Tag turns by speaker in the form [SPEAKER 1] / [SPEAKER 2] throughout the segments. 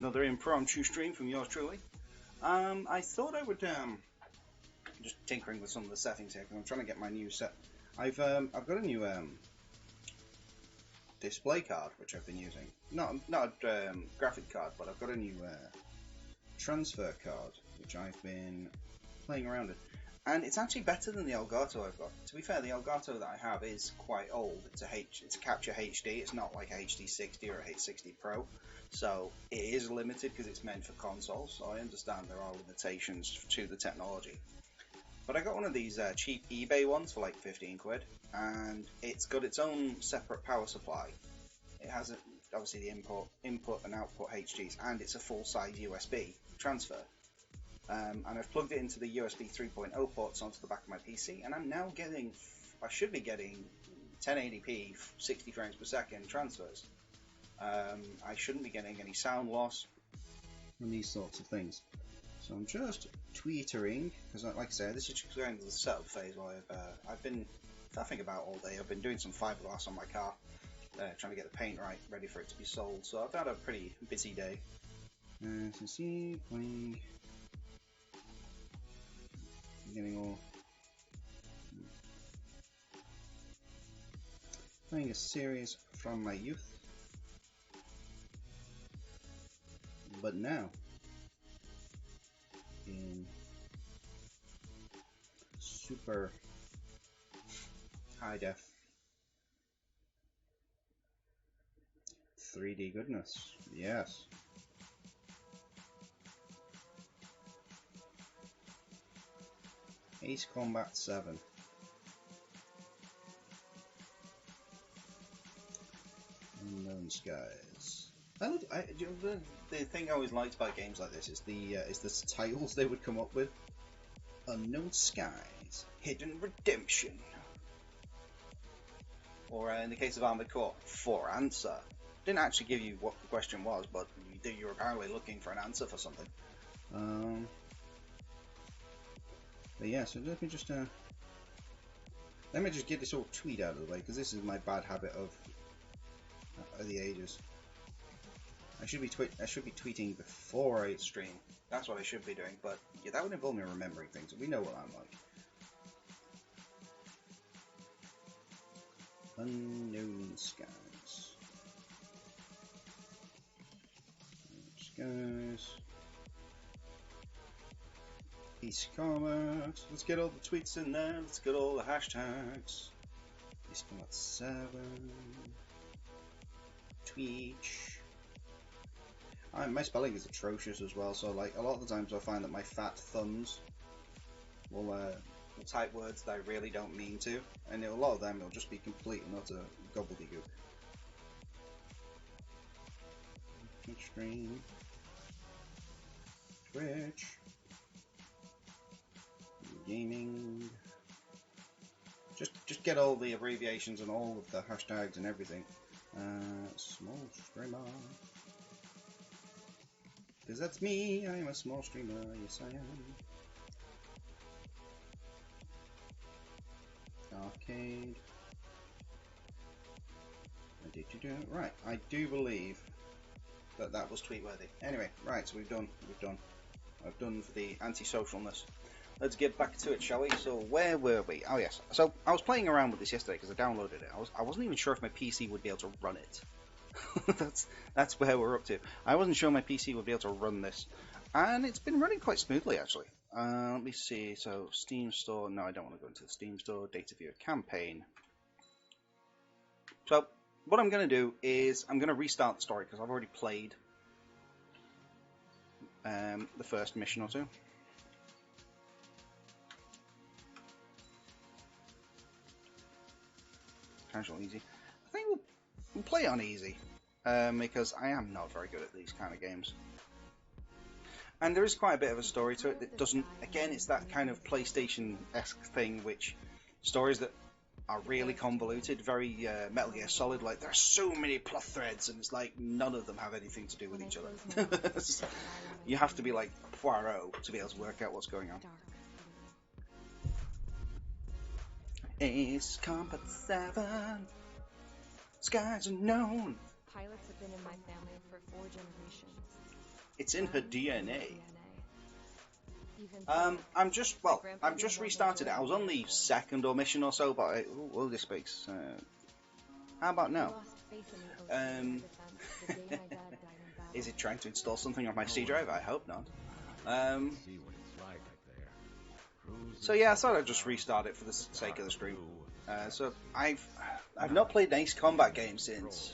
[SPEAKER 1] Another impromptu stream from yours truly. I thought I would just tinkering with some of the settings here because I'm trying to get my new set. I've got a new display card which I've been using. Not graphic card, but I've got a new transfer card which I've been playing around with, and it's actually better than the Elgato I've got. To be fair, the Elgato that I have is quite old. It's a Capture HD. It's not like a HD60 or a H60 Pro, so it is limited because it's meant for consoles. So I understand there are limitations to the technology. But I got one of these cheap eBay ones for like 15 quid, and it's got its own separate power supply. It has obviously the input and output HDs, and it's a full-size USB transfer. And I've plugged it into the USB 3.0 ports onto the back of my PC, and I'm now getting, I should be getting 1080p, 60 frames per second transfers. I shouldn't be getting any sound loss and these sorts of things. So I'm just tweetering, because like I say, this is just going to the setup phase where I've been faffing about all day. I've been doing some fiberglass on my car, trying to get the paint right, ready for it to be sold. So I've had a pretty busy day. Playing, getting all playing a series from my youth, but now in super high def 3D goodness. Yes. Ace Combat 7. Unknown Skies. The thing I always liked about games like this is the titles they would come up with. Unknown Skies, Hidden Redemption, or in the case of Armored Core, For Answer. Didn't actually give you what the question was, but you were apparently looking for an answer for something. But yeah, so let me just get this old tweet out of the way, because this is my bad habit of the ages. I should be tweeting before I stream. That's what I should be doing, but yeah, that would involve me remembering things. We know what I'm like. Unknown Skies. Skies. East Combat. Let's get all the tweets in there. Let's get all the hashtags. East Combat 7. Tweech. My spelling is atrocious as well, so like a lot of the times I find that my fat thumbs will type words that I really don't mean to, and a lot of them will just be complete and utter gobbledygook. Stream, Twitch, gaming. Just get all the abbreviations and all of the hashtags and everything. Small streamer. Because that's me, I am a small streamer, yes I am. Arcade. Right, I do believe that was tweet-worthy. Anyway, right, so we've done. I've done for the anti-socialness. Let's get back to it, shall we? So where were we? Oh yes, so I was playing around with this yesterday because I downloaded it. I wasn't even sure if my PC would be able to run it. that's where we're up to. I wasn't sure my PC would be able to run this, and it's been running quite smoothly actually. Let me see. So Steam Store. No, I don't want to go into the Steam Store. Data viewer campaign. So what I'm going to do is I'm going to restart the story because I've already played the first mission or two. Casual easy. I think we'll play it on easy because I am not very good at these kind of games. And there is quite a bit of a story to it that doesn't, again, it's that kind of PlayStation-esque thing, which stories that are really convoluted, very Metal Gear Solid, like there are so many plot threads and it's like none of them have anything to do with each other. You have to be like Poirot to be able to work out what's going on. Ace Combat 7. Skies unknown.
[SPEAKER 2] Pilots have been in my family for 4 generations.
[SPEAKER 1] It's in her DNA. I'm just restarted it. I was on the second or mission or so, but this space. How about now? Is it trying to install something on my C drive? I hope not. So yeah, I thought I'd just restart it for the sake of the stream. So I've not played an Ace Combat game since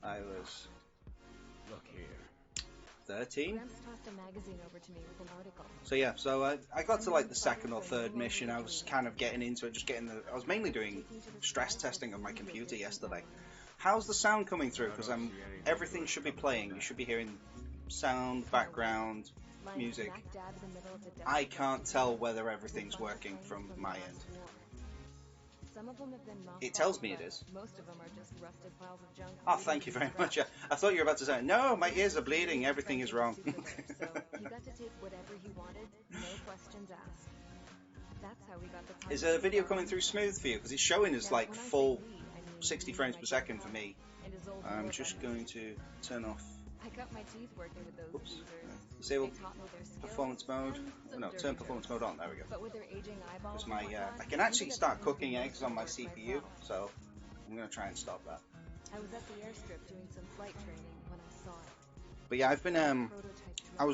[SPEAKER 1] I was 13. So yeah, I got to like the second or third mission. I was kind of getting into it, I was mainly doing stress testing on my computer yesterday. How's the sound coming through? Because everything should be playing. You should be hearing sound, background, music. I can't tell whether everything's working from my end. It tells me it is. Oh, thank you very much. I thought you were about to say, no, my ears are bleeding, everything is wrong. Is a video coming through smooth for you? Because it's showing as like full 60 frames per second for me. I'm just going to turn off. Oops. Disable performance mode. Oh, no, turn performance mode on. There we go. Because I can actually start cooking eggs on my CPU, so I'm going to try and stop that. I was at the airstrip doing some flight training when I saw it. But yeah, I've been I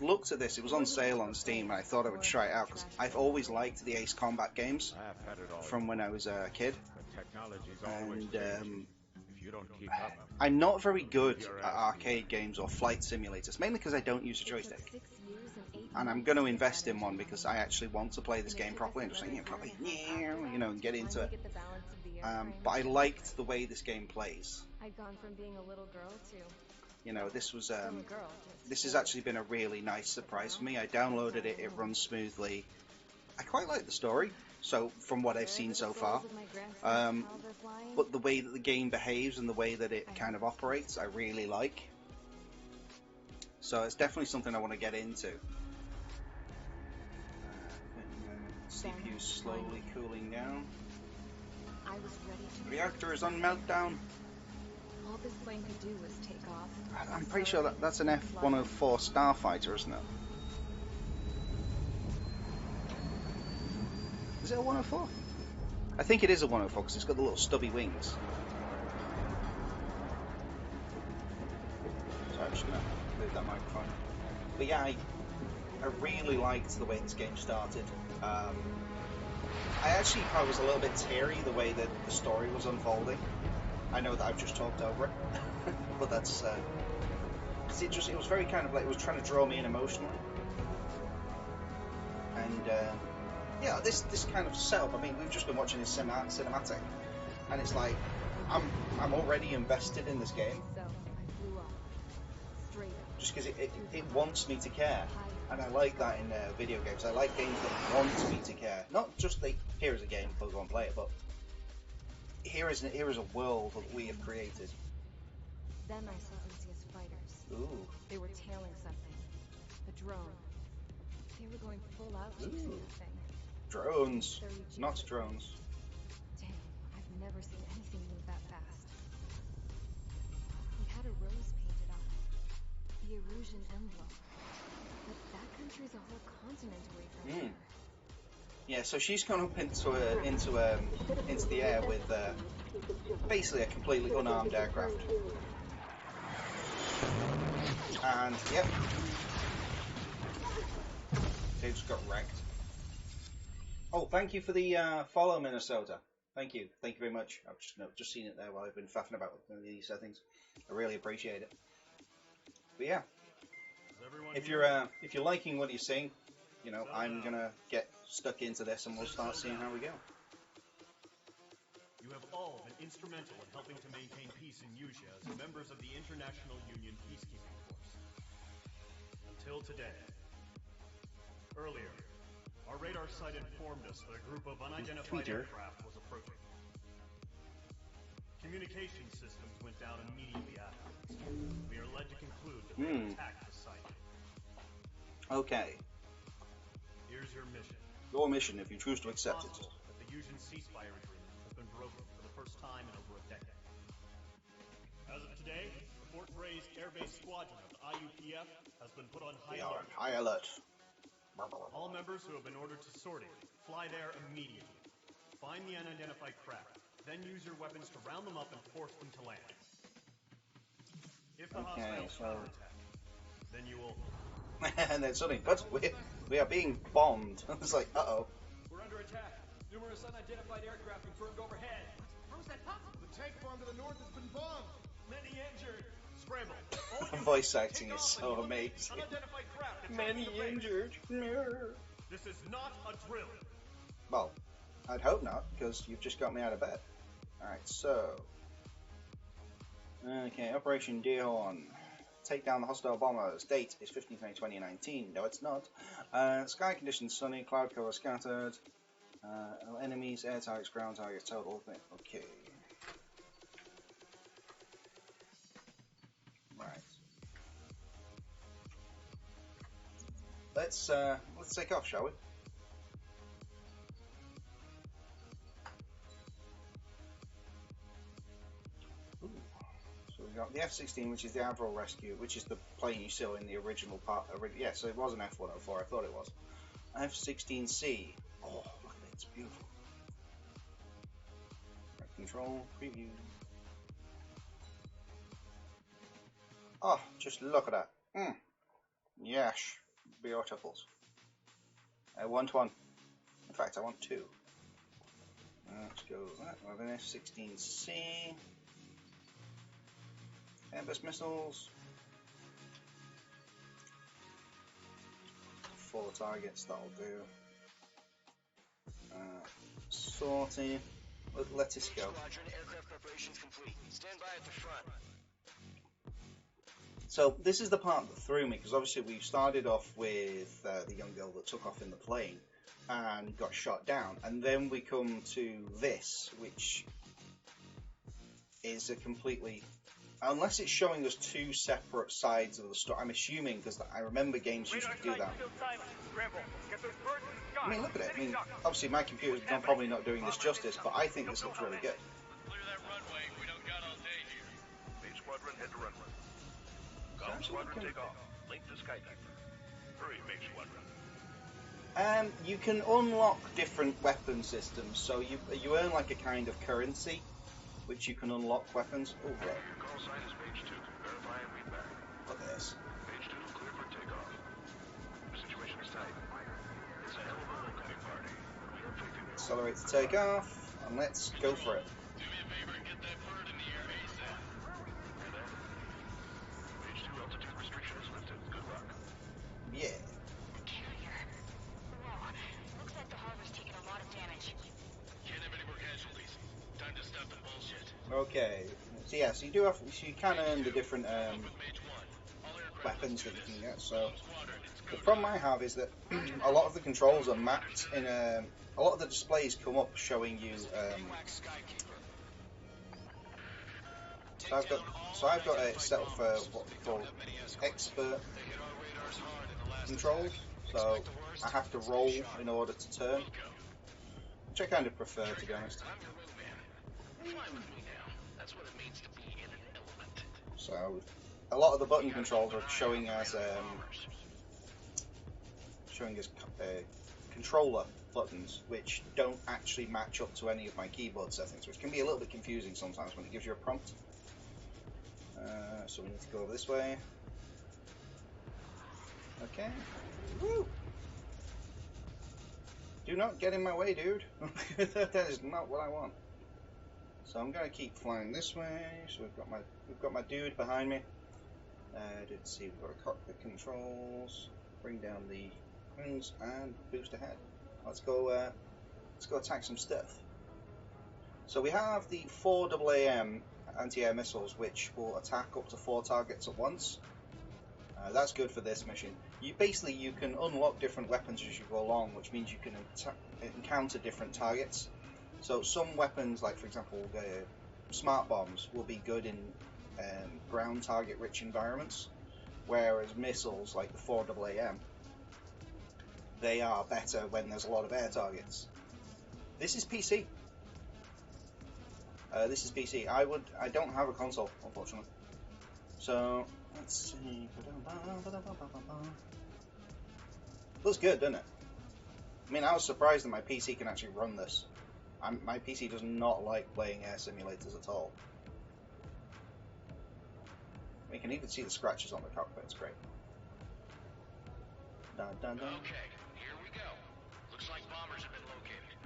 [SPEAKER 1] looked at this. It was on sale on Steam, and I thought I would try it out because I've always liked the Ace Combat games from when I was a kid. And I'm not very good at arcade games or flight simulators, mainly because I don't use a joystick. And I'm going to invest in one because I actually want to play this game properly and just and get into it. But I liked the way this game plays. I'd gone from being a little girl to this has actually been a really nice surprise for me. I downloaded it, it runs smoothly. I quite like the story, so from what I've seen so far. But the way that the game behaves and the way that it kind of operates, I really like. So it's definitely something I want to get into. CPU slowly cooling down. Reactor is on meltdown. All this plane could do was take off. I'm pretty sure that's an F-104 Starfighter, isn't it? Is it a 104? I think it is a 104 because it's got the little stubby wings. So I'm just going to move that microphone. But yeah, I really liked the way this game started. I was a little bit teary the way that the story was unfolding. I know that I've just talked over it, but that's it was very kind of like it was trying to draw me in emotionally. And yeah, this kind of setup. I mean, we've just been watching this cinematic, and it's like I'm already invested in this game, just because it wants me to care, and I like that in video games. I like games that want me to care, not just here is a game, go and play it, but here is a world that we have created. Then I saw Lucius fighters. Ooh. They were tailing something, a drone. They were going full out to the thing. Drones, not drones. Damn, I've never seen anything move that fast. He had a rose painted on it, the Erusian emblem. But that country's a whole continent away from here. Yeah, so she's gone up into the air with basically a completely unarmed aircraft. And yep, they just got wrecked. Oh, thank you for the follow, Minnesota. Thank you very much. I've just seen it there while I've been faffing about with these settings. I really appreciate it. But yeah, if you're liking what you're seeing, I'm gonna get stuck into this and we'll start seeing how we go. You have all been instrumental in helping to maintain peace in Usha as members of the International Union Peacekeeping Force. Until today. Earlier, our radar site informed us that a group of unidentified aircraft was approaching. Communication systems went down immediately afterwards. We are led to conclude that they attacked the site. Okay. Here's your mission. Your mission, if you choose to accept it. That the Usian ceasefire agreement has been broken for the first time in over a decade. As of today, the Fort Bray's Airbase Squadron of the
[SPEAKER 2] IUPF has been put on high
[SPEAKER 1] We are
[SPEAKER 2] alert.
[SPEAKER 1] on high alert.
[SPEAKER 2] All members who have been ordered to sortie, fly there immediately. Find the unidentified craft, then use your weapons to round them up and force them to land. If the hostiles counterattack, then you will...
[SPEAKER 1] And then suddenly, but we are being bombed. It's like, uh-oh.
[SPEAKER 3] We're under attack. Numerous unidentified aircraft confirmed overhead.
[SPEAKER 4] How is that possible?
[SPEAKER 3] The tank farm to the north has been bombed. Many injured. Scramble.
[SPEAKER 1] Voice acting is so amazing.
[SPEAKER 3] Unidentified craft.
[SPEAKER 1] Many injured.
[SPEAKER 2] This is not a drill.
[SPEAKER 1] Well, I'd hope not, because you've just got me out of bed. Alright, so... Okay, Operation Deerhorn. Take down the hostile bombers. Date is 15th May 2019. No, it's not. Sky conditions sunny, cloud cover scattered. Enemies, air targets, ground targets, total. Okay. Right. Let's take off, shall we? Ooh. So we got the F-16, which is the Avro Rescue, which is the plane you saw in the original part. Yeah, so it was an F-104. I thought it was. F-16C. Oh, look at it. It's beautiful. Right, control, preview. Oh, just look at that. Yes, beautiful. I want one. In fact, I want two. Let's go with that. We have an F-16C. Airbus missiles. 4 targets, that'll do. Sorting. Let us go.
[SPEAKER 5] Aircraft preparations complete. Stand by at the front.
[SPEAKER 1] So this is the part that threw me, because obviously we started off with the young girl that took off in the plane and got shot down, and then we come to this, which is a completely... Unless it's showing us two separate sides of the story, I'm assuming, because I remember games used to do that. I mean, look at it. I mean, obviously my computer's probably not doing this justice, but I think this looks really good.
[SPEAKER 6] Clear that runway. We don't got all day here.
[SPEAKER 7] Main squadron, head to runway. Ground squadron, take off. Link to Skykeeper. Hurry, main squadron.
[SPEAKER 1] You can unlock different weapon systems, so you earn like a kind of currency, which you can unlock weapons. Oh, right.
[SPEAKER 7] Your call sign is page 2. Verify and read back.
[SPEAKER 1] Look at this.
[SPEAKER 7] Page 2, clear for takeoff. The situation is tight. It's a hell of a homecoming party. We don't take it.
[SPEAKER 1] Accelerate to take off, and let's go for it.
[SPEAKER 6] Do me a favor and get that bird in the air ASAP.
[SPEAKER 7] Hear that? Page 2, altitude restriction is lifted. Good luck.
[SPEAKER 1] Yeah.
[SPEAKER 4] Carrier. Whoa. Looks like the harbor's taking a lot of damage.
[SPEAKER 6] Can't have any more casualties. Time to stop the bullshit.
[SPEAKER 1] Okay. So yeah, so you do have, so you can earn the different
[SPEAKER 6] With Mage 1. All aircraft
[SPEAKER 1] weapons that you can get. So
[SPEAKER 6] squadron. It's
[SPEAKER 1] the
[SPEAKER 6] good.
[SPEAKER 1] problem I have is that a lot of the controls are mapped in a lot of the displays come up showing you. So I've got it set up for what we call expert controls. So I have to roll in order to turn, which I kind of prefer, to be honest.
[SPEAKER 5] I'm your wingman. Fly with me now. That's what it means to be in an element.
[SPEAKER 1] So a lot of the button controls are showing as controller buttons, which don't actually match up to any of my keyboard settings, which can be a little bit confusing sometimes when it gives you a prompt. So we need to go over this way. Okay. Woo! Do not get in my way, dude. That is not what I want. So I'm gonna keep flying this way. So we've got my dude behind me. Let's see, we've got a cockpit controls. Bring down the wings and boost ahead. Let's go attack some stuff. So we have the 4 AAM anti-air missiles, which will attack up to 4 targets at once. That's good for this mission. You can unlock different weapons as you go along, which means you can encounter different targets. So some weapons, like for example smart bombs, will be good in ground target rich environments, whereas missiles like the 4 AAM, they are better when there's a lot of air targets. This is PC. I don't have a console, unfortunately. So Let's see. Looks good, doesn't it? I mean, I was surprised that my PC can actually run this. My PC does not like playing air simulators at all. We can even see the scratches on the cockpit. It's great. Dun, dun, dun.
[SPEAKER 5] Okay, here we go. Looks like bombers have been located.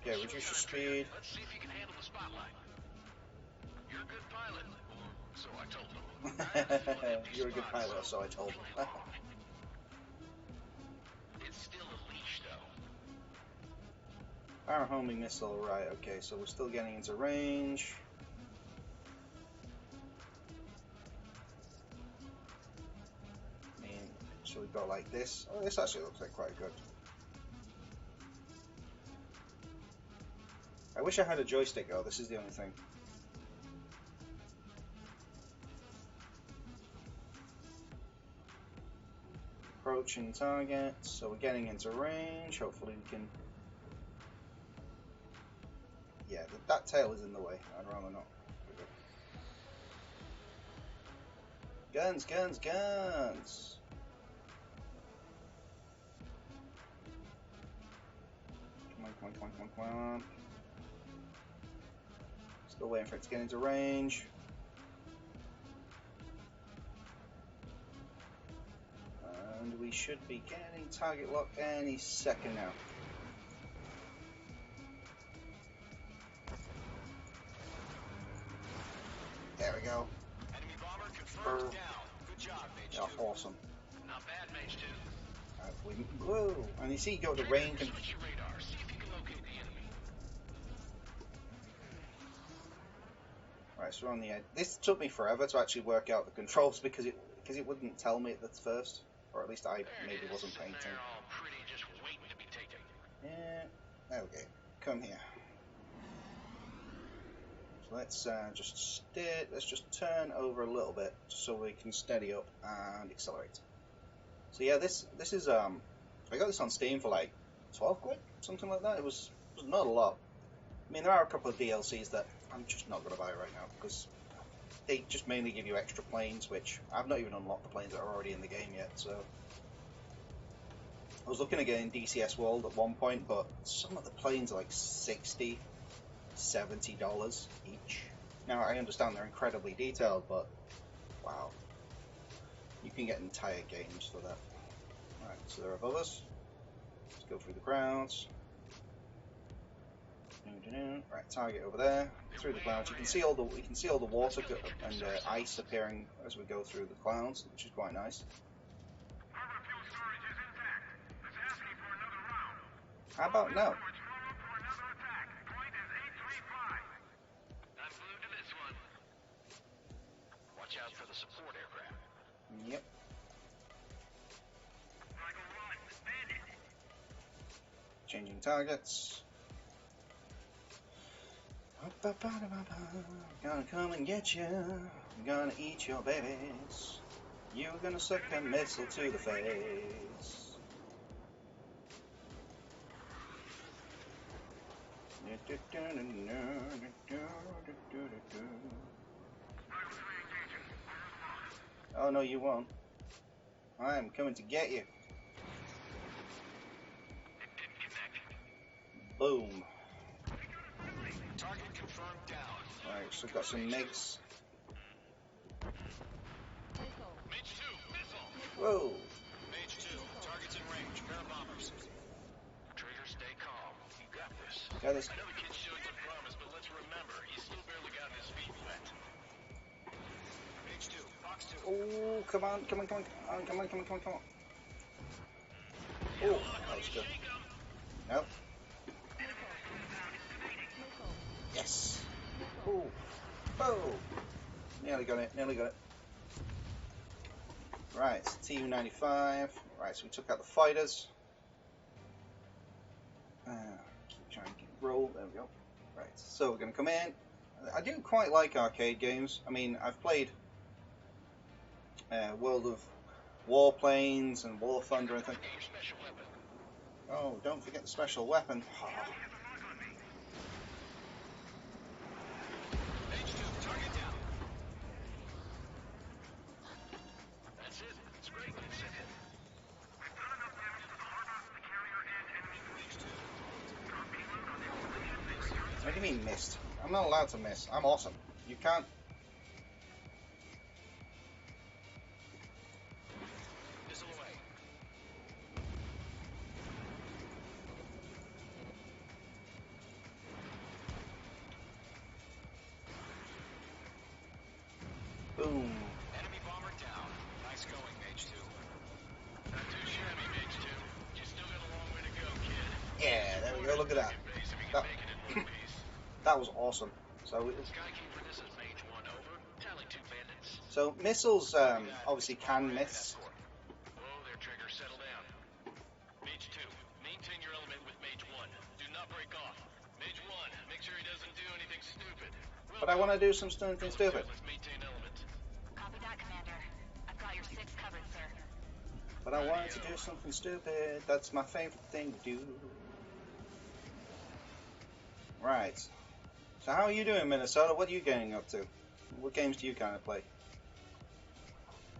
[SPEAKER 1] Okay, reduce your speed.
[SPEAKER 5] Let's see if you can handle the spotlight. You're a good pilot, or so I told them.
[SPEAKER 1] You're a good pilot, so I told him.
[SPEAKER 5] It's still a leash, though.
[SPEAKER 1] Power homing missile, right, okay, so we're still getting into range. I mean, so we go like this. Oh, this actually looks like quite good. I wish I had a joystick though, this is the only thing. Approaching target, so we're getting into range, hopefully we can... Yeah, that tail is in the way, I'd rather not. Guns, guns, guns! Come on, come on, come on, come on, come on. Still waiting for it to get into range. And we should be getting target lock any second now. There we go.
[SPEAKER 5] Enemy bomber confirmed down. Good job, Mage 2.
[SPEAKER 1] Yeah, awesome.
[SPEAKER 5] Not bad, Mage 2.
[SPEAKER 1] Whoa! And you see, you go to range and...
[SPEAKER 5] Switch your radar. See if you can locate the enemy.
[SPEAKER 1] Right, so we're on the edge. This took me forever to actually work out the controls because it wouldn't tell me at the first, or at least I maybe wasn't paying attention.
[SPEAKER 5] They're all pretty, just waiting to be taken.
[SPEAKER 1] Yeah. Okay. Come here. So let's just steer. Let's just turn over a little bit so we can steady up and accelerate. So yeah, this is I got this on Steam for like 12 quid, something like that. It was not a lot. I mean, there are a couple of DLCs that I'm just not going to buy right now because they just mainly give you extra planes, which I've not even unlocked the planes that are already in the game yet. So I was looking at getting DCS World at one point, but some of the planes are like $60, $70 each. Now I understand they're incredibly detailed, but wow, you can get entire games for that. Alright, so they're above us. Let's go through the crowds. Right, target over there. Through the clouds, you can see all the water and ice appearing as we go through the clouds, which is quite nice. How about now?
[SPEAKER 5] I'm glued to this one. Watch out for the support aircraft.
[SPEAKER 1] Yep. Changing targets. Gonna come and get you. I'm gonna eat your babies. You're gonna suck a missile to the face. Oh no, you won't. I am coming to get you. Boom.
[SPEAKER 5] Target confirmed down.
[SPEAKER 1] Alright, so we've got some MiGs.
[SPEAKER 5] Mage 2, missile.
[SPEAKER 1] Whoa!
[SPEAKER 5] Mage 2, target's in range. Pair of bombers. Traitor, stay calm. You got this.
[SPEAKER 1] Got this.
[SPEAKER 5] I know the kid showed some promise, but let's remember, he's still barely gotten his feet wet. Mage 2, box 2.
[SPEAKER 1] Oh, come on, come on, come on, come on, come on, come on, come on. Oh, that was good. Nope. Yes. Oh. Oh. Nearly got it. Nearly got it. Right. Tu-95. Right. So we took out the fighters. Keep trying to roll. There we go. Right. So we're going to come in. I do quite like arcade games. I mean, I've played World of Warplanes and War Thunder and things. Oh, don't forget the special weapon. Oh. missed. I'm not allowed to miss. I'm awesome. You can't.
[SPEAKER 5] Missile away.
[SPEAKER 1] Boom.
[SPEAKER 5] Enemy bomber down. Nice going, Mage 2. Not too shabby, Mage 2. You still got a long way to go, kid.
[SPEAKER 1] Yeah, there we go. Look at that.
[SPEAKER 5] Base if you
[SPEAKER 1] That,
[SPEAKER 5] can make it in one piece.
[SPEAKER 1] that was awesome. So,
[SPEAKER 5] Skykeeper, this is Mage 1, over. Tally 2 bandits.
[SPEAKER 1] so missiles obviously can miss.
[SPEAKER 5] Whoa there, Trigger. Settle down. Mage 2, maintain your element with Mage 1. Do not break off. Mage 1, make sure he doesn't do anything stupid.
[SPEAKER 1] But I want to do something stupid.
[SPEAKER 5] Let's maintain element.
[SPEAKER 4] Copy that, Commander. I've got your 6 covered, sir.
[SPEAKER 1] But I wanted to do something stupid. That's my favorite thing to do. Right. So how are you doing, Minnesota? What are you getting up to? What games do you kind of play?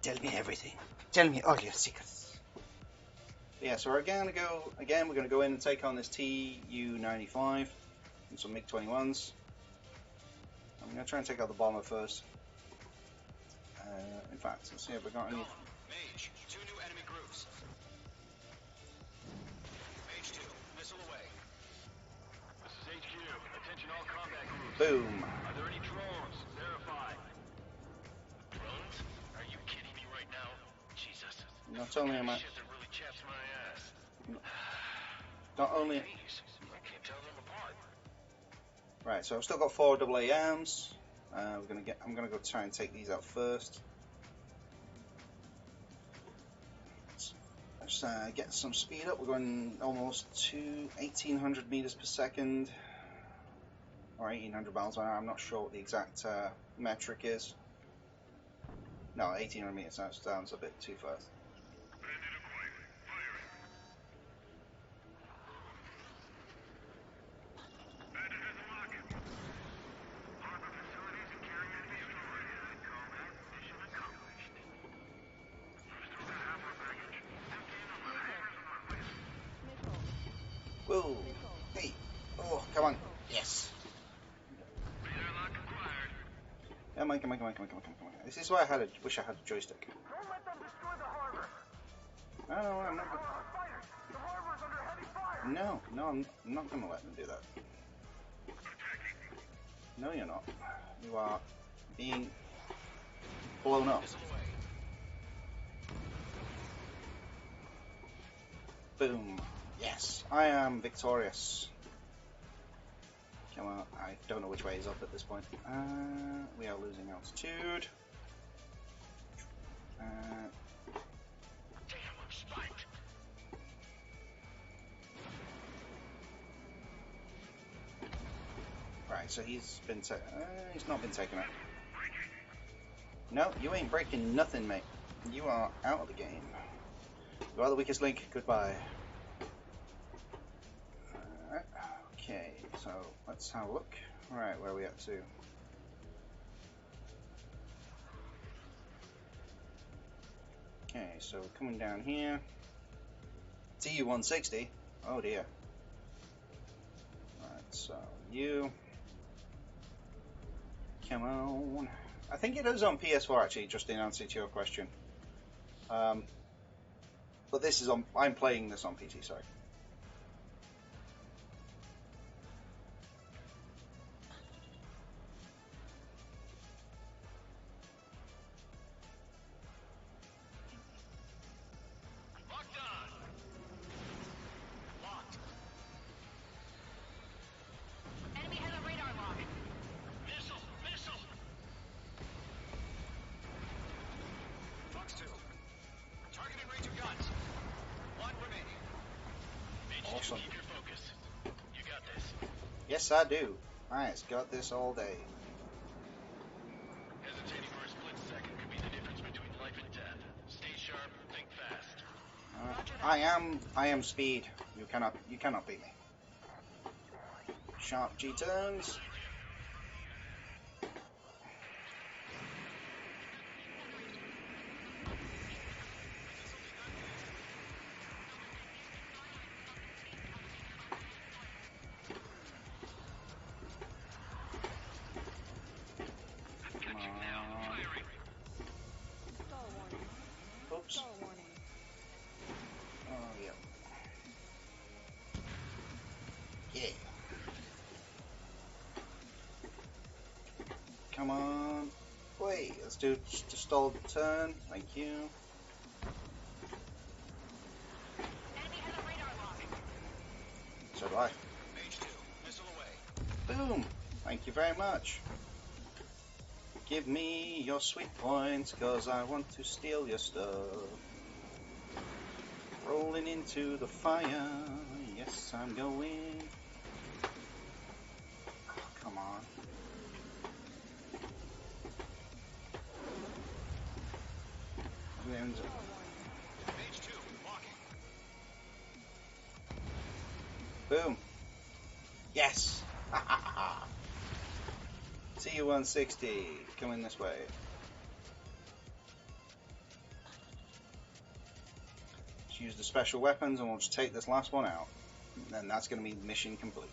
[SPEAKER 1] Tell me everything. Tell me all your secrets. Yeah, so we're going to go again. We're going to go in and take on this Tu-95 and some MiG-21s. I'm going to try and take out the bomber first. In fact, let's see if we got any.
[SPEAKER 5] Mage, 2 new enemy groups. Mage 2, missile away. This is HQ. Attention all combat groups.
[SPEAKER 1] Boom.
[SPEAKER 5] Are there any drones? Verify. Drones? Are you kidding me right now? Jesus.
[SPEAKER 1] Not only am I.
[SPEAKER 5] Shit that really chaps my ass.
[SPEAKER 1] Not only.
[SPEAKER 5] Jeez, I can't tell them apart.
[SPEAKER 1] Right, so I've still got 4 AAMs. I'm gonna go try and take these out first. Let's get some speed up. We're going almost to 1,800 meters per second, or 1,800 miles an hour. I'm not sure what the exact metric is. No, 1,800 meters. That sounds a bit too fast. Whoa! Hey! Oh, come on! Yes! Come on! This is why I wish I had a joystick.
[SPEAKER 3] Don't let them destroy the harbor.
[SPEAKER 1] No, I'm not.
[SPEAKER 3] Fighters, the harbor's under heavy fire.
[SPEAKER 1] No, I'm not going to let them do that. No, you're not. You are being blown up.
[SPEAKER 5] Missile away.
[SPEAKER 1] Boom. Yes, I am victorious. Come on, I don't know which way is up at this point. We are losing altitude.
[SPEAKER 5] Damn, I'm spiked.
[SPEAKER 1] Right, so he's not been taken out. No, you ain't breaking nothing, mate. You are out of the game. You are the weakest link. Goodbye. Okay, so let's have a look. Right, where are we up to? Okay, so coming down here. Tu-160. Oh dear. Right, so you. Come on. I think it is on PS4 actually, just in answer to your question. But this is on. I'm playing this on PC. Sorry.
[SPEAKER 5] Locked on. Locked.
[SPEAKER 4] Enemy has a radar lock.
[SPEAKER 5] Missile. Fox 2. Targeting range of guns. 1 remaining. Mage 2,
[SPEAKER 1] Awesome.
[SPEAKER 5] keep your focus. You got this.
[SPEAKER 1] Yes, I do. Nice, got this all day.
[SPEAKER 5] Hesitating for a split second could be the difference between life and death. Stay sharp, think fast.
[SPEAKER 1] I am speed. You cannot beat me. Sharp G-turns. to stall the turn. Thank you.
[SPEAKER 4] Enemy has a radar lock.
[SPEAKER 1] So do I.
[SPEAKER 6] Mage 2, missile away.
[SPEAKER 1] Boom! Thank you very much. Give me your sweet points, cause I want to steal your stuff. Rolling into the fire, yes I'm going. Oh, come on. Everyone's-
[SPEAKER 6] Mage 2, locking.
[SPEAKER 1] Boom. Yes! T160, coming this way. Just use the special weapons and we'll just take this last one out. And then that's going to be mission complete.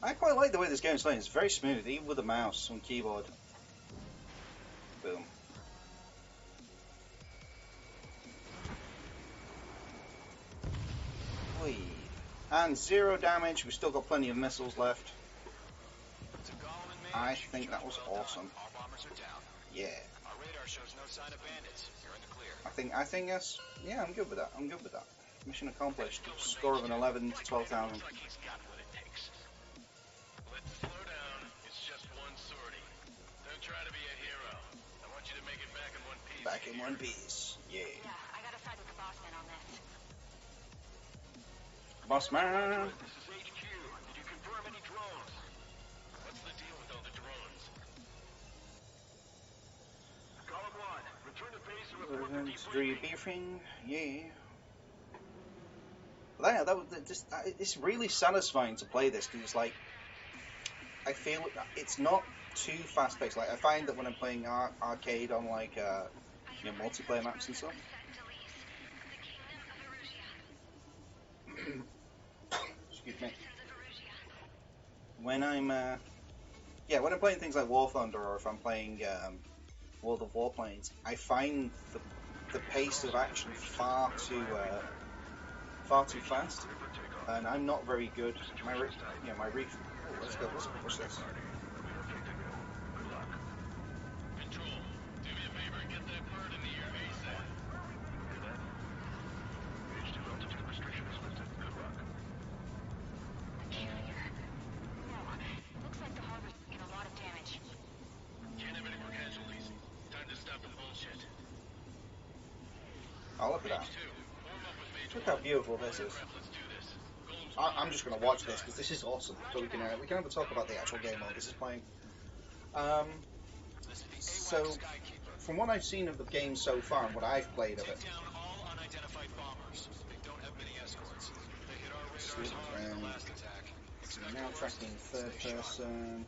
[SPEAKER 1] I quite like the way this game's playing. It's very smooth, even with the mouse and keyboard. Boom. Whee. And 0 damage. We've still got plenty of missiles left.
[SPEAKER 6] To Golem and Mage,
[SPEAKER 1] I think that was
[SPEAKER 6] well
[SPEAKER 1] awesome.
[SPEAKER 6] done. All bombers are down.
[SPEAKER 1] Yeah.
[SPEAKER 6] Our radar shows no sign of bandits. You're in the clear.
[SPEAKER 1] I think that's, yeah, I'm good with that. I'm good with that. Mission accomplished. Score of an 11 to 12,000.
[SPEAKER 6] Looks like he's got what it takes. Let's slow down. It's just one sortie. Don't try to be a hero. I want you to make it back in one piece.
[SPEAKER 1] Back in one piece. Yeah.
[SPEAKER 4] Yeah, I gotta side with the boss man on this.
[SPEAKER 1] Boss man.
[SPEAKER 6] This is HQ. Did you confirm any drones? What's the deal with all the drones?
[SPEAKER 7] Column 1, return to base and report for
[SPEAKER 1] Debriefing. Yeah. Yeah, it's really satisfying to play this because it's like I feel it's not too fast paced. Like I find that when I'm playing arcade on like multiplayer maps and stuff. Excuse me. When I'm when I'm playing things like War Thunder or if I'm playing World of Warplanes, I find the pace of action far too fast, and I'm not very good. My reef. Oh, let's go. Let's push this.
[SPEAKER 5] Control, do me a favor and get that bird in the air ASAP.
[SPEAKER 7] Mage 2 altitude restriction is lifted. Good luck.
[SPEAKER 4] No, looks like the harbor's taking a lot of damage.
[SPEAKER 5] Can't have any more casualties. Time to stop the bullshit.
[SPEAKER 1] Oh, look at that.
[SPEAKER 5] Mage 2, form up with Mage
[SPEAKER 1] Look
[SPEAKER 5] 1.
[SPEAKER 1] how beautiful this is.
[SPEAKER 5] Let's do this. Golem's
[SPEAKER 1] I'm just going to watch this because this is awesome. So we can have a talk about the actual game while this is playing. So, from what I've seen of the game so far and what I've played of it,
[SPEAKER 6] Take down all unidentified bombers. They don't have many escorts. They hit our radars hard in the last attack.
[SPEAKER 1] so now tracking third person,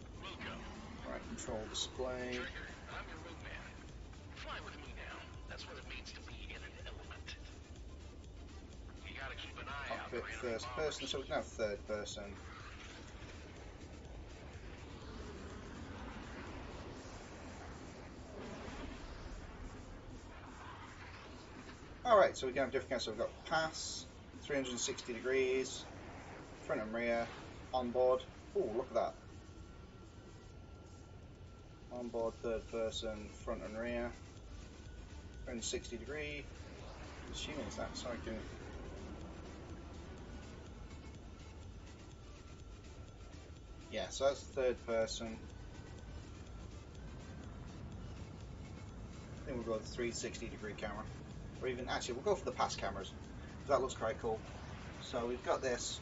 [SPEAKER 1] right control display,
[SPEAKER 6] I'm your wingman. Fly with me now. That's what it means to be in an element. You gotta keep an eye out for
[SPEAKER 1] cockpit
[SPEAKER 6] enemy
[SPEAKER 1] first
[SPEAKER 6] bombers.
[SPEAKER 1] person, so we can have third person. Alright, so we can have different kinds. So we've got pass, 360 degrees, front and rear, onboard. Oh, look at that. Onboard, third person, front and rear, 360 degree. Assuming it's that, so I can. Yeah, so that's third person. I think we'll go with the 360 degree camera. Or even, actually, we'll go for the pass cameras. That looks quite cool. So we've got this.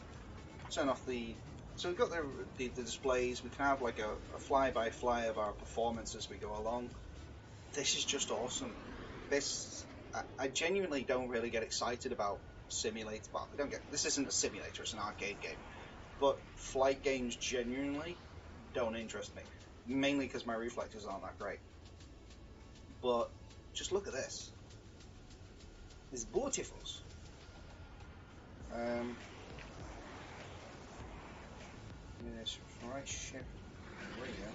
[SPEAKER 1] Turn off the. So we've got the displays. We can have like a fly-by-fly of our performance as we go along. This is just awesome. I genuinely don't really get excited about simulators. Well, I don't get. This isn't a simulator; it's an arcade game. But flight games genuinely don't interest me, mainly because my reflexes aren't that great. But just look at this. It's beautiful. This right shift radio.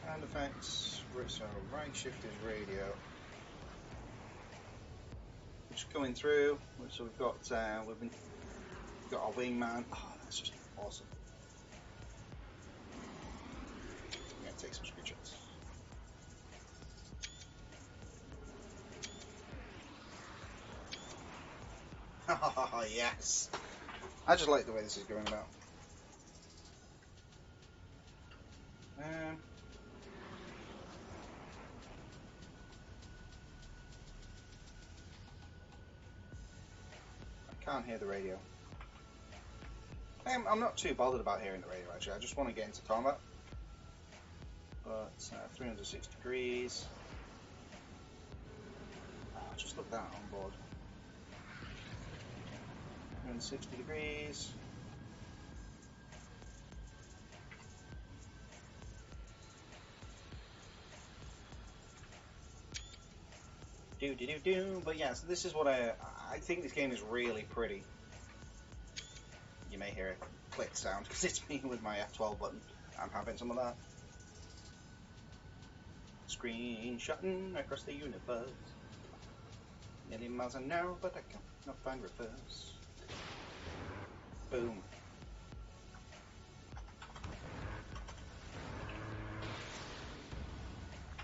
[SPEAKER 1] Sound effects. So right shift is radio. Just coming through. So we've got our wingman. Oh, that's just awesome. Oh, yes. I just like the way this is going about. I can't hear the radio. I'm not too bothered about hearing the radio, actually. I just want to get into combat. But 306 degrees. Oh, just look that on board. 360 degrees. But yeah, so this is what I think this game is really pretty. You may hear a click sound because it's me with my F12 button. I'm having some of that. Screenshotting across the universe. Nearly miles an hour, but I cannot find reverse. Boom.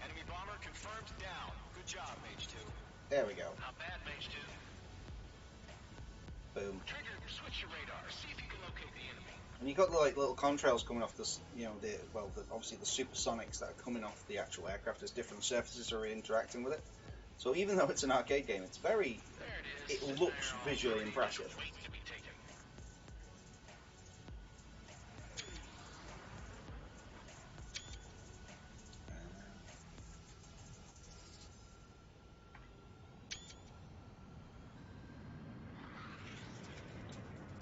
[SPEAKER 5] Enemy bomber confirmed down. Good job, Mage 2.
[SPEAKER 1] There we go.
[SPEAKER 5] Not bad, Mage 2.
[SPEAKER 1] Boom.
[SPEAKER 5] Trigger, switch your radar. See if you can locate the enemy.
[SPEAKER 1] And you've got the little contrails coming off this, obviously the supersonics that are coming off the actual aircraft as different surfaces are interacting with it. So even though it's an arcade game, it's very, it looks visually impressive.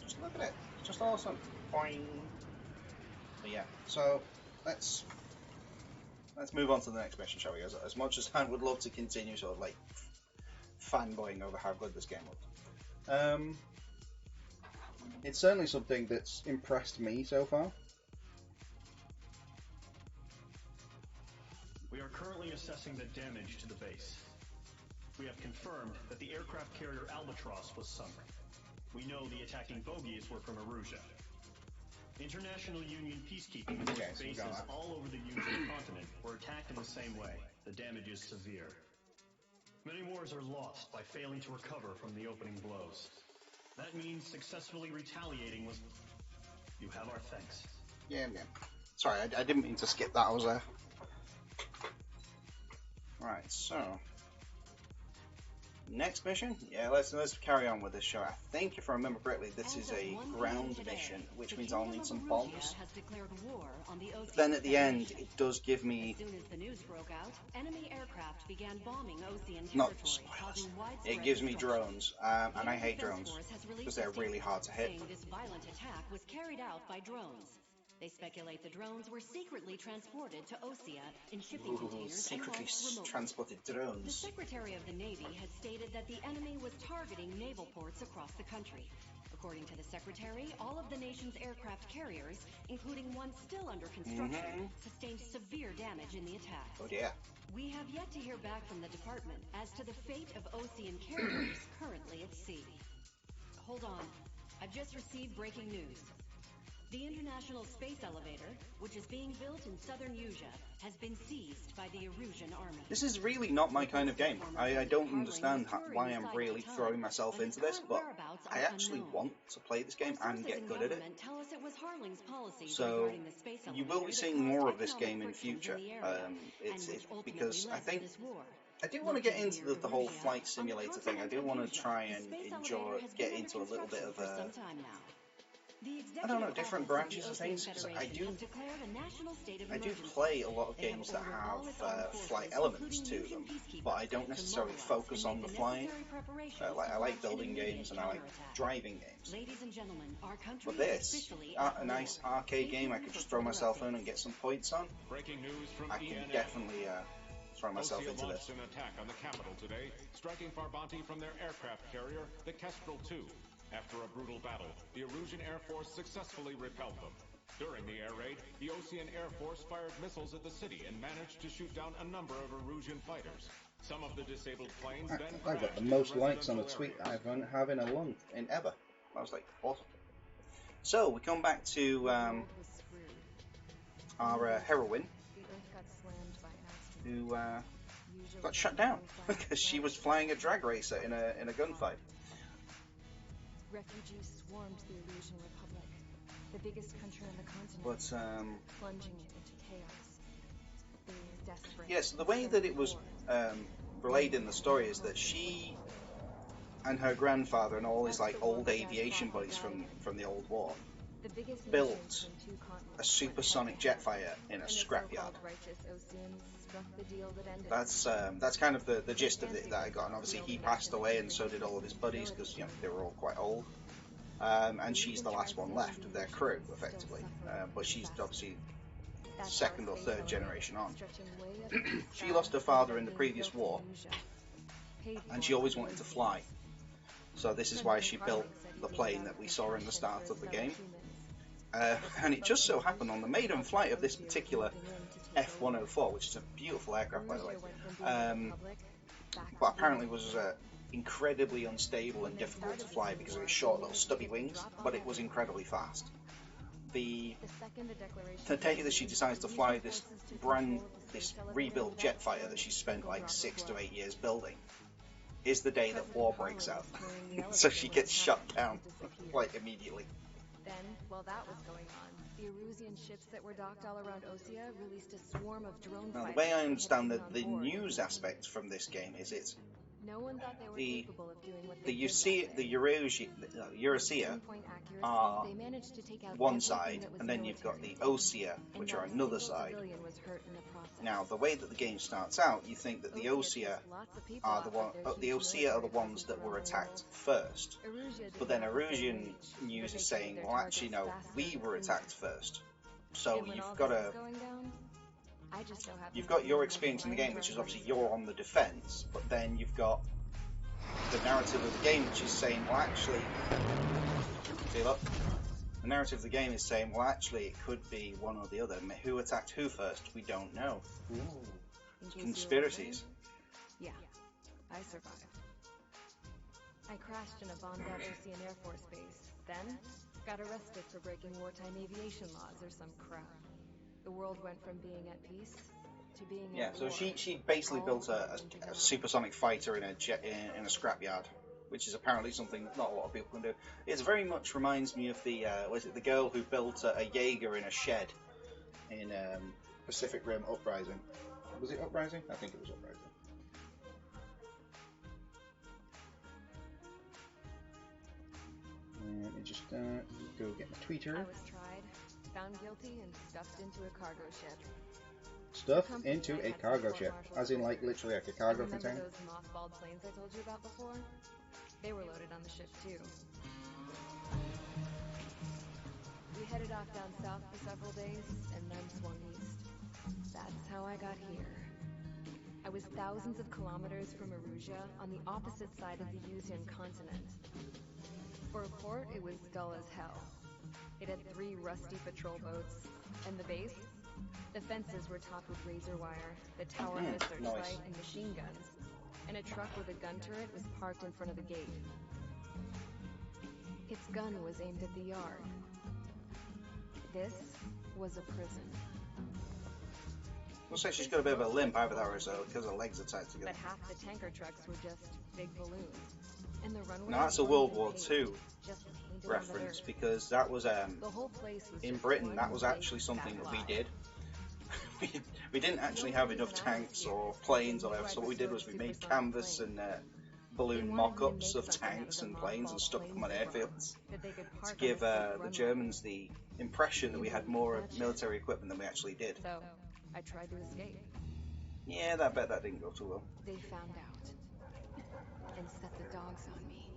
[SPEAKER 1] Just look at it, it's just awesome. Boing. But yeah, so let's move on to the next mission, shall we? As much as I would love to continue sort of like fanboying over how good this game looked. It's certainly something that's impressed me so far.
[SPEAKER 2] We are currently assessing the damage to the base. We have confirmed that the aircraft carrier Albatross was sunk. We know the attacking bogies were from Erusia. International Union peacekeeping force bases all over the Eugene continent were attacked in the same way. The damage is severe. Many wars are lost by failing to recover from the opening blows. That means successfully retaliating was... You have our thanks.
[SPEAKER 1] Yeah. Sorry, I didn't mean to skip that. I was there. Right, so next mission. Yeah, let's carry on with this show. I think if I remember correctly, this is a ground mission, which means I'll need some bombs. Then at the end, it does give me.
[SPEAKER 8] As soon as the news broke out, enemy aircraft began bombing Ocean
[SPEAKER 1] Not
[SPEAKER 8] territory,
[SPEAKER 1] spoilers.
[SPEAKER 8] causing
[SPEAKER 1] It gives me drones, and I hate drones because they're really hard to hit.
[SPEAKER 8] This violent attack was carried out by drones. They speculate the drones were secretly transported to Osea in shipping containers
[SPEAKER 1] Secretly
[SPEAKER 8] and launched
[SPEAKER 1] transported
[SPEAKER 8] The
[SPEAKER 1] drones.
[SPEAKER 8] Secretary of the Navy has stated that the enemy was targeting naval ports across the country. According to the Secretary, all of the nation's aircraft carriers, including one still under construction, sustained severe damage in the attack.
[SPEAKER 1] Oh dear.
[SPEAKER 8] We have yet to hear back from the department as to the fate of Ocean carriers currently at sea. Hold on. I've just received breaking news. The International Space Elevator, which is being built in southern Eurasia, has been seized by the Erusian army.
[SPEAKER 1] This is really not my kind of game. I don't understand why I'm really throwing myself into this, but I actually want to play this game and get good at it. So you will be seeing more of this game in future. It's because I think I do want to get into the whole flight simulator thing. I do want to try and get into a little bit of a... I don't know, different branches of things, because I do play a lot of games that have flight elements to them, but I don't necessarily focus on the flying. I like building games and I like driving games. But this, a nice arcade game I could just throw myself in and get some points on, I can definitely throw myself into this.
[SPEAKER 9] An attack on the capital today, striking Farbanti from their aircraft carrier, the Kestrel II. After a brutal battle, the Erusian Air Force successfully repelled them. During the air raid, the Ocean Air Force fired missiles at the city and managed to shoot down a number of Erusian fighters. Some of the disabled planes then
[SPEAKER 1] I've got the most likes on a tweet I've had in ever. I was like, awesome. So we come back to our heroine, who got shut down because she was flying a drag racer in a gunfight.
[SPEAKER 10] Refugees swarmed the Illusion Republic, the biggest country on the continent,
[SPEAKER 1] But
[SPEAKER 10] plunging it into chaos. They were desperate.
[SPEAKER 1] yes, the way that it was relayed in the story is that she and her grandfather and all his like old aviation buddies from the old war built a supersonic jet fighter in a scrapyard. That's kind of the gist of it that I got. And obviously he passed away, and so did all of his buddies, because they were all quite old. And she's the last one left of their crew, effectively. But she's obviously second or third generation on. She lost her father in the previous war, and she always wanted to fly. So this is why she built the plane that we saw in the start of the game. And it just so happened on the maiden flight of this particular F-104, which is a beautiful aircraft, by the way, but apparently was incredibly unstable and difficult to fly because of its short little stubby wings, but it was incredibly fast. The day that she decides to fly this rebuilt jet fighter that she spent like 6 to 8 years building is the day that war breaks out. So she gets shut down like immediately.
[SPEAKER 10] Then, while that was going on, the Erusian ships that were docked all around Osea released a swarm of drone fighters.
[SPEAKER 1] Now, the way I understand the news aspect from this game is it's
[SPEAKER 10] no one thought they were capable of doing what
[SPEAKER 1] the Eurusea are one side, and then you've got the Osea, which are another side. Now, the way that the game starts out, you think that the Osea are the ones that were attacked first, but then Erusian news is saying, well, actually, no, we were attacked first. So you've got your experience in the game, which is obviously you're on the defense, but then you've got the narrative of the game, which is saying, well, actually, see, look, the narrative of the game is saying, well, actually, it could be one or the other. Who attacked who first? We don't know. Conspiracies.
[SPEAKER 10] Yeah, I survived. I crashed in a bombed-out Ocean Air Force base, then got arrested for breaking wartime aviation laws or some crap. The world went from being at peace to being at war.
[SPEAKER 1] So she basically built a supersonic fighter in a scrapyard, which is apparently something that not a lot of people can do. It very much reminds me of the girl who built a Jaeger in a shed in Pacific Rim Uprising. Was it Uprising? I think it was Uprising. Let me just go get my tweeter.
[SPEAKER 10] I was tried, found guilty, and stuffed into a cargo ship.
[SPEAKER 1] Stuffed into a cargo ship, as in like literally like a cargo container.
[SPEAKER 10] Remember those mothballed planes I told you about before? They were loaded on the ship too. We headed off down south for several days, and then swung east. That's how I got here. I was thousands of kilometers from Erusia, on the opposite side of the Eusian continent. For a port, it was dull as hell. It had 3 rusty patrol boats, and the base? The fences were topped with razor wire, the tower had a searchlight and machine guns, and a truck with a gun turret was parked in front of the gate. Its gun was aimed at the yard. This was a prison.
[SPEAKER 1] Looks like she's got a bit of a limp either that or so because her legs are tied together.
[SPEAKER 10] But half the tanker trucks were just big balloons. And the runway
[SPEAKER 1] now that's a World War II reference, because that was in Britain. That was actually something that we did. we didn't actually have enough tanks or planes or whatever, so what we did was we made canvas and balloon mock-ups of tanks and planes and stuck them on airfields to give the Germans the impression that we had more military equipment than we actually did.
[SPEAKER 10] So I tried to escape.
[SPEAKER 1] Yeah, I bet that didn't go too well.
[SPEAKER 10] They found out and set the dogs on me.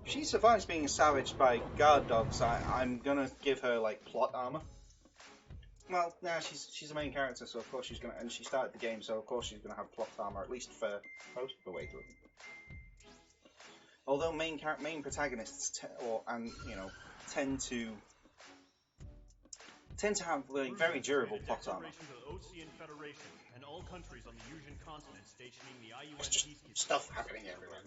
[SPEAKER 1] If she survives being savaged by guard dogs, I'm gonna give her like plot armor. Well, nah, she's the main character, so of course she's gonna, and she started the game, so of course she's gonna have plot armor at least for most of the way through. Although main protagonists tend to have like, very durable plot armor.
[SPEAKER 2] And all countries on the Eusian continent stationing the IUN
[SPEAKER 1] There's just stuff happening everywhere.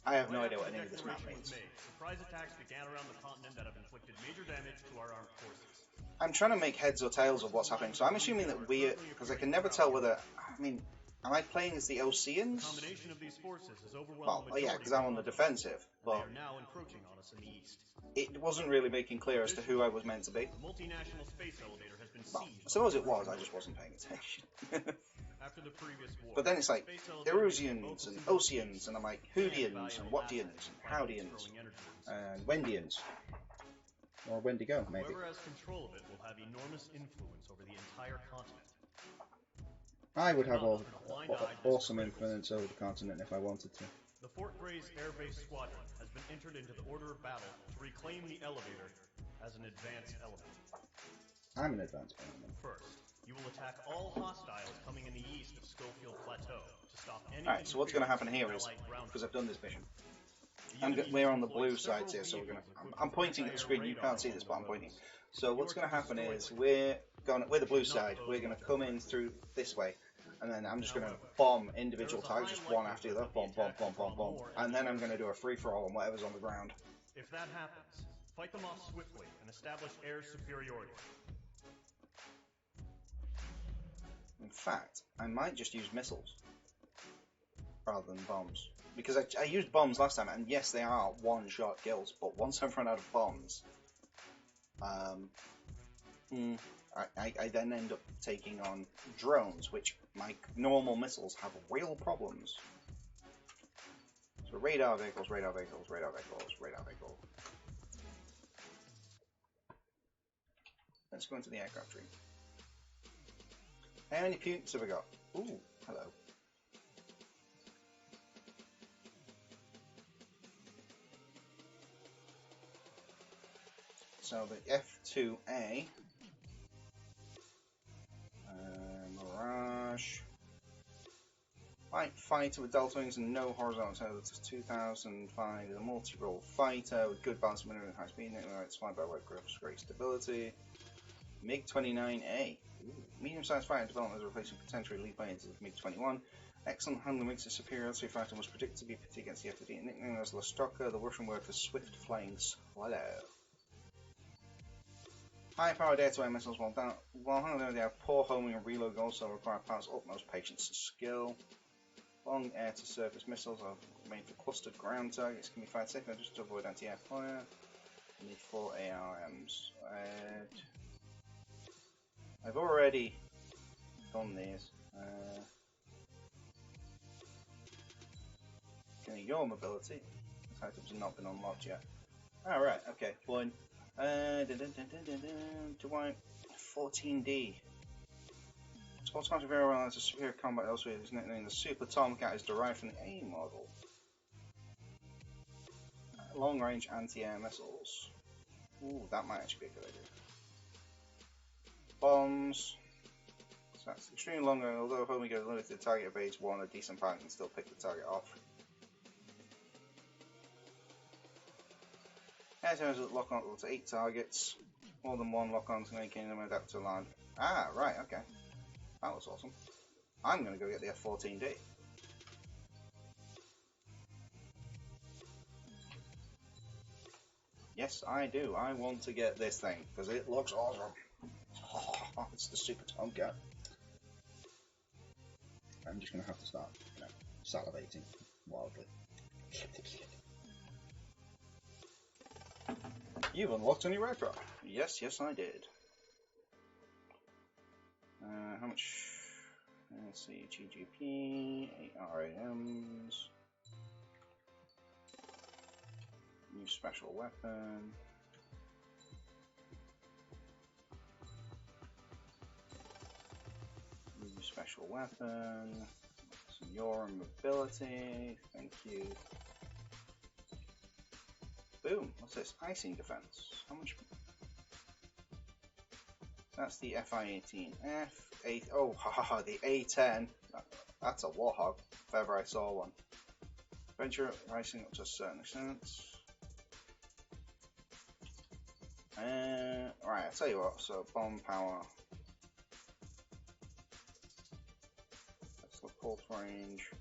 [SPEAKER 1] I have no idea what any of this map means.
[SPEAKER 2] Surprise attacks began around the continent that have inflicted major damage to our armed forces.
[SPEAKER 1] I'm trying to make heads or tails of what's happening, so I'm assuming that because I can never tell whether, I mean, Am I playing as the
[SPEAKER 2] The
[SPEAKER 1] Oceans?
[SPEAKER 2] combination of these forces has overwhelmed
[SPEAKER 1] Well,
[SPEAKER 2] the majority
[SPEAKER 1] yeah, because I'm on the
[SPEAKER 2] of the
[SPEAKER 1] defensive,
[SPEAKER 2] and
[SPEAKER 1] but
[SPEAKER 2] they are now encroaching on us in the east.
[SPEAKER 1] it wasn't really making clear as to who I was meant to be.
[SPEAKER 2] The multinational space elevator has been
[SPEAKER 1] Well,
[SPEAKER 2] seized.
[SPEAKER 1] I suppose it was, I just wasn't paying attention.
[SPEAKER 2] After the previous war,
[SPEAKER 1] But then it's like,
[SPEAKER 2] space elevator
[SPEAKER 1] Erusians and Oceans, and I'm like, Whodians and Whatians and Howdians and Wendians. Or Wendigo, maybe.
[SPEAKER 2] Whoever has control of it will have enormous influence over the entire continent.
[SPEAKER 1] I would have awesome influence over the continent if I wanted to.
[SPEAKER 2] The Fort Gray's Air Base Squadron has been entered into the order of battle to reclaim the elevator as an advanced element.
[SPEAKER 1] I'm an advanced element.
[SPEAKER 2] First, you will attack all hostiles coming in the east of Schofield Plateau to stop any.
[SPEAKER 1] Alright, so what's going to happen here is, because I've done this mission, we're on the blue sides here, so we're going to... I'm pointing at the screen, you can't see this, but I'm pointing. So what's going to happen is, we're the blue side, we're going to come in through this way, and then I'm just going to bomb individual targets, just one after the other, bomb, bomb, bomb, bomb, bomb, and then I'm going to do a free-for-all on whatever's on the ground.
[SPEAKER 2] If that happens, fight them off swiftly and establish air superiority.
[SPEAKER 1] In fact, I might just use missiles rather than bombs. Because I used bombs last time, and yes, they are one-shot kills, but once I've run out of bombs, I then end up taking on drones, which my normal missiles have real problems. So radar vehicles, radar vehicles, radar vehicles, radar vehicles. Let's go into the aircraft tree. How many pukes have I got? Ooh, hello. So the F2A, Mirage, light fighter with delta wings and no horizontal tail. That's 2005. The multi-role fighter with good balance, minimum and high speed. It's flying by wide grips, great stability. MiG-29A, medium-sized fighter development is replacing potentially lead planes of MiG-21. Excellent handling makes it superiority fighter was predicted to be pitted against the F-15. Nicknamed as Lostovka, the Russian word for swift flying swallow. High-powered air-to-air missiles, while handling they have poor homing and reload, also require pilot's utmost patience and skill. Long air-to-surface missiles are made for clustered ground targets, can be fired safely just to avoid anti-air fire. You need 4 ARMs. I've already done these. Getting your mobility. These items have not been unlocked yet. Alright, okay, fine. To white 14D. It's automatic very well as a superior combat elsewhere. His nickname the Super Tomcat is derived from the A model. Long range anti-air missiles. Ooh, that might actually be a good idea. Bombs. So that's extremely long range, although homing goes limited target of age 1, a decent pilot can still pick the target off. Air towers that lock on to 8 targets. More than one lock-on to make them adapt to large. Ah, right, okay. That was awesome. I'm going to go get the F-14D. Yes, I do. I want to get this thing, because it looks awesome. Oh, it's the Super Tomcat. I'm just going to have to start, salivating wildly. You've unlocked a new aircraft. Yes, yes, I did. How much? Let's see, GGP, 8 RAMs, new special weapon. New special weapon. Some your mobility. Thank you. Boom. What's this? Icing defense. How much? That's the FI-18. F8. Oh, haha, the A10. That's a Warhog, if ever I saw one. Venture icing up to a certain extent. Alright, I'll tell you what. So, bomb power. That's the pulse range.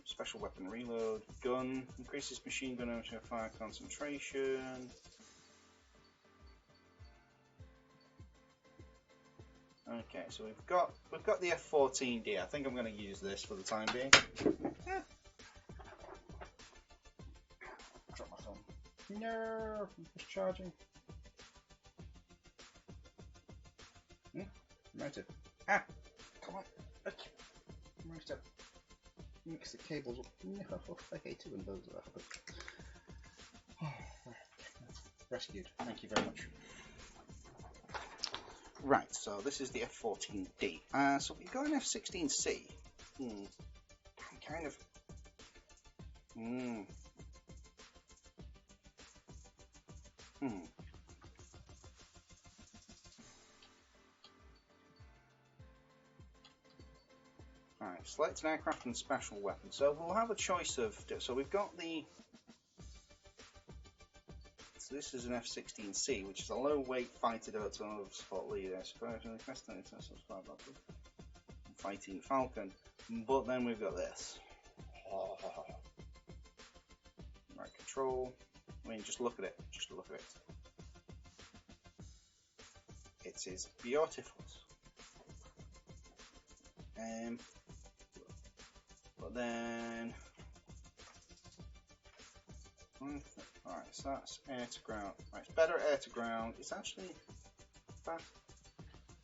[SPEAKER 1] Special weapon reload. Gun. Increases machine gun amateur fire concentration. Okay, so we've got the F-14D. I think I'm going to use this for the time being. Drop my phone. No, it's charging. Right it. Ah, come on. Okay. Right up. Mix the cables up. No, I hate it when those happen. Rescued. Thank you very much. Right, so this is the F-14D. So we've got an F-16C. Kind of. Alright, select an aircraft and special weapon. So we'll have a choice of. So we've got the. So this is an F-16C, which is a low-weight fighter developed of support leader. Fighting Falcon. But then we've got this. Right, control. I mean, just look at it. Just look at it. It is beautiful. But then. Alright, so that's air to ground. Right, it's better air to ground. It's actually.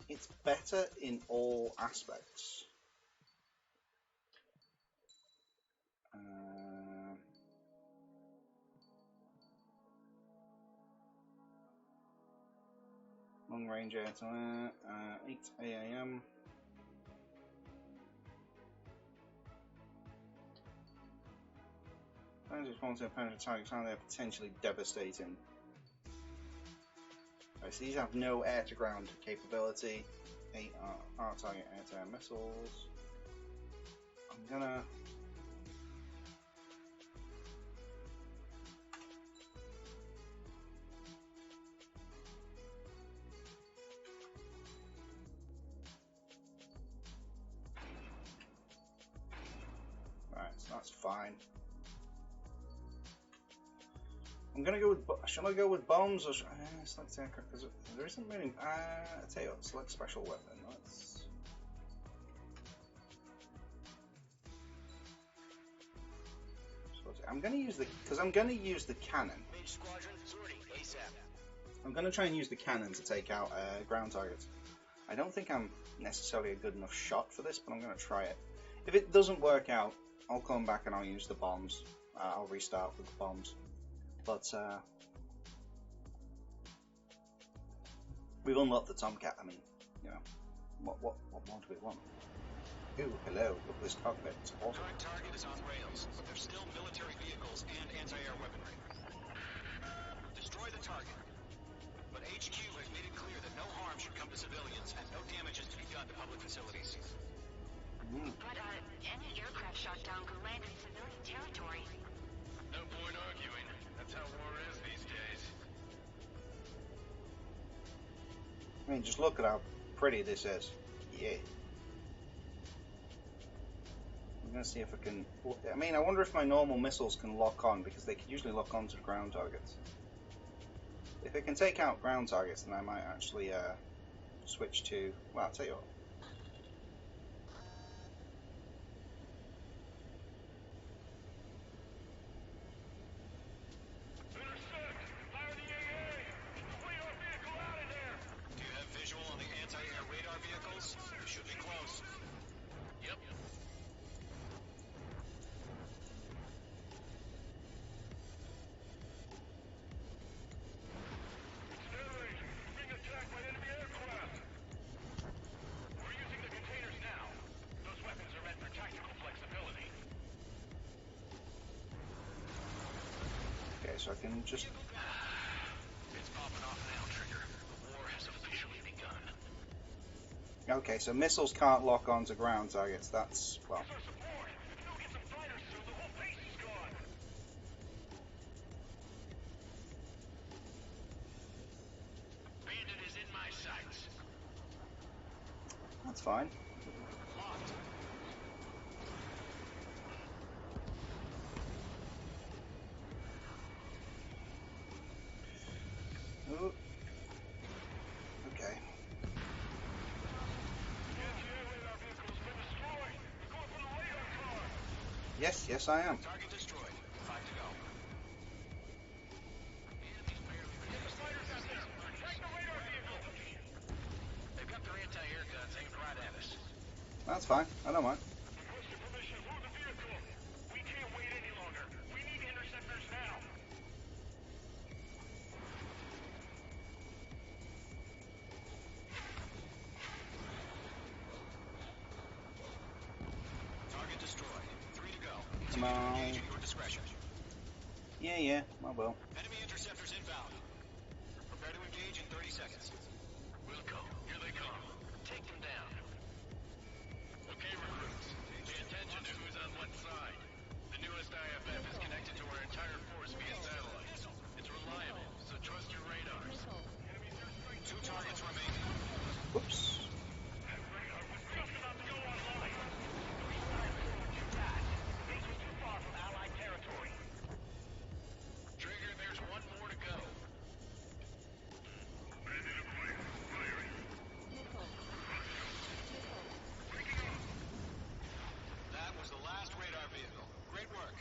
[SPEAKER 1] It's better in all aspects. Long range air to air, 8 AAM. Those responsive opponent targets are they potentially devastating. Right, so these have no air to ground capability. 8 are target air to air missiles. I'm gonna. Right, so that's fine. I'm gonna go with. Shall I go with bombs or select aircraft? Because there isn't really. I tell you what, select special weapon. Let's. I'm gonna use the cannon. I'm gonna try and use the cannon to take out ground targets. I don't think I'm necessarily a good enough shot for this, but I'm gonna try it. If it doesn't work out, I'll come back and I'll use the bombs. I'll restart with the bombs. But we've unlocked the Tomcat. I mean, you know, what more do we want? Ooh, hello, look at this cockpit. It's awesome.
[SPEAKER 6] Current target is on rails, but there's still military vehicles and anti-air weaponry. Destroy the target. But HQ has made it clear that no harm should come to civilians and no damage is to be done to public facilities.
[SPEAKER 4] But any aircraft shot down could land in civilian territory.
[SPEAKER 5] No point arguing. That's how war is these days.
[SPEAKER 1] I mean, just look at how pretty this is. Yeah. I'm gonna see if I can. I mean, I wonder if my normal missiles can lock on because they can usually lock on to the ground targets. If it can take out ground targets, then I might actually switch to. Well, I'll tell you what.
[SPEAKER 6] Do you have visual on the anti-air radar vehicles? They should be close.
[SPEAKER 5] Yep.
[SPEAKER 1] Okay, so I can just.
[SPEAKER 6] It's popping off now, Trigger. The war has officially begun.
[SPEAKER 1] Okay, so missiles can't lock on to ground targets. That's well.
[SPEAKER 6] Bandit is in my sights.
[SPEAKER 1] That's fine.
[SPEAKER 6] Locked.
[SPEAKER 1] Ooh. Okay. Yes, yes, I am.
[SPEAKER 6] Target destroyed. 5 to go. They've got their anti-air guns aimed right at us.
[SPEAKER 1] That's fine. I don't mind.
[SPEAKER 7] Request your permission. Move the vehicle. We can't wait any longer. We need interceptors now.
[SPEAKER 6] Target destroyed. 3 to go.
[SPEAKER 1] Come on.
[SPEAKER 6] Engage at your discretion.
[SPEAKER 1] Yeah, I will.
[SPEAKER 6] Enemy interceptors inbound. Prepare to engage in 30 seconds.
[SPEAKER 5] Wilco, here they come. Take them down. Okay, recruits. Pay attention to who's on what side. The newest IFF is connected to our entire force via satellite. It's reliable, so trust your radars.
[SPEAKER 6] 2 targets remaining.
[SPEAKER 1] Whoops.
[SPEAKER 5] Trigger, there's one more to go.
[SPEAKER 6] That was the last radar vehicle. Great work.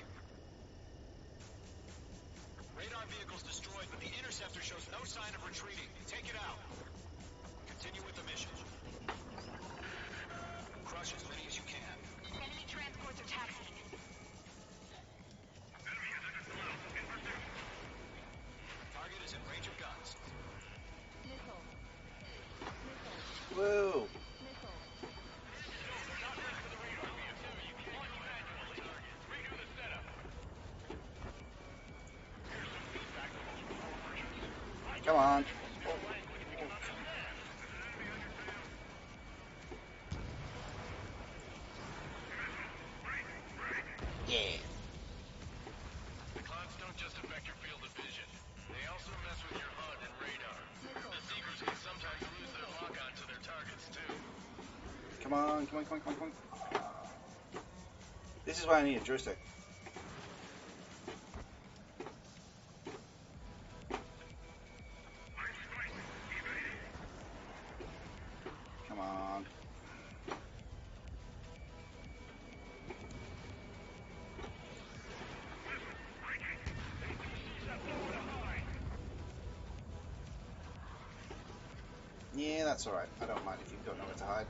[SPEAKER 6] Radar vehicle's destroyed, but the interceptor shows no sign of retreating. Take it out. Continue with the mission. Crush as many as you can.
[SPEAKER 4] Enemy transports are taxiing.
[SPEAKER 6] Target is in range of guns.
[SPEAKER 1] Whoa. Come on. Yeah.
[SPEAKER 5] The clouds don't just affect your field of vision. They also mess with your HUD and radar. The Seekers can sometimes lose their lock-on to their targets, too.
[SPEAKER 1] Come on. This is why I need a joystick. Come on. Yeah, that's alright. I don't mind if you don't know where to hide.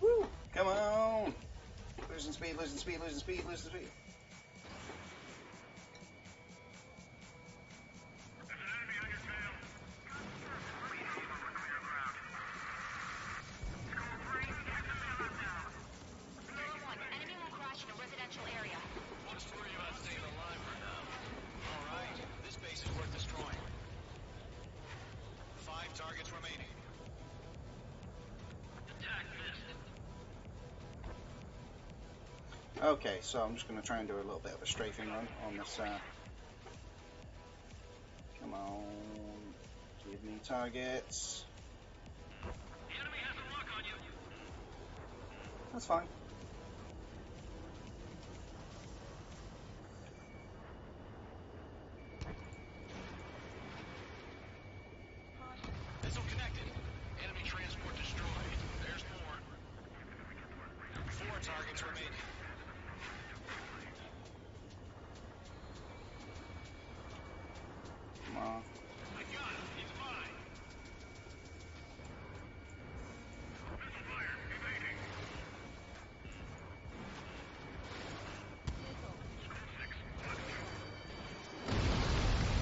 [SPEAKER 1] Woo! Come on! Losing speed.
[SPEAKER 4] Enemy will crash in a residential area.
[SPEAKER 5] Just worry about staying alive for now.
[SPEAKER 6] All right. This base is worth destroying. 5 targets remaining.
[SPEAKER 5] Attack missed.
[SPEAKER 1] Okay, so I'm just going to try and do a little bit of a strafing run on this. Come on. Give me targets.
[SPEAKER 5] The enemy has a lock on you.
[SPEAKER 1] That's fine.
[SPEAKER 6] Missile connected.
[SPEAKER 5] Enemy transport destroyed. There's more.
[SPEAKER 6] 4 targets remaining.
[SPEAKER 1] Come on.
[SPEAKER 5] I got him. He's mine.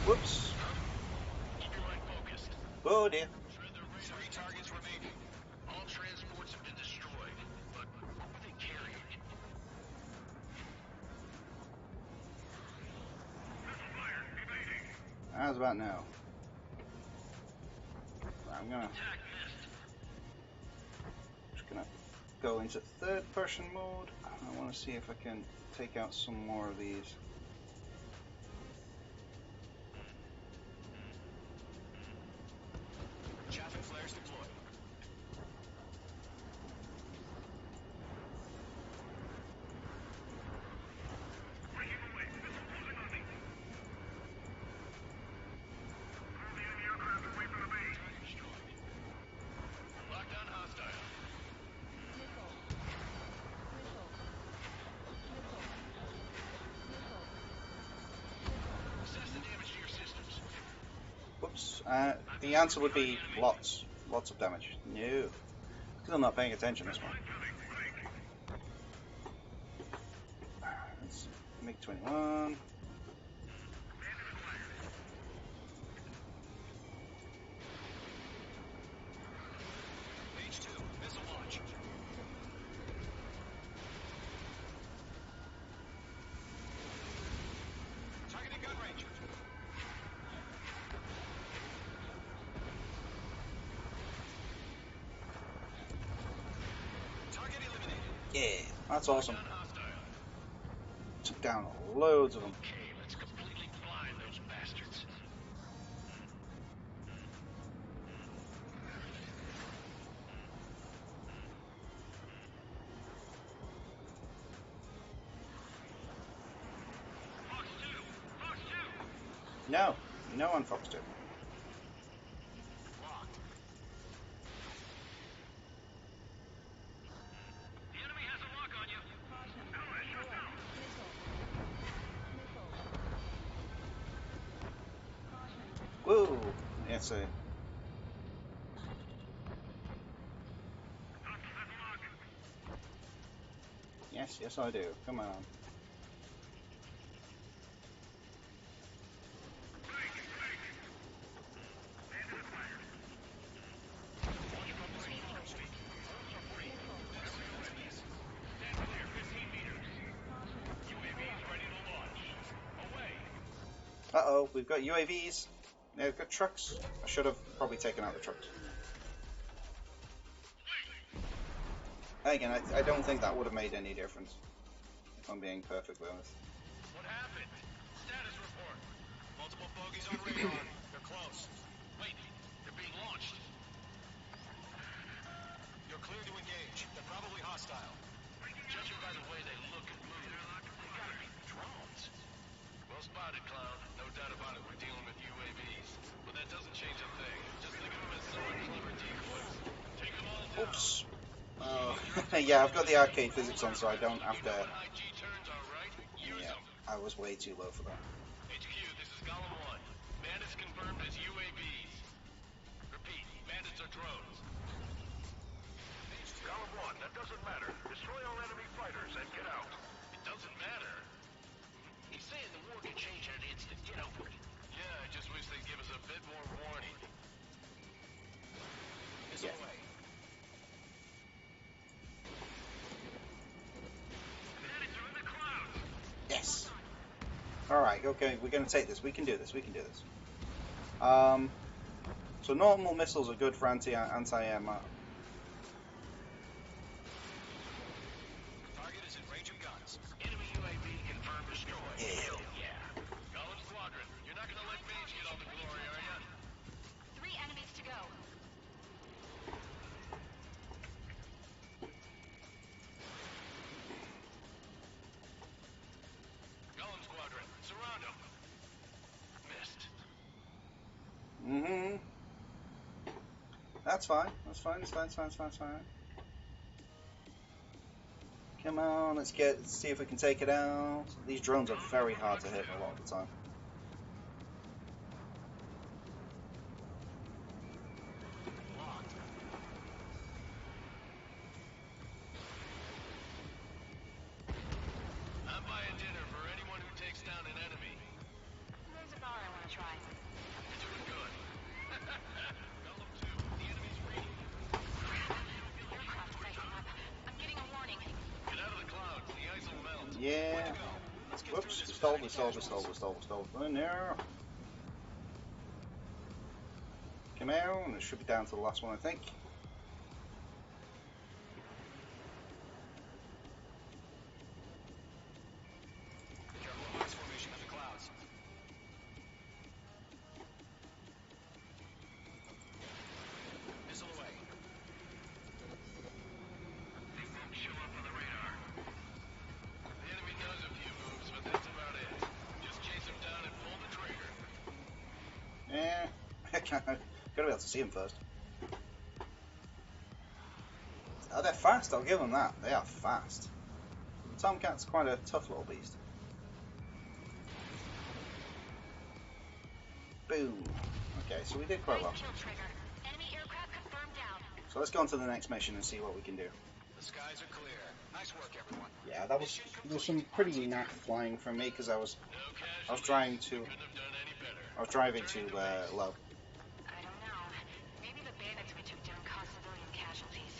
[SPEAKER 1] Whoops.
[SPEAKER 5] Keep your line focused.
[SPEAKER 1] Oh dear.
[SPEAKER 5] Shred the radar.
[SPEAKER 6] 3 targets remaining.
[SPEAKER 5] All transports have been destroyed. But what were they carrying?
[SPEAKER 1] How's about now? I'm gonna
[SPEAKER 5] Attack missed.
[SPEAKER 1] just gonna go into third person mode. I want to see if I can take out some more of these.
[SPEAKER 6] Chaff and flares deployed.
[SPEAKER 5] Locked on high.
[SPEAKER 1] The answer would be lots. Lots of damage. No. Because I'm not paying attention this one. Let's make 21.
[SPEAKER 6] H2, missile launch. Targeting gun range. Target eliminated.
[SPEAKER 1] Yeah, that's awesome. Took down loads of them.
[SPEAKER 5] Okay, let's completely blind those bastards. Fox 2! Fox 2!
[SPEAKER 1] No, no on Fox 2.
[SPEAKER 5] Locked. The enemy has a lock on you.
[SPEAKER 1] Whoa! Yes, yes, I do. Come on. Uh-oh, we've got UAVs. Yeah, we've got trucks. I should have probably taken out the trucks. Again, I don't think that would have made any difference, if I'm being perfectly honest.
[SPEAKER 5] What happened? Status report. Multiple bogeys on radar. They're close. Wait, they're being launched.
[SPEAKER 6] You're clear to engage. They're probably hostile.
[SPEAKER 5] Judging by the way they look and move, they gotta be drones. Well spotted, clown. No doubt about it, we're dealing with UAVs. But that doesn't change a thing. Just think of them as somewhat clever decoys. Take them all down.
[SPEAKER 1] Oops. Yeah, I've got the arcade physics on, so I don't have to...
[SPEAKER 5] IG turns are right. Use
[SPEAKER 1] Yeah,
[SPEAKER 5] them.
[SPEAKER 1] I was way too low for that.
[SPEAKER 5] HQ, this is Golem 1. Bandits confirmed as UAVs. Repeat, bandits are drones.
[SPEAKER 7] Golem 1, that doesn't matter. Destroy our enemy fighters and get out.
[SPEAKER 5] It doesn't matter. He's saying the war could change in an instant. Get over it. Yeah, I just wish they'd give us a bit more warning.
[SPEAKER 6] Missile
[SPEAKER 1] Yeah.
[SPEAKER 6] away.
[SPEAKER 5] Bandits are in the clouds.
[SPEAKER 1] Yes. Alright, okay, we're going to take this. We can do this. We can do this. So normal missiles are good for anti-air.
[SPEAKER 6] Target is in range of guns.
[SPEAKER 5] Enemy UAV confirmed destroyed.
[SPEAKER 1] Yeah.
[SPEAKER 5] Hell yeah. Golem Squadron, you're not gonna let Mage get all the glory, are ya?
[SPEAKER 4] 3 enemies to go.
[SPEAKER 5] Golem Squadron, surround them. Missed.
[SPEAKER 1] Mm-hmm. That's fine. That's fine. It's fine. It's fine. It's fine. It's fine. Come on, let's see if we can take it out. These drones are very hard to hit a lot of the time.
[SPEAKER 6] Locked.
[SPEAKER 5] I'm buying dinner for anyone who takes down an enemy.
[SPEAKER 4] There's a bar I want to try.
[SPEAKER 5] You're doing good. Golem 2, the enemy's reading.
[SPEAKER 4] Aircraft backing up. I'm getting a warning.
[SPEAKER 5] Get out of the clouds, the ice will melt.
[SPEAKER 1] Yeah. Whoops. We stalled. Oh, no. Come out. It should be down to the last one, I think.
[SPEAKER 6] Careful of ice formation in the clouds. Missile away.
[SPEAKER 5] They won't show up on the radar. The enemy does a few moves, but that's about it. Just chase them down and pull the trigger.
[SPEAKER 1] Yeah. Gotta be able to see them first. Oh, they're fast. I'll give them that. They are fast. The Tomcat's quite a tough little beast. Boom. Okay, so we did quite well.
[SPEAKER 4] Nice kill, Trigger. Enemy aircraft confirmed down.
[SPEAKER 1] So let's go on to the next mission and see what we can do.
[SPEAKER 6] The skies are clear. Nice work, everyone.
[SPEAKER 1] Yeah, there was some pretty naff flying from me because I was driving too low.
[SPEAKER 4] I don't know. Maybe the bandits we took down caused civilian casualties.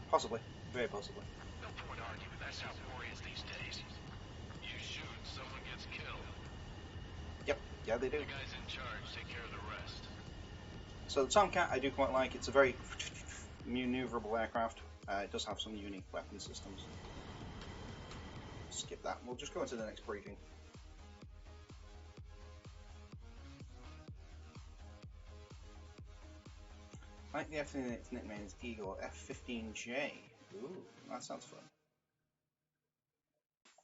[SPEAKER 1] Possibly, very possibly.
[SPEAKER 5] No point arguing. That's how war is these days. You shoot, someone gets killed.
[SPEAKER 1] Yep, yeah they do.
[SPEAKER 5] The guys in charge take care of the rest.
[SPEAKER 1] So the Tomcat I do quite like. It's a very maneuverable aircraft. It does have some unique weapon systems. Skip that. We'll just go into the next briefing. Like the F-15, its nickname is Eagle F-15J. Ooh, that sounds fun.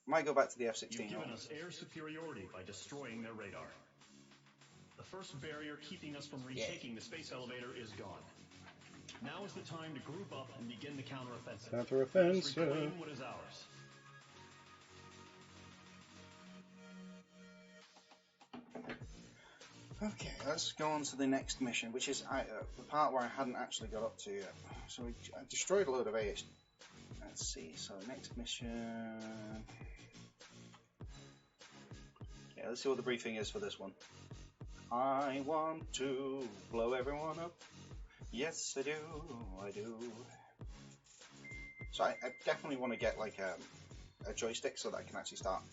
[SPEAKER 1] Might go back to the F-16.
[SPEAKER 2] You've given us air superiority by destroying their radar. The first barrier keeping us from retaking the space elevator is gone. Now is the time to group up and begin the counteroffensive.
[SPEAKER 1] Counteroffensive.
[SPEAKER 2] Reclaim what is ours.
[SPEAKER 1] Okay, let's go on to the next mission, which is the part where I hadn't actually got up to yet. So I destroyed a load of AH. Let's see, so next mission... Yeah, let's see what the briefing is for this one. I want to blow everyone up. Yes, I do. So I definitely want to get like a joystick so that I can actually start,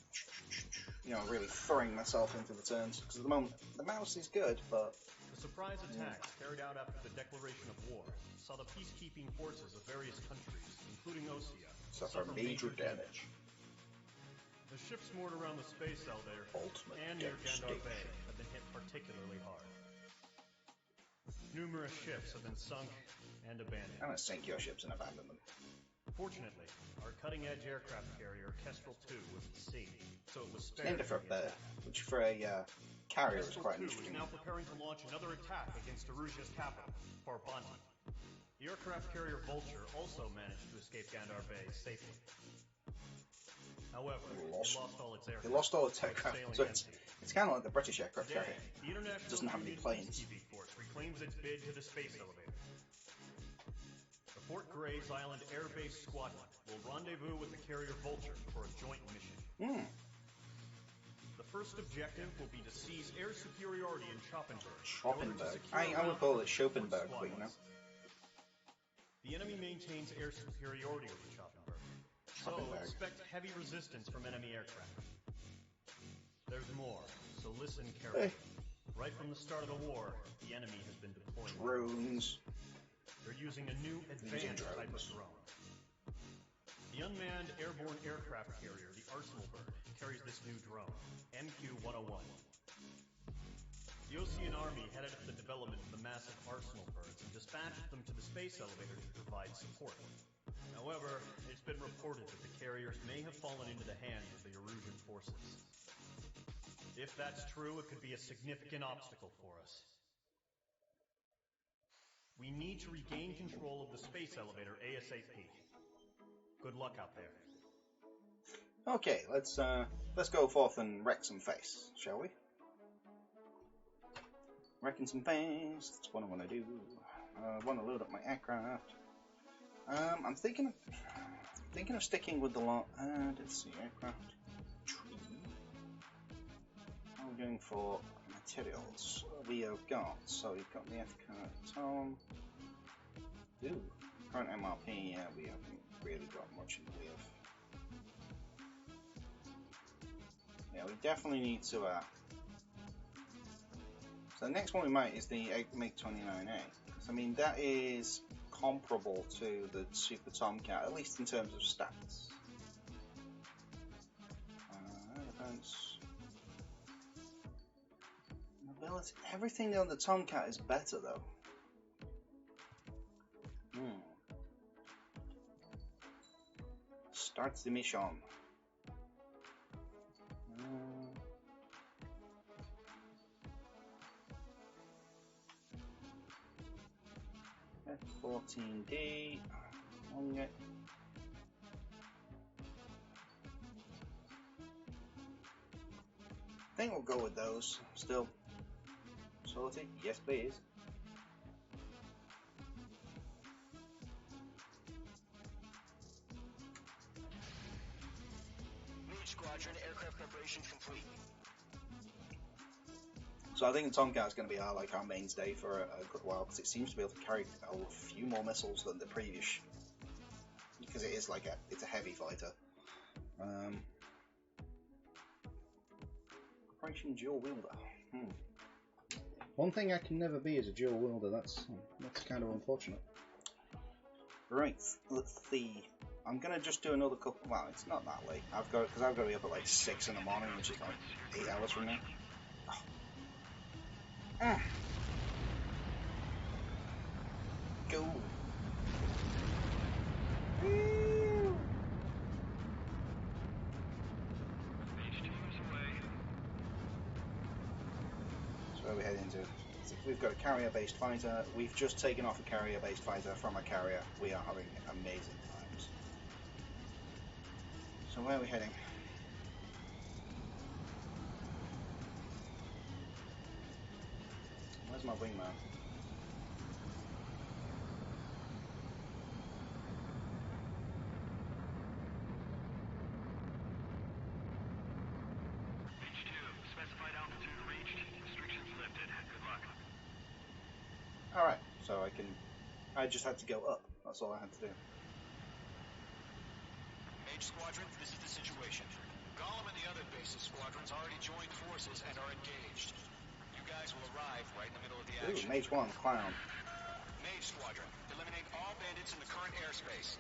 [SPEAKER 1] really throwing myself into the turns. Because at the moment, the mouse is good, but...
[SPEAKER 2] The surprise attacks carried out after the declaration of war saw the peacekeeping forces of various countries, including Osea,
[SPEAKER 1] suffer major damage.
[SPEAKER 2] The ships moored around the space elevator and near Gandar Bay have been hit particularly hard. Numerous ships have been sunk and abandoned.
[SPEAKER 1] I'm gonna sink your ships and abandon them.
[SPEAKER 2] Fortunately, our cutting-edge aircraft carrier, Kestrel 2, was at sea, so it was spared.
[SPEAKER 1] Named it for a bird, which for a carrier is quite
[SPEAKER 2] Kestrel 2
[SPEAKER 1] interesting.
[SPEAKER 2] is now preparing to launch another attack against Erusia's capital, Farbanti. The aircraft carrier Vulture also managed to escape Gandar Bay safely. However, it lost all its aircraft.
[SPEAKER 1] It lost all its aircraft, so it's kind of like the British aircraft carrier.
[SPEAKER 2] The International
[SPEAKER 1] It doesn't have any planes.
[SPEAKER 2] Peacekeeping Force reclaims its bid to the space elevator. The Fort Grays Island Air Base Squadron will rendezvous with the carrier Vulture for a joint mission. The first objective will be to seize air superiority in
[SPEAKER 1] Schoppenberg. I would call it Schopenberg, but you know.
[SPEAKER 2] The enemy maintains air superiority over Schoppenberg, so expect heavy resistance from enemy aircraft. There's more, so listen carefully. Right from the start of the war, the enemy has been deploying
[SPEAKER 1] drones.
[SPEAKER 2] They're using a new advanced type of drone. The unmanned airborne aircraft carrier, the Arsenal Bird, carries this new drone, MQ-101. The Osean Army headed up the development of the massive Arsenal Birds and dispatched them to the space elevator to provide support. However, it's been reported that the carriers may have fallen into the hands of the Erusian forces. If that's true, it could be a significant obstacle for us. We need to regain control of the space elevator ASAP. Good luck out there.
[SPEAKER 1] Okay, let's go forth and wreck some face, shall we? Wrecking some face, that's what I want to do. I want to load up my aircraft. I'm thinking of sticking with the lot. Let's see, aircraft tree. I'm going for materials. We have got, so we've got the F Tom. Ooh, current MRP. Yeah, we haven't really got much in the way of. Yeah, we definitely need to. So the next one we might is the MiG-29A. I mean, that is comparable to the Super Tomcat, at least in terms of stats. Defense. Mobility. Everything on the Tomcat is better, though. Starts the mission. F-14D. On it. I think we'll go with those still. sorted? Yes, please.
[SPEAKER 6] Mage Squadron, aircraft preparation complete.
[SPEAKER 1] So I think the Tomcat's going to be our mainstay for a good while, because it seems to be able to carry a few more missiles than the previous, because it is it's a heavy fighter. Operation Dual Wielder. One thing I can never be is a dual wielder. That's kind of unfortunate. Right, let's see. I'm gonna just do another couple. Well, it's not that late. I've got to be up at like 6 in the morning, which is like 8 hours from now. Oh. Go. Woo. So where are we heading to? We've got a carrier-based fighter. We've just taken off a carrier-based fighter from a carrier. We are having amazing times. So where are we heading? Where's my wingman?
[SPEAKER 5] Specified altitude reached. Restrictions lifted. Good luck.
[SPEAKER 1] Alright, so I just had to go up. That's all I had to do.
[SPEAKER 6] Mage Squadron, this is the situation. Golem and the other base's squadrons already joined forces and are engaged. You guys will arrive right in the middle of the action.
[SPEAKER 1] Ooh, Mage 1, Clown.
[SPEAKER 6] Mage Squadron, eliminate all bandits in the current airspace.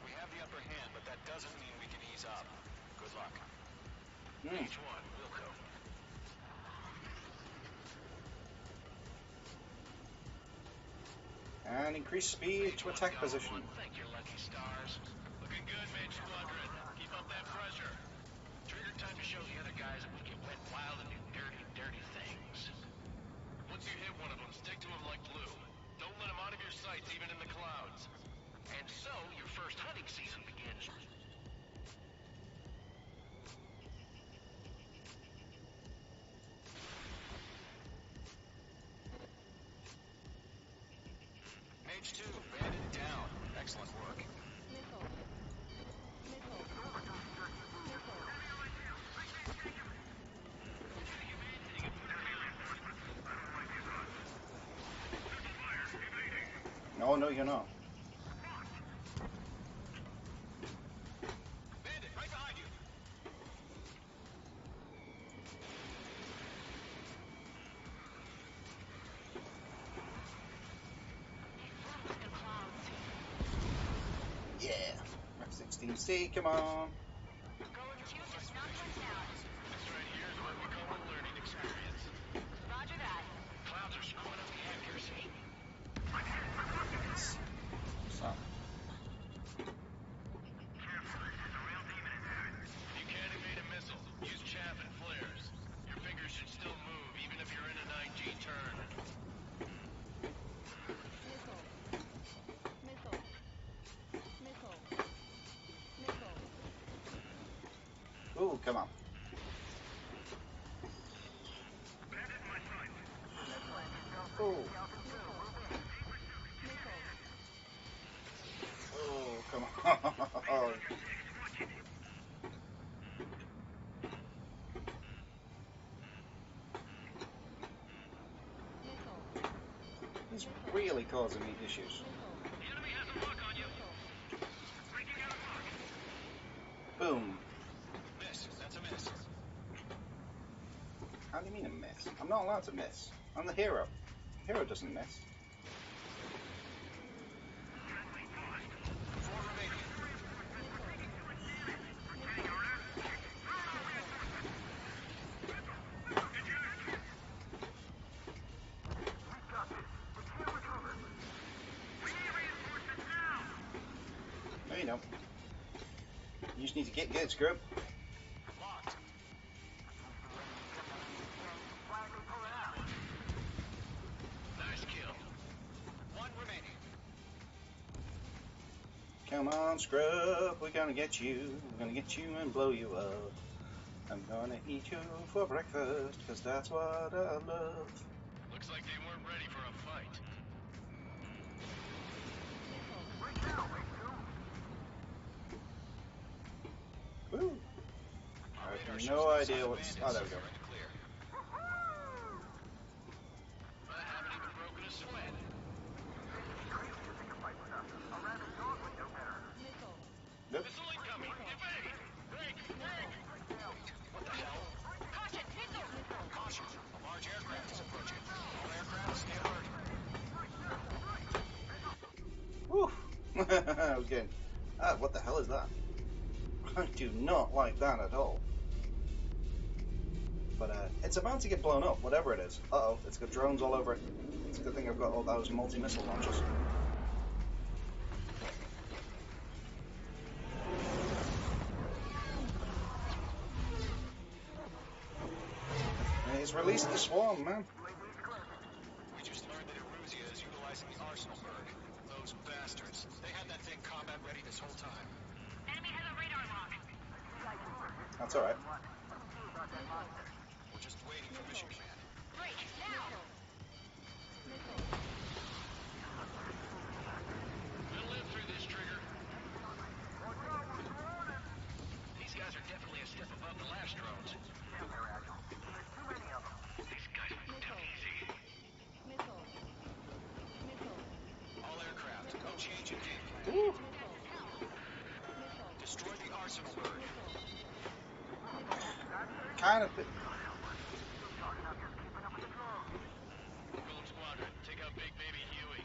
[SPEAKER 6] We have the upper hand, but that doesn't mean we can ease up. Good luck.
[SPEAKER 5] Mage 1, Wilco.
[SPEAKER 1] And increase speed to attack position.
[SPEAKER 5] Thank your lucky stars. Looking good, Mage Squadron. Keep up that pressure. Trigger time to show the other guys that we can wet wild and do dirty, dirty things. Once you hit one of them, stick to them like glue. Don't let them out of your sights, even in the clouds. And so, your first hunting season begins.
[SPEAKER 6] Mage 2, bandit down. Excellent work.
[SPEAKER 10] Missile. Missile. Missile.
[SPEAKER 1] No, no, you're not.
[SPEAKER 6] Bandit, right behind you.
[SPEAKER 1] Yeah. F-16C, come on.
[SPEAKER 4] Golem 2 just knocked one down.
[SPEAKER 5] This right here is what we call a learning experience.
[SPEAKER 4] Roger that.
[SPEAKER 5] Clouds are screwing up the accuracy.
[SPEAKER 1] So,
[SPEAKER 5] If you can't evade a missile, use chaff and flares. Your fingers should still move, even if you're in a 9G turn.
[SPEAKER 10] Missile. Missile. Missile. Missile.
[SPEAKER 1] ooh, come on. Ooh. Oh, come on. He's really causing me issues. Boom.
[SPEAKER 6] Miss. That's a miss.
[SPEAKER 1] How do you mean a miss? I'm not allowed to miss. I'm the hero. The hero doesn't miss.
[SPEAKER 6] 4 remaining.
[SPEAKER 1] No, you don't. You just need to get good, scrub.
[SPEAKER 6] Locked.
[SPEAKER 5] Nice kill.
[SPEAKER 6] 1 remaining.
[SPEAKER 1] Come on, scrub. We're gonna get you. We're gonna get you and blow you up. I'm gonna eat you for breakfast, cause that's what I love.
[SPEAKER 5] Looking Looks like they weren't ready for a fight.
[SPEAKER 1] Woo! I have no idea what's... Oh, there we go.
[SPEAKER 5] I haven't even broken a sweat.
[SPEAKER 1] Nope.
[SPEAKER 5] Missile incoming! Evade! Break! Break!
[SPEAKER 6] What the hell?
[SPEAKER 4] Caution! Missile!
[SPEAKER 6] Caution! A large aircraft is approaching. All aircraft, stay alert.
[SPEAKER 1] Woo! Again. What the hell is that? I do not like that at all. But it's about to get blown up, whatever it is. Uh-oh, it's got drones all over it. It's a good thing I've got all those multi-missile launchers. And he's released the swarm, man.
[SPEAKER 6] We just learned that Eruzia is utilizing the arsenal bird. Those bastards. They had that thing combat ready this whole time.
[SPEAKER 4] Enemy has a radar lock.
[SPEAKER 1] That's alright.
[SPEAKER 6] We're just waiting for mission command.
[SPEAKER 4] Break! Now!
[SPEAKER 5] We'll live through this, Trigger. These guys are definitely a step above the last drones. These guys are damn easy.
[SPEAKER 6] All aircraft, no change in game plan.
[SPEAKER 1] Woo!
[SPEAKER 6] Destroy the arsenal bird.
[SPEAKER 1] Kind of...
[SPEAKER 5] Golem Squadron, take out Big Baby Huey.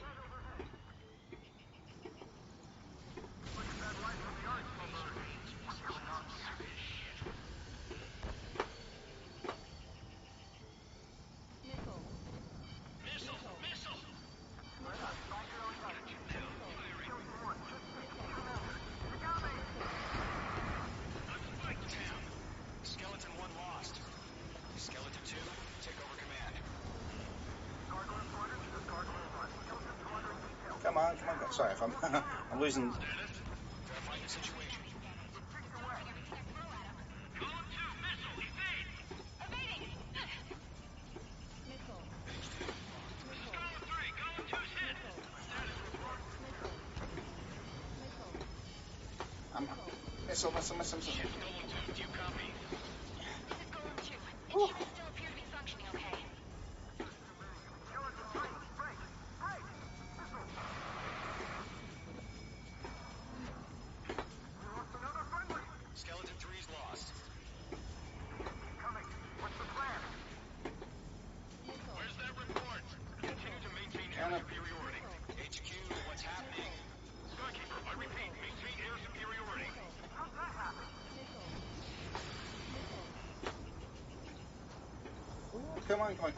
[SPEAKER 5] Missile! Missile!
[SPEAKER 6] Damn. Skeleton 1 lost. Skeleton 2, take over command.
[SPEAKER 1] Come on, come on. Sorry if I'm... I'm losing...
[SPEAKER 6] Verify the situation.
[SPEAKER 5] Golem 2, missile! Evade!
[SPEAKER 4] Evading!
[SPEAKER 5] This is Golem 3, Golem 2's hit! Status report.
[SPEAKER 1] I'm... Missile.
[SPEAKER 5] Shit, Golem 2, do you copy?
[SPEAKER 4] This is Golem 2. It should still appear to be functioning okay.
[SPEAKER 6] Skeleton 3's lost.
[SPEAKER 5] Where's that report? Continue to maintain air superiority.
[SPEAKER 6] HQ, what's happening?
[SPEAKER 5] Skykeeper, I repeat, maintain air superiority.
[SPEAKER 1] Come on.
[SPEAKER 5] What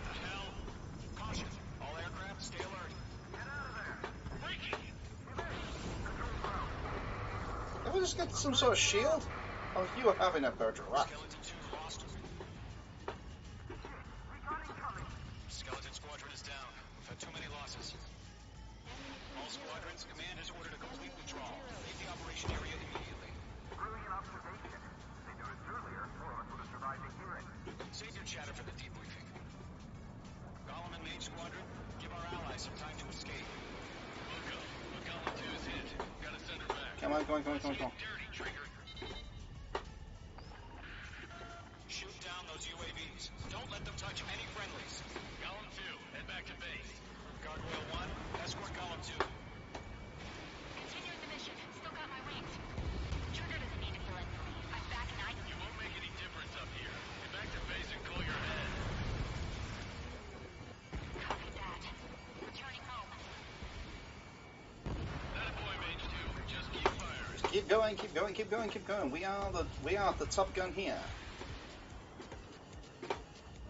[SPEAKER 5] the hell?
[SPEAKER 6] Caution. All aircraft, stay alert.
[SPEAKER 5] Breaking!
[SPEAKER 1] Did we just get some sort of shield? Oh, you are having a bird rap.
[SPEAKER 6] Skeleton 2 lost. Skeleton Squadron is down. We've had too many losses. All squadrons, command has ordered a complete withdrawal. Leave the operation area immediately. Save your chatter for the debriefing. Golem and Mage Squadron, give our allies some time to escape.
[SPEAKER 5] Look, Golem 2's hit. Gotta send her back.
[SPEAKER 1] Come on.
[SPEAKER 5] Dirty, Trigger.
[SPEAKER 6] Shoot down those UAVs. Don't let them touch any friendlies.
[SPEAKER 5] Golem 2, head back to base.
[SPEAKER 6] Gargoyle 1, escort Golem 2.
[SPEAKER 4] Continuing the mission. Still got my wings. Trigger doesn't need to fill in for me. I'm back and I...
[SPEAKER 5] You won't make any difference up here. Get back to base and cool your head.
[SPEAKER 4] Copy that. Returning home.
[SPEAKER 5] That boy, Mage 2. Just keep firing.
[SPEAKER 1] Keep going. We are the top gun here.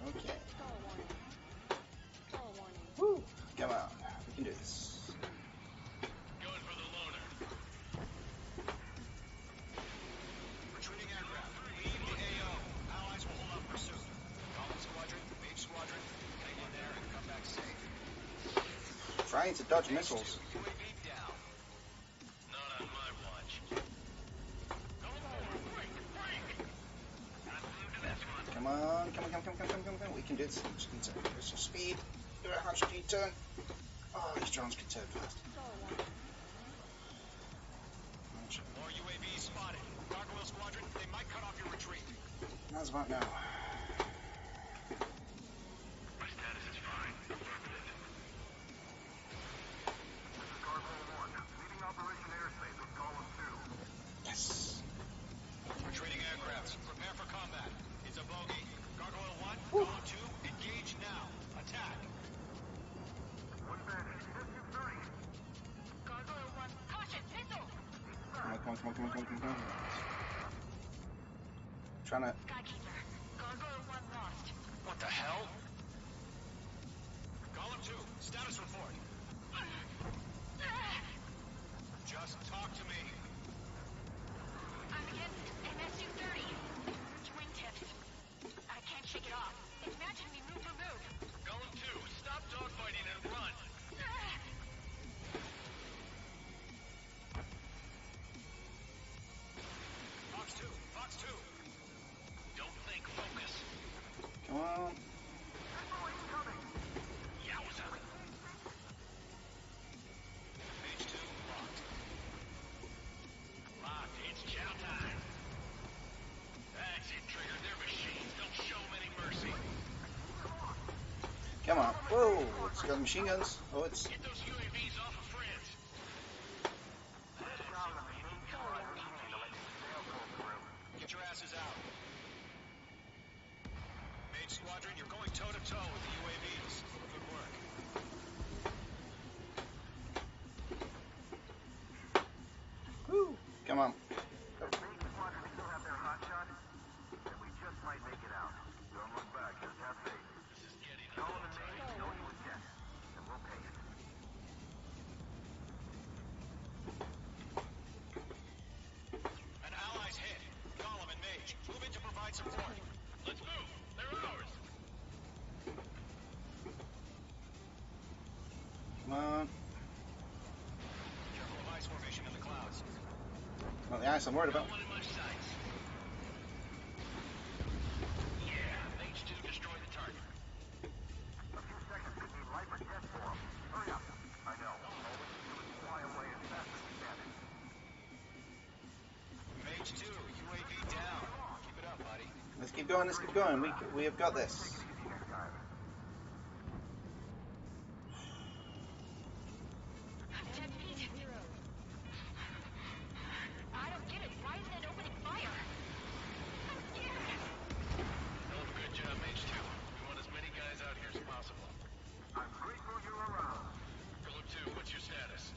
[SPEAKER 1] Okay. Woo! Come on. We can do this.
[SPEAKER 5] Going for the loner.
[SPEAKER 6] Retreating aircraft. Leave the AO. Allies will hold off pursuit. Golem Squadron, Mage Squadron, hang in there and come back safe.
[SPEAKER 1] Trying to dodge missiles.
[SPEAKER 6] UAV down.
[SPEAKER 5] Not on my watch. Golem 4, break! I flew to this one.
[SPEAKER 1] Come on. We can wounded. Just need to get some speed. Do a high speed turn. Oh, these drones can turn fast.
[SPEAKER 6] More UAVs spotted. Gargoyle Squadron, they might cut off your retreat.
[SPEAKER 1] That's about now.
[SPEAKER 7] My status is fine. Affirmative. This is Gargoyle 1. Leading Operation Airspace with Column 2.
[SPEAKER 1] Yes.
[SPEAKER 6] Retreating aircrafts, prepare for combat. It's a bogey. Gargoyle 1, Column 2, engage now. Attack.
[SPEAKER 7] One bandit. SU-30.
[SPEAKER 4] Gargoyle 1, caution, missile!
[SPEAKER 1] Come on. Trying to.
[SPEAKER 4] Skykeeper, Gargoyle 1 lost.
[SPEAKER 6] What the hell? Column 2, status report. Just talk to me.
[SPEAKER 4] I'm against an SU-30. Wingtips. I can't shake it off. It's matching me move for move.
[SPEAKER 5] Column 2, stop dogfighting and run.
[SPEAKER 6] Fox 2.
[SPEAKER 5] Don't think, focus.
[SPEAKER 1] Come on.
[SPEAKER 5] Yowza.
[SPEAKER 6] Page 2, locked.
[SPEAKER 5] Locked, it's chow time. That's it, Trigger. They're machines. Don't show them any mercy.
[SPEAKER 1] Come on. Whoa. It's got machine guns. Oh, it's.
[SPEAKER 5] Get those UAVs off of France.
[SPEAKER 6] Get your asses out. Mage Squadron, you're going toe-to-toe with the UAVs. Good work.
[SPEAKER 1] Woo. Come on.
[SPEAKER 7] Main Squadron still have their hotshot, and we just might make it out. Don't look back, just have faith.
[SPEAKER 5] This is getting
[SPEAKER 7] Column
[SPEAKER 5] ugly.
[SPEAKER 7] and Mage know you would get, and we'll pay it.
[SPEAKER 6] An ally's hit. Golem and Mage, move in to provide support.
[SPEAKER 5] Let's move. They're ours.
[SPEAKER 1] Come on.
[SPEAKER 6] Careful of ice formation in the clouds.
[SPEAKER 1] Not the ice I'm worried about.
[SPEAKER 5] Got one in my sights. Yeah, H2 destroy the target.
[SPEAKER 7] A few seconds could mean life or death for them. Hurry up. I know. All we can do is fly away as fast as we can.
[SPEAKER 6] Mage 2, UAV down. Keep it up, buddy.
[SPEAKER 1] Let's keep going. Let's keep going. We have got this.
[SPEAKER 7] Take it easy next time.
[SPEAKER 4] I'm 10 feet. I don't get it. Why isn't it opening fire? I'm scared.
[SPEAKER 5] Hell of a good job, H2. We want as many guys out here as possible.
[SPEAKER 7] I'm grateful you're around.
[SPEAKER 5] Column 2, what's your status?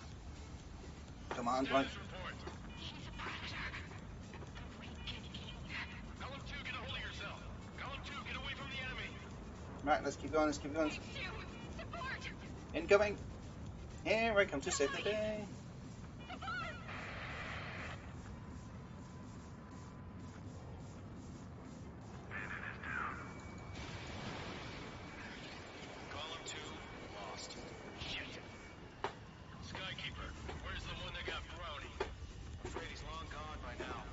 [SPEAKER 1] Come on, come on.
[SPEAKER 5] Status report.
[SPEAKER 4] He's a predator. Weakening.
[SPEAKER 5] Column 2, get a hold of yourself. Column 2, get away from the enemy.
[SPEAKER 1] Right, let's keep going. Let's keep going.
[SPEAKER 4] H2, support!
[SPEAKER 1] Incoming. Here I come to save the day.
[SPEAKER 4] Support!
[SPEAKER 7] Bandit is down.
[SPEAKER 6] Column 2, lost.
[SPEAKER 5] Shit. Skykeeper, where's the one that got Brownie?
[SPEAKER 6] Afraid he's long gone by now.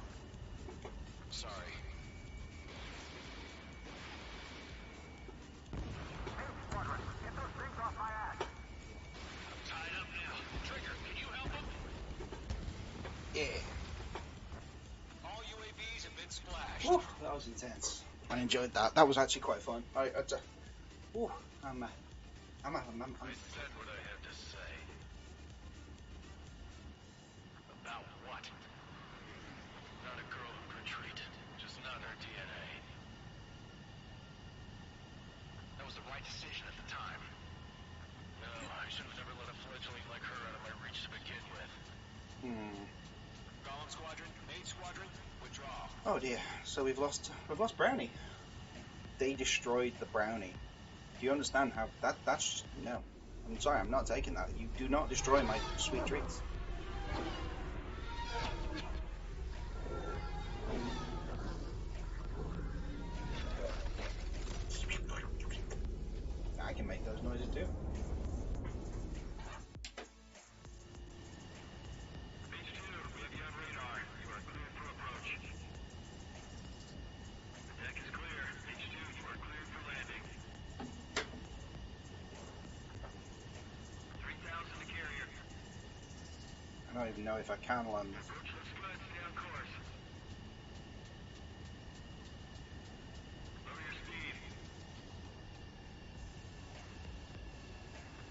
[SPEAKER 6] Sorry.
[SPEAKER 7] Main Squadron, get those things off my ass.
[SPEAKER 5] I'm tied up now. Trigger, can you help him?
[SPEAKER 1] Yeah.
[SPEAKER 6] All UAVs have been splashed.
[SPEAKER 1] Whew, that was intense. I enjoyed that. That was actually quite fun. I'm
[SPEAKER 5] I said what I had to say. About what? Not a girl who'd retreat. Just not in her DNA. That was the right decision at the time. No, I should have never let a fledgling like her out of my reach to begin with.
[SPEAKER 6] Golem Squadron, Mage Squadron, withdraw.
[SPEAKER 1] Oh dear. So we've lost Brownie. They destroyed the Brownie. Do you understand how that's no. I'm sorry, I'm not taking that. You do not destroy my sweet treats. I can make those noises too.
[SPEAKER 7] H2, we have you on radar. You are cleared for approach. The deck is clear. H2, you are cleared for landing.
[SPEAKER 1] don't even know if I can land.
[SPEAKER 5] Let's stay on course. Lower your speed.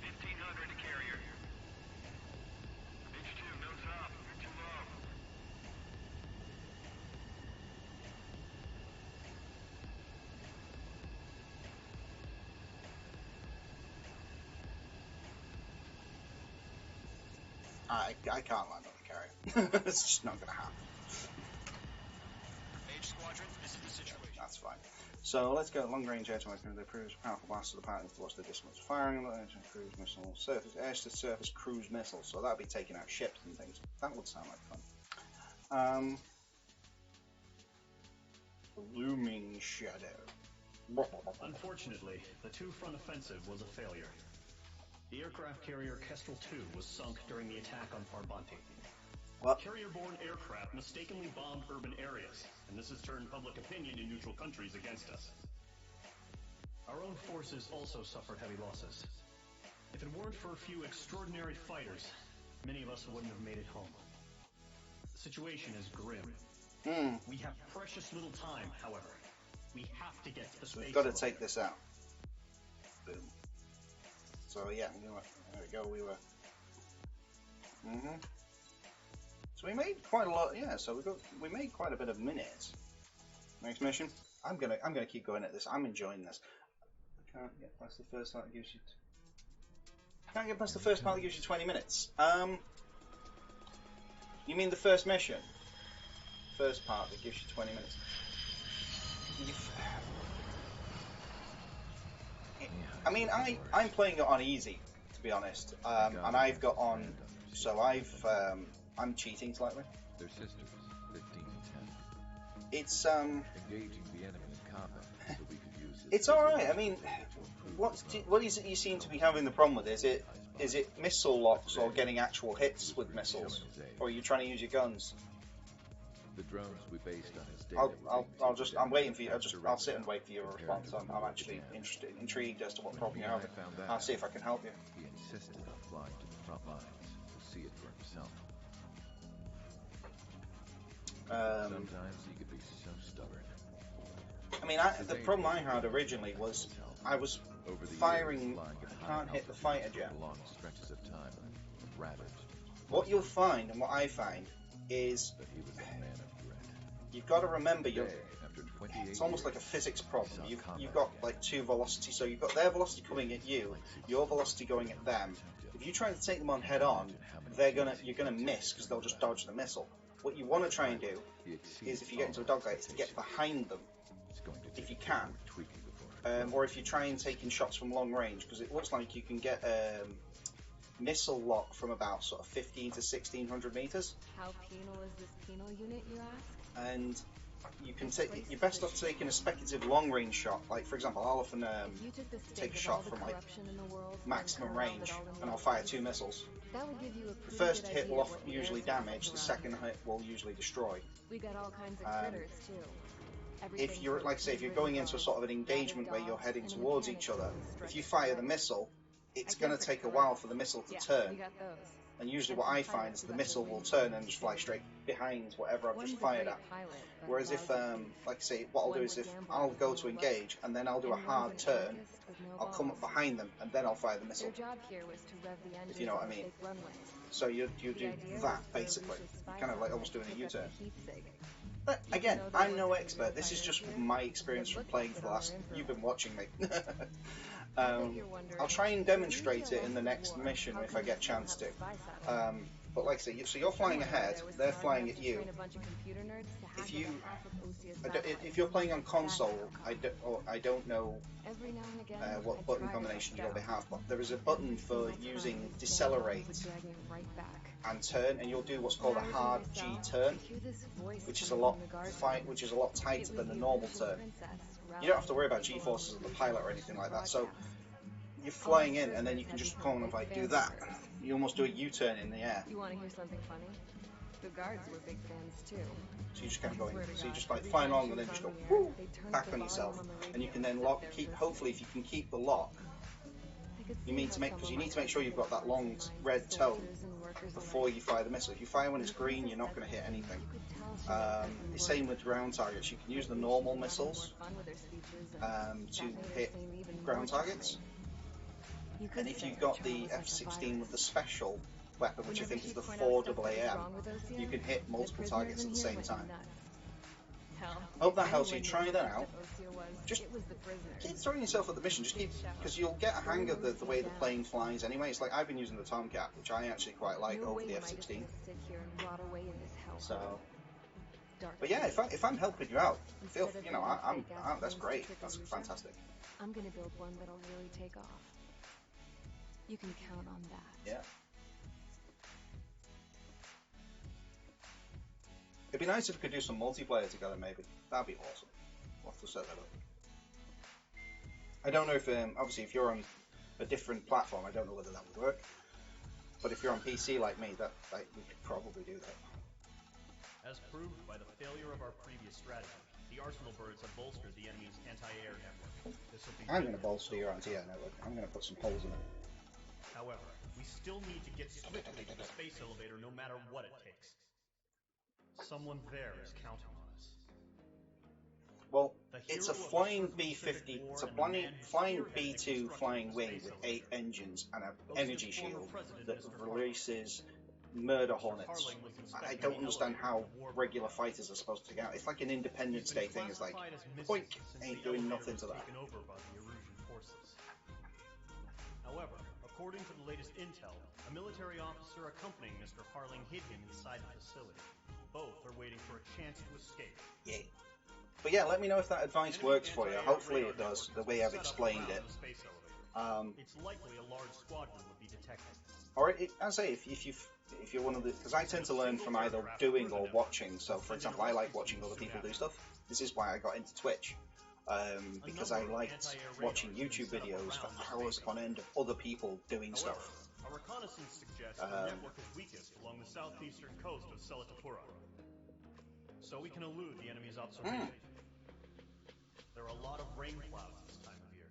[SPEAKER 5] 1500 to carrier. H2, nose up. You're too low.
[SPEAKER 1] I can't land on the carrier. It's just not going to happen.
[SPEAKER 6] Mage Squadron, this is the situation.
[SPEAKER 1] That's fine. So let's go long range air to the cruise powerful blast of the partners to watch the distance firing cruise missile surface air to surface cruise missiles. So that'd be taking out ships and things. That would sound like fun. Looming shadow.
[SPEAKER 2] Unfortunately, the two-front offensive was a failure. The aircraft carrier Kestrel 2 was sunk during the attack on Farbanti.
[SPEAKER 1] What?
[SPEAKER 2] Carrier-borne aircraft mistakenly bombed urban areas, and this has turned public opinion in neutral countries against us. Our own forces also suffered heavy losses. If it weren't for a few extraordinary fighters, many of us wouldn't have made it home. The situation is grim. We have precious little time, however. We have to get to the space.
[SPEAKER 1] We've got to take this out. Boom. So yeah, there we go. We were. So we made quite a lot. Yeah. So we made quite a bit of minutes. Next mission. I'm gonna keep going at this. I'm enjoying this. I can't get past the first part that gives you. Can't get past the first part that gives you 20 minutes. You mean the first mission? First part that gives you 20 minutes. I mean, I'm playing it on easy, to be honest, and I've got on, so I'm cheating slightly.
[SPEAKER 11] Their sisters, 15 and 10.
[SPEAKER 1] It's
[SPEAKER 11] engaging the enemy in combat, so we could use
[SPEAKER 1] it's all right. I mean, what is it you seem to be having the problem with? Is it missile locks or getting actual hits with missiles, or are you trying to use your guns?
[SPEAKER 11] The drones we based on his data.
[SPEAKER 1] I'm waiting for you. I'll sit and wait for your response. I'm actually intrigued as to what problem you're having. I'll see if I can help you.
[SPEAKER 11] He insisted on flying to the front lines to see it for himself. Sometimes he could be so stubborn.
[SPEAKER 1] I mean, the problem I had originally was I was firing. I can't hit the fighter jet.
[SPEAKER 11] Long stretches of time, ravaged.
[SPEAKER 1] What you'll find, and what I find, is you've got to remember it's almost like a physics problem. You've got like two velocities, so you've got their velocity coming at you, your velocity going at them. If you try to take them on head on, you're gonna miss because they'll just dodge the missile. What you want to try and do is, if you get into a dogfight, is to get behind them if you can, or if you try and take in shots from long range, because it looks like you can get missile lock from about sort of 15 to 1600 meters.
[SPEAKER 10] How penal is this penal unit, you ask?
[SPEAKER 1] And you can take. You're best off taking a speculative long range shot. Like for example, I'll often take a shot from like maximum range, and I'll fire 2 missiles. The first hit will usually damage. The second hit will usually destroy.
[SPEAKER 10] We got all kinds of critters too.
[SPEAKER 1] If you're like say if you're going into a sort of an engagement where you're heading towards each other, if you fire the missile, it's going to take a while for the missile to turn. And usually what I find is the missile will turn and just fly straight behind whatever I've just fired at. Whereas if, like I say, what I'll do is if I'll go to engage and then I'll do a hard turn, I'll come up behind them and then I'll fire the missile. If you know what I mean. So you do that basically. You're kind of like almost doing a U-turn. But again, I'm no expert. This is just my experience from playing for the last... You've been watching me. I'll try and demonstrate it in the next mission if I get a chance to. But like I say, so you're flying ahead, they're flying at you. If you're playing on console, I don't know what button combination you'll have, but there is a button for using decelerate and turn, and you'll do what's called a hard G turn, which is a lot tighter than the normal turn. You don't have to worry about G-forces of the pilot or anything like that. So you're flying in, and then you can just come and like do that. You almost do a U-turn in the air.
[SPEAKER 10] You want to hear something funny? The guards were big fans too.
[SPEAKER 1] So you just kept going. So you just like flying along and then just go whoo, back on yourself, and you can then lock. Hopefully, if you can keep the lock, You need to make sure you've got that long red tone before you fire the missile. If you fire when it's green, you're not going to hit anything. The same with ground targets. You can use the normal missiles to hit ground targets. And if you've got the F-16 with the special weapon, which I think is the 4 AAM, you can hit multiple targets at the same time. Hope that helps you. Try that out. Just keep throwing yourself at the mission. Just keep, because you'll get a hang of the way the plane flies anyway. It's like I've been using the Tomcat, which I actually quite like over the F-16. So, but yeah, if I'm helping you out, feel, you know, I'm that's great. That's fantastic.
[SPEAKER 10] I'm gonna build one that'll really take off. You can count on that.
[SPEAKER 1] Yeah. It'd be nice if we could do some multiplayer together, maybe. That'd be awesome. We'll have to set that up. I don't know if, obviously, if you're on a different platform, I don't know whether that would work. But if you're on PC like me, we could probably do that.
[SPEAKER 2] As proved by the failure of our previous strategy, the Arsenal birds have bolstered the enemy's anti-air network.
[SPEAKER 1] I'm going to bolster your anti-air network. I'm going to put some holes in it.
[SPEAKER 2] However, we still need to get swiftly to the space elevator no matter what it takes. Someone there is counting on us.
[SPEAKER 1] Well, it's a flying B-50, it's a flying B-2 flying wing with 8 engines and an energy shield that releases murder hornets. I don't understand how regular fighters are supposed to get out. It's like an Independence Day thing. It's like, boink, ain't doing nothing to that.
[SPEAKER 2] However, according to the latest intel, a military officer accompanying Mr. Harling hid him inside the facility. Both are waiting for a chance to escape.
[SPEAKER 1] Yeah. But yeah, let me know if that advice works for you. Hopefully it does, the way I've explained it.
[SPEAKER 2] It's likely a large squadron would be detected.
[SPEAKER 1] Or, I say, if you're one of the... Because I tend to learn from either doing or watching. So, for example, I like watching other people do stuff. This is why I got into Twitch. Because I liked watching YouTube videos for hours on end of other people doing stuff.
[SPEAKER 2] Our reconnaissance suggests the network is weakest along the southeastern coast of Selatapura. So we can elude the enemy's observation. There are a lot of rain clouds this time of year.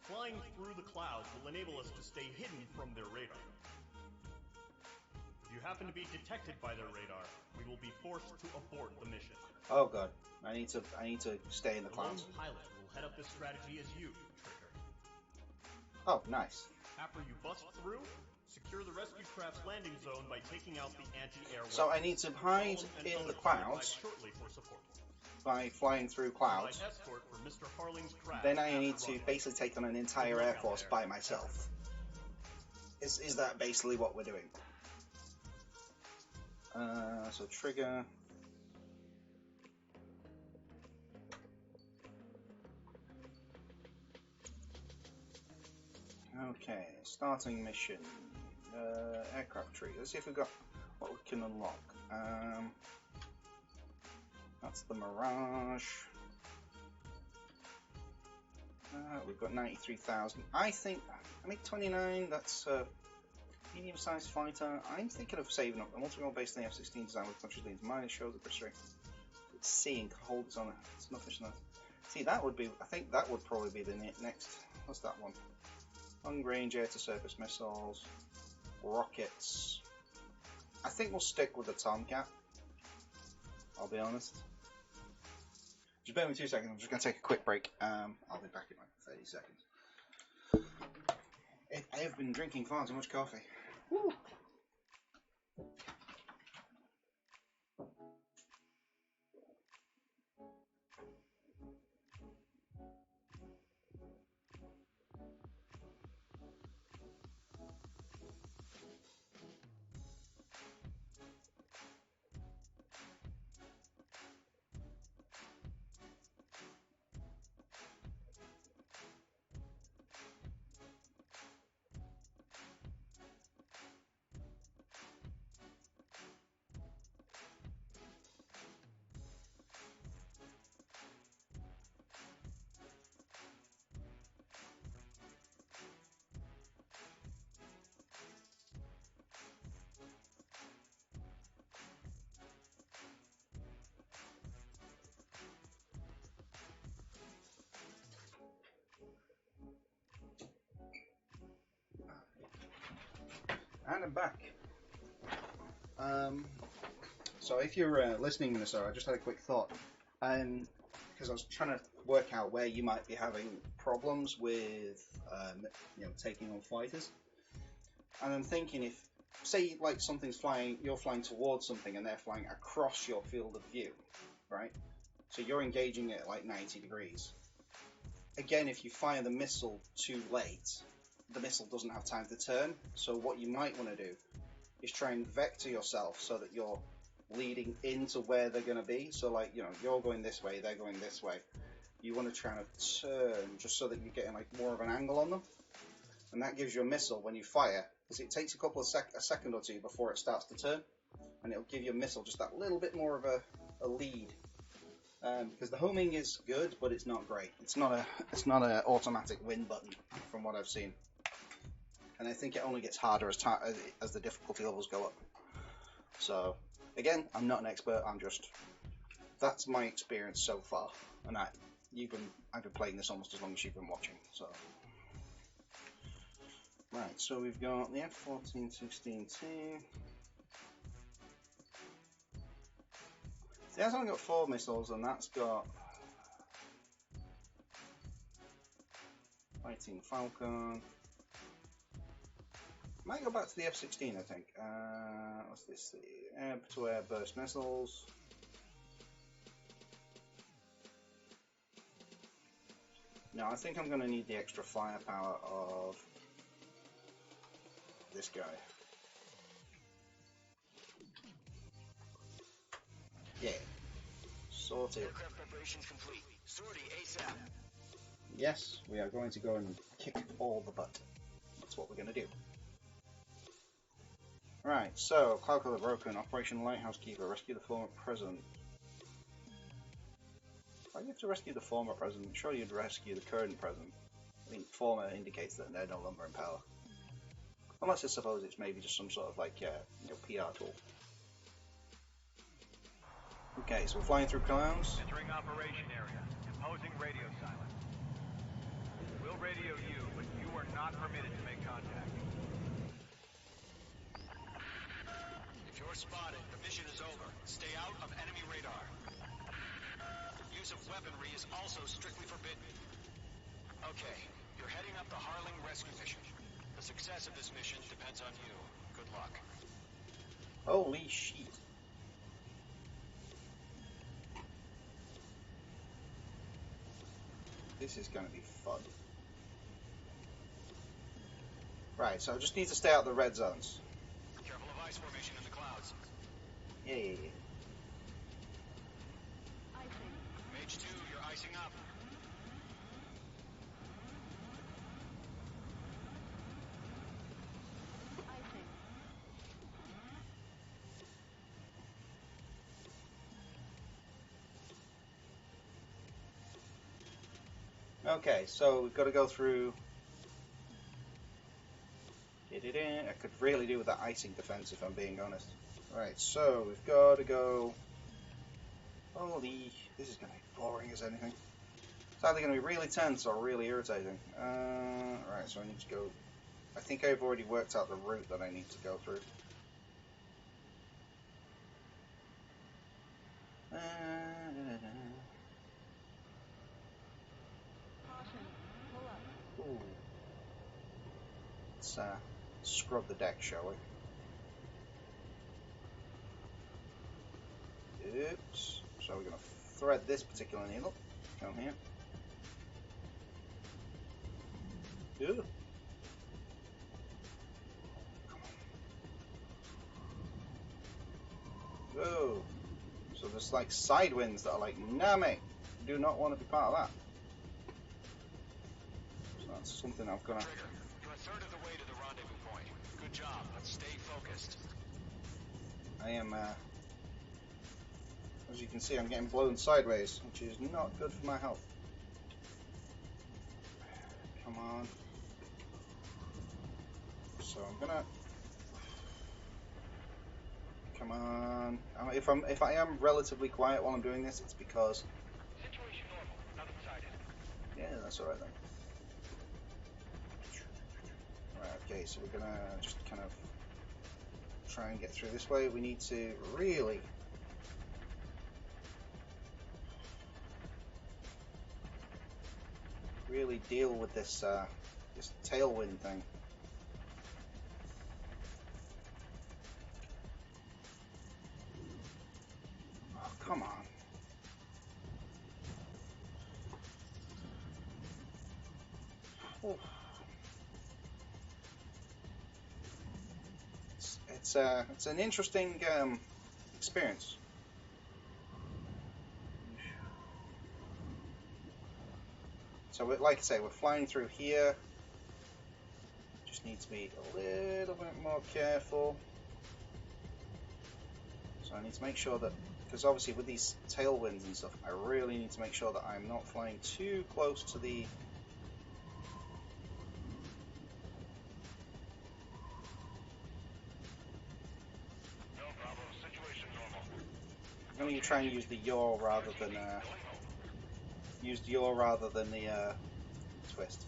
[SPEAKER 2] Flying through the clouds will enable us to stay hidden from their radar. If you happen to be detected by their radar, we will be forced to abort the mission.
[SPEAKER 1] Oh god, I need to stay in the clouds.
[SPEAKER 2] The lone pilot will head up this strategy as you, Trigger.
[SPEAKER 1] Oh, nice.
[SPEAKER 2] After you bust through, secure the rescue craft's landing zone by taking out the anti-air weapons.
[SPEAKER 1] So I need to hide in the clouds by flying through clouds. Then I need to basically take on an entire air force by myself. Is that basically what we're doing? So trigger. Okay, starting mission. Aircraft tree. Let's see if we've got what we can unlock. That's the Mirage. We've got 93,000. I think I make 29. That's a medium-sized fighter. I'm thinking of saving up. A multi-role based on the F-16 design with country leads. Minus shows the history. It's seeing holds on it. It's not fish enough. See, that would be. I think that would probably be the next. What's that one? Long range air-to-surface missiles. Rockets. I think we'll stick with the Tomcat. I'll be honest. Just bear with me 2 seconds. I'm just going to take a quick break. I'll be back in like 30 seconds. I have been drinking far too much coffee. Woo. I'm back. So if you're listening to this, I just had a quick thought. Because I was trying to work out where you might be having problems with, taking on fighters. And I'm thinking if, say, like something's flying, you're flying towards something and they're flying across your field of view, right? So you're engaging it at like 90 degrees. Again, if you fire the missile too late, the missile doesn't have time to turn. So what you might want to do is try and vector yourself so that you're leading into where they're going to be. So like, you're going this way, they're going this way. You want to try and turn just so that you're getting like more of an angle on them. And that gives you a missile when you fire, because it takes a second or two before it starts to turn. And it'll give your missile just that little bit more of a lead. Because the homing is good, but it's not great. It's not a automatic win button from what I've seen. And I think it only gets harder as the difficulty levels go up. So, again, I'm not an expert. That's my experience so far. And I've been playing this almost as long as you've been watching. So, right. So we've got the F-14-16T. That's only got 4 missiles, and that's got Fighting Falcon. Might go back to the F-16, I think. What's this? The air-to-air burst missiles. No, I think I'm going to need the extra firepower of this guy. Yeah. Sorted.
[SPEAKER 6] Aircraft preparations complete. Sortie ASAP.
[SPEAKER 1] Yes, we are going to go and kick all the butt. That's what we're going to do. Right, so, Cloud Color Broken, Operation Lighthouse Keeper, rescue the former president. Why do you have to rescue the former president? Surely you'd rescue the current president. I mean, former indicates that they're no longer in power. Unless I suppose it's maybe just some sort of like, PR tool. Okay, so we're flying through clouds.
[SPEAKER 3] Entering operation area. Imposing radio silence. We'll radio you, but you are not permitted to make contact.
[SPEAKER 6] If you're spotted, the mission is over. Stay out of enemy radar. Use of weaponry is also strictly forbidden. Okay, you're heading up the Harling rescue mission. The success of this mission depends on you. Good luck.
[SPEAKER 1] Holy shit. This is going to be fun. Right, so I just need to stay out of the red zones.
[SPEAKER 6] Careful of ice formation in the clouds.
[SPEAKER 1] Yeah.
[SPEAKER 6] Mage 2, you're icing up.
[SPEAKER 1] Okay, so we've got to go through. I could really do with that icing defense if I'm being honest. Right, so we've got to go. Holy, this is going to be boring as anything. It's either going to be really tense or really irritating. Right, so I need to go. I think I've already worked out the route that I need to go through. Ooh. Let's scrub the deck, shall we? Oops. So we're going to thread this particular needle. Come here. Ooh. Whoa. So there's like side winds that are like, nah mate, do not want to be part of that. So that's something I've got to...
[SPEAKER 6] Trigger, you're a third of the way to the rendezvous point. Good job, but stay focused.
[SPEAKER 1] I am, as you can see, I'm getting blown sideways, which is not good for my health. Come on. So I'm gonna... Come on. If I am relatively quiet while I'm doing this, it's because...
[SPEAKER 3] Situation normal. Nothing sighted.
[SPEAKER 1] Yeah, that's alright then. Right, okay, so we're gonna just kind of try and get through this way. We need to really deal with this this tailwind thing. Oh, come on. Oh. It's an interesting experience. So, like I say, we're flying through here. Just need to be a little bit more careful. So I need to make sure that, because obviously with these tailwinds and stuff, I really need to make sure that I'm not flying too close to the I'm going to try and use the yaw rather than the twist.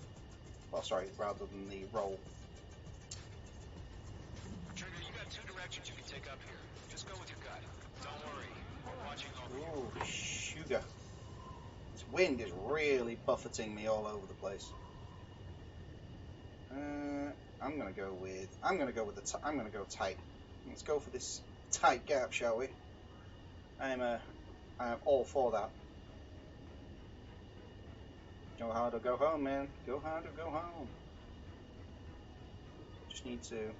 [SPEAKER 1] Well, sorry, rather than the roll.
[SPEAKER 6] Trigger, you got two directions you can take up here. Just go with your gut. Don't worry, we're watching over you.
[SPEAKER 1] Ooh, sugar. This wind is really buffeting me all over the place. I'm gonna go tight. Let's go for this tight gap, shall we? I am all for that. Go hard or go home, man. Go hard or go home. Just need to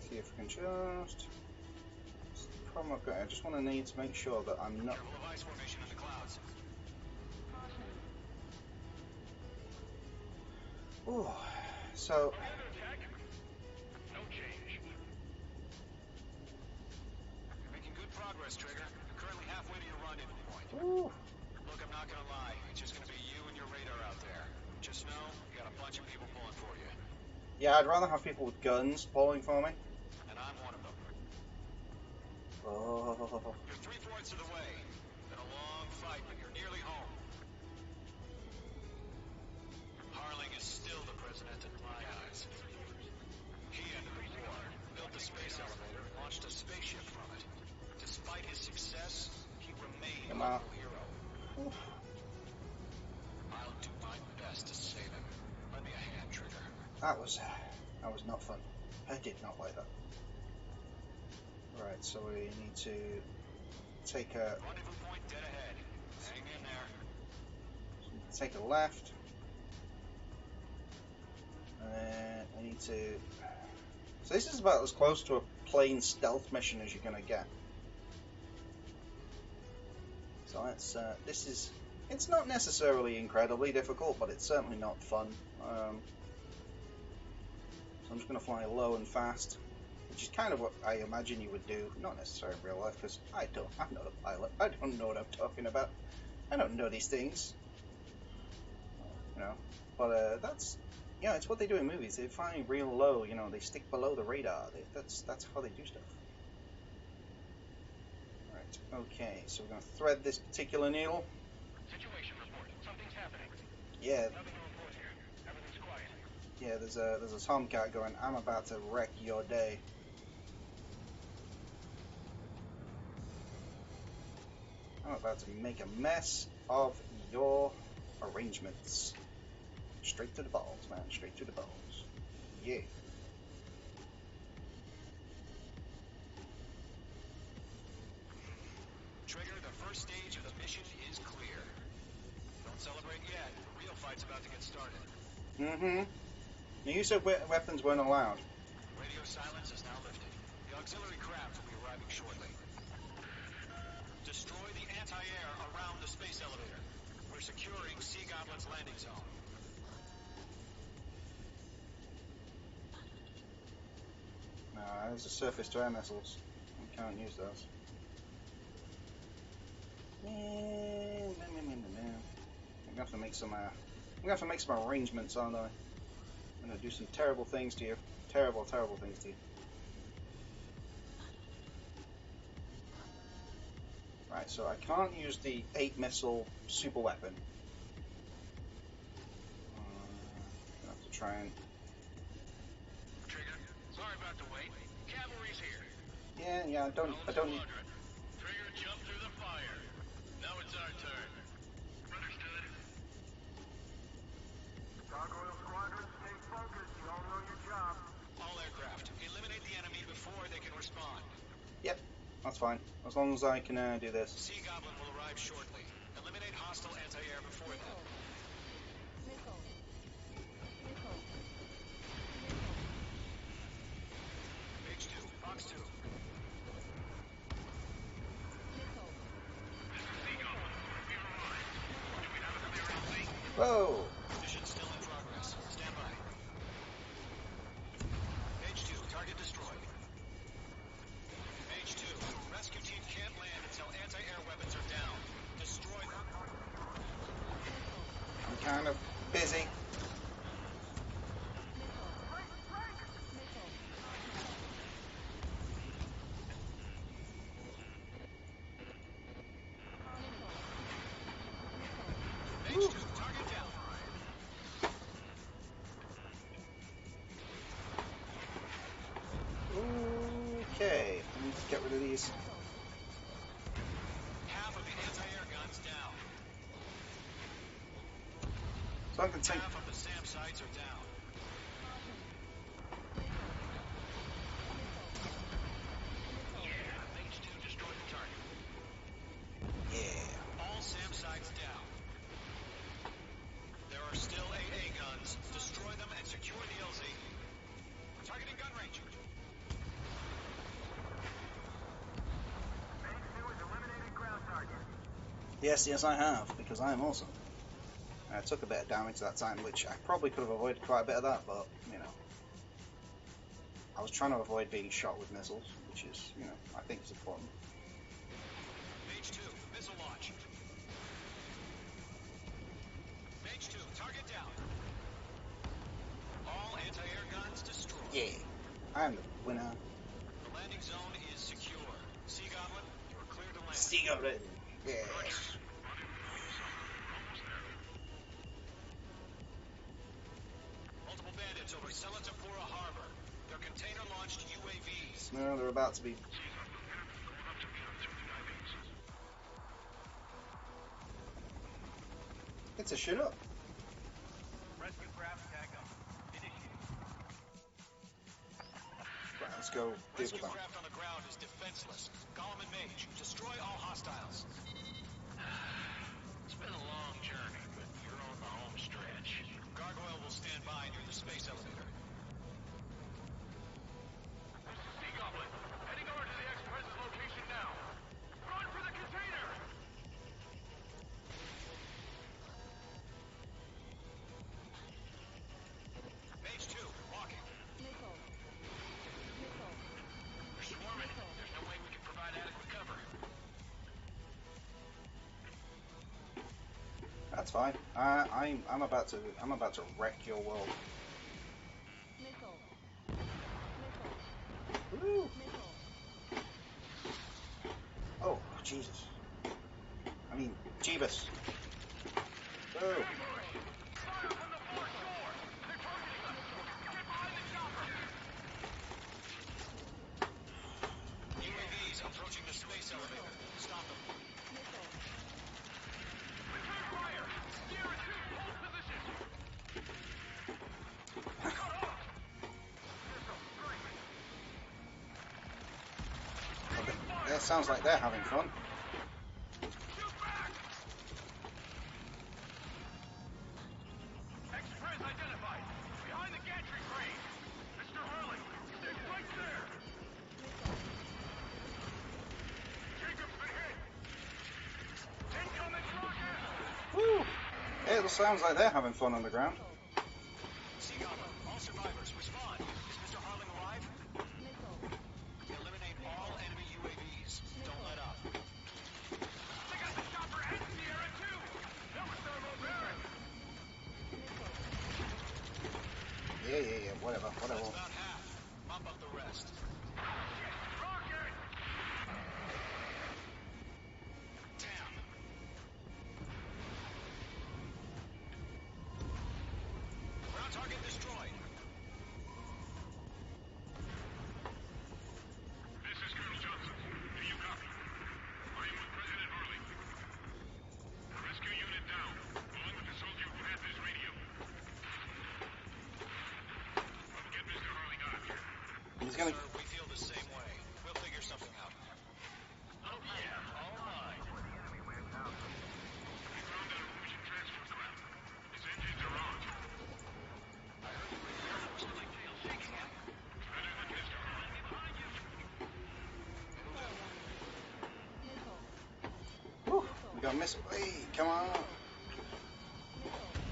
[SPEAKER 1] see if we can just. Problem I've got. I just want to need to make sure that I'm not.
[SPEAKER 6] Careful of ice formation in the clouds.
[SPEAKER 1] Ooh, so.
[SPEAKER 7] No change.
[SPEAKER 6] You're making good progress, Trigger. You're currently halfway to your rendezvous point.
[SPEAKER 1] Ooh.
[SPEAKER 6] Look, I'm not gonna lie. It's just gonna be you and your radar out there. Just know, you got a bunch of people pulling for you.
[SPEAKER 1] Yeah, I'd rather have people with guns pulling for me.
[SPEAKER 6] And I'm one of them.
[SPEAKER 1] Oh.
[SPEAKER 6] You're 3/4 of the way. Been a long fight, but you're nearly home. Harling is still the president in my eyes. He ended the war, built the space elevator, and launched a spaceship from it. Despite his success, he remained a local hero.
[SPEAKER 1] Oof.
[SPEAKER 6] I'll do my best to save him. Lend me a hand, Trigger.
[SPEAKER 1] That was not fun. I did not like that. Right, so we need to take a
[SPEAKER 6] Rendezvous point dead ahead. Hang in there.
[SPEAKER 1] take a left, and then I need to. So this is about as close to a plain stealth mission as you're gonna get. So let's. This is. It's not necessarily incredibly difficult, but it's certainly not fun. So I'm just gonna fly low and fast, which is kind of what I imagine you would do. Not necessarily in real life, because I'm not a pilot. I don't know what I'm talking about. I don't know these things. You know, but that's. Yeah, it's what they do in movies. They fly real low, you know, they stick below the radar. That's how they do stuff. Right, okay, so we're going to thread this particular needle.
[SPEAKER 7] Situation report. Something's happening.
[SPEAKER 1] Yeah,
[SPEAKER 7] Nothing to report here. Everything's quiet.
[SPEAKER 1] yeah, there's a tomcat going, I'm about to wreck your day. I'm about to make a mess of your arrangements. Straight to the balls, man, straight to the balls. Yeah.
[SPEAKER 6] Trigger, the first stage of the mission is clear. Don't celebrate yet. The real fight's about to get started.
[SPEAKER 1] Mm-hmm. The use of weapons weren't allowed.
[SPEAKER 6] Radio silence is now lifted. The auxiliary craft will be arriving shortly. Destroy the anti-air around the space elevator. We're securing Sea Goblin's landing zone.
[SPEAKER 1] No, those are surface-to-air missiles. We can't use those. I'm gonna have to make some. I'm gonna have to make some arrangements, aren't I? I'm gonna do some terrible things to you. Terrible, terrible things to you. Right, so I can't use the 8-missile super weapon. I have to try and...
[SPEAKER 5] Trigger, sorry about the wait. Cavalry's here.
[SPEAKER 1] Yeah, I don't need...
[SPEAKER 5] Trigger, jump through the fire. Now it's our turn. Understood.
[SPEAKER 3] Gargoyle Squadron, stay focused. You all know your job.
[SPEAKER 6] All aircraft, eliminate the enemy before they can respond.
[SPEAKER 1] Yep, that's fine. As long as I can do this.
[SPEAKER 6] Sea Goblin will arrive shortly. Eliminate hostile anti-air before them. H2, Box 2.
[SPEAKER 1] Whoa!
[SPEAKER 6] Mission still in progress. Stand by. H2, target destroyed. H2, rescue team can't land until anti-air weapons are down. Destroy them.
[SPEAKER 1] I'm kind of busy.
[SPEAKER 6] H2, target down.
[SPEAKER 1] Okay, I need to get rid of these.
[SPEAKER 6] Half of the anti-air guns down.
[SPEAKER 1] So I can take...
[SPEAKER 6] Half of the SAM sites are down.
[SPEAKER 5] Yeah, H2 destroyed the target.
[SPEAKER 1] Yeah.
[SPEAKER 6] All SAM sites down. There are still AA guns. Destroy them and secure the LZ. Targeting gun range.
[SPEAKER 3] H2 is eliminating ground target.
[SPEAKER 1] Yes, I have, because I am awesome. I took a bit of damage that time, which I probably could have avoided quite a bit of that, but, you know. I was trying to avoid being shot with missiles, which is, you know, I think is important.
[SPEAKER 6] H2, missile launch. H2, target down. All anti-air guns destroyed.
[SPEAKER 1] Yeah, I am the winner.
[SPEAKER 6] The landing zone is secure. Sea Goblin, you are clear to land.
[SPEAKER 1] Still got it. Yes.
[SPEAKER 6] Multiple bandits over Selatapura Harbor. They're container-launched UAVs.
[SPEAKER 1] No, they're about to be... It's a shit up.
[SPEAKER 3] Rescue craft tag up. Initiate.
[SPEAKER 1] Right, let's go deal with
[SPEAKER 6] Rescue
[SPEAKER 1] that.
[SPEAKER 6] craft on the ground is defenseless. Golem and Mage, destroy all hostiles.
[SPEAKER 5] It's been a long journey, but you're on the home stretch.
[SPEAKER 6] Gargoyle will stand by near the space elevator.
[SPEAKER 5] Sea Goblin, heading over to the Express's location now. Run for the container!
[SPEAKER 6] Mage 2, walking.
[SPEAKER 5] We're swarming. There's no way we can provide adequate cover.
[SPEAKER 1] That's fine. I'm about to wreck your world. Woo! Oh, Jesus. I mean, Jeebus. Whoa.
[SPEAKER 5] Fire from the far shore! They're targeting us! Get behind the chopper!
[SPEAKER 6] UAVs approaching the space elevator. Stop them.
[SPEAKER 5] Return fire! Sierra 2, hold position! Cut off!
[SPEAKER 1] Okay. Yeah, it sounds like they're having fun.
[SPEAKER 5] Shoot back! Express identified! Behind the gantry crane! Mr. Hurley, stay right there! Jacob's been hit! Incoming rocket!
[SPEAKER 1] Woo! It sounds like they're having fun on the ground.
[SPEAKER 6] Sea Goblin, all survivors, respond. Is Mr. Harling alive? Eliminate all enemy UAVs. Don't let up.
[SPEAKER 5] They got the chopper and Sierra 2! That was thermobaric!
[SPEAKER 1] Yeah, whatever.
[SPEAKER 6] That's about half. Mop up the rest.
[SPEAKER 5] Rocket!
[SPEAKER 6] Damn. Ground target destroyed.
[SPEAKER 1] He's gonna.
[SPEAKER 6] Sir, we feel the same way. We'll figure something out.
[SPEAKER 5] Oh yeah, all mine. We found that Erusian transfer craft. His engines are on.
[SPEAKER 6] I heard the great Air Force like tail shaking out.
[SPEAKER 5] Better than history. Behind you.
[SPEAKER 1] Whew, we got a missile. Hey, come on.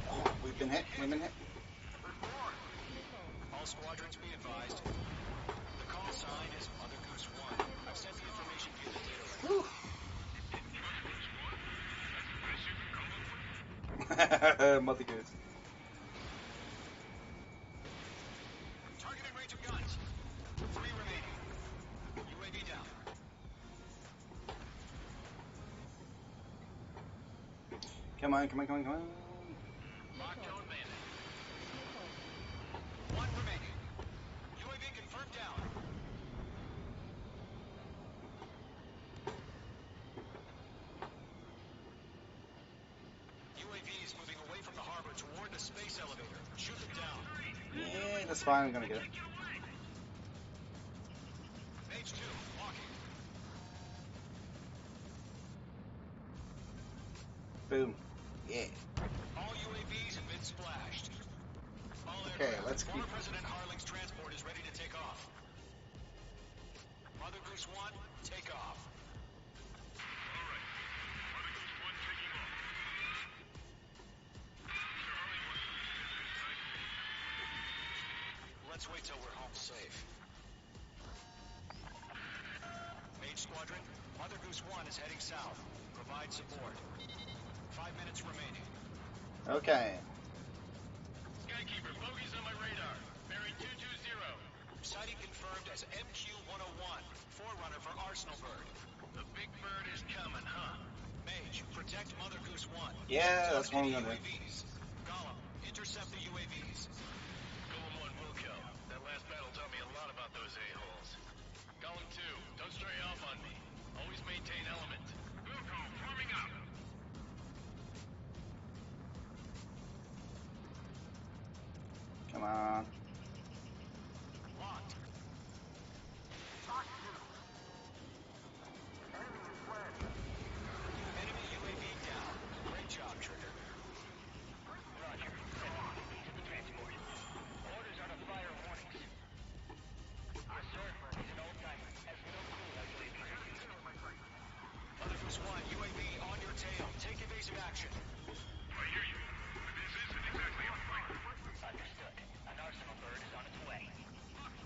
[SPEAKER 1] Oh, we've been hit. We've been hit.
[SPEAKER 6] All squadrons be advised. The call sign is Mother Goose 1. I've sent the information via the data link.
[SPEAKER 1] Whew. Mother Goose.
[SPEAKER 6] Targeting range of guns. 3 remaining. UAV down.
[SPEAKER 1] Come on, come on, come on, come on.
[SPEAKER 6] Locked-on bandit. 1 remaining. UAV confirmed down. UAVs moving away from the harbor toward the space elevator. Shoot them down.
[SPEAKER 1] Yeah, that's fine. I'm gonna get it.
[SPEAKER 6] Mage 2, walking.
[SPEAKER 1] Boom. Yeah.
[SPEAKER 6] All UAVs have been splashed. All
[SPEAKER 1] Okay,
[SPEAKER 6] aircraft.
[SPEAKER 1] let's
[SPEAKER 6] Former
[SPEAKER 1] keep.
[SPEAKER 6] President Harling's transport is ready to take off. Mother Goose 1, take off.
[SPEAKER 5] Alright. Mother Goose 1 taking off. Mr. Harley,
[SPEAKER 6] Let's wait till we're home safe. Mage Squadron, Mother Goose 1 is heading south. Provide support. 5 minutes remaining.
[SPEAKER 1] Okay.
[SPEAKER 5] Skykeeper, bogeys on my radar. Bearing 220.
[SPEAKER 6] Sighting confirmed as MQ-101, forerunner for Arsenal Bird.
[SPEAKER 5] The big bird is coming, huh?
[SPEAKER 6] Mage, protect Mother Goose 1.
[SPEAKER 1] Yeah, that's what I'm
[SPEAKER 6] Target
[SPEAKER 1] gonna do.
[SPEAKER 6] UAVs. Gollum, intercept the UAVs.
[SPEAKER 5] Golem 1 will kill. That last battle taught me a lot about those a-holes. Golem 2, don't stray off on me. Always maintain element. Wilco, forming up.
[SPEAKER 1] Come on.
[SPEAKER 6] Locked. Enemy UAV down. Great job, Trigger.
[SPEAKER 3] Roger. To the transport. Orders are to fire warnings. Yes, sir. He's an old-timer. Has no clue how UAVs are used.
[SPEAKER 6] Mother Goose 1, UAV on your tail. Take evasive action.
[SPEAKER 5] I hear you. But this isn't exactly a fight.
[SPEAKER 3] Understood. An Arsenal bird is on its way.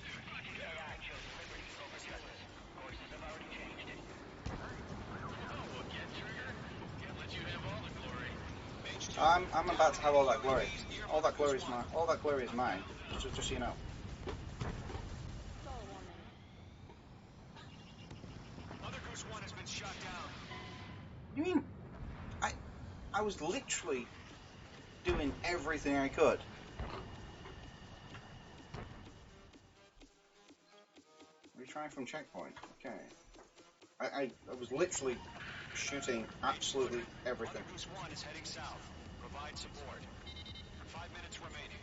[SPEAKER 3] Strategic AI chose liberty over justice. Courses have already changed.
[SPEAKER 5] Oh, again, Trigger? Can't let you have all the glory.
[SPEAKER 6] Mage 2.
[SPEAKER 1] I'm about to have all that glory.
[SPEAKER 6] UAVs near
[SPEAKER 1] All that
[SPEAKER 6] Mother
[SPEAKER 1] glory
[SPEAKER 6] Goose
[SPEAKER 1] is
[SPEAKER 6] 1.
[SPEAKER 1] mine. All that glory is mine. Just so you know.
[SPEAKER 6] Mother Goose 1 has been shot down.
[SPEAKER 1] You mean? I was literally doing everything I could. Retry from checkpoint. Okay. I was literally shooting absolutely everything.
[SPEAKER 6] Mother Goose 1 is heading south. Provide support. 5 minutes remaining.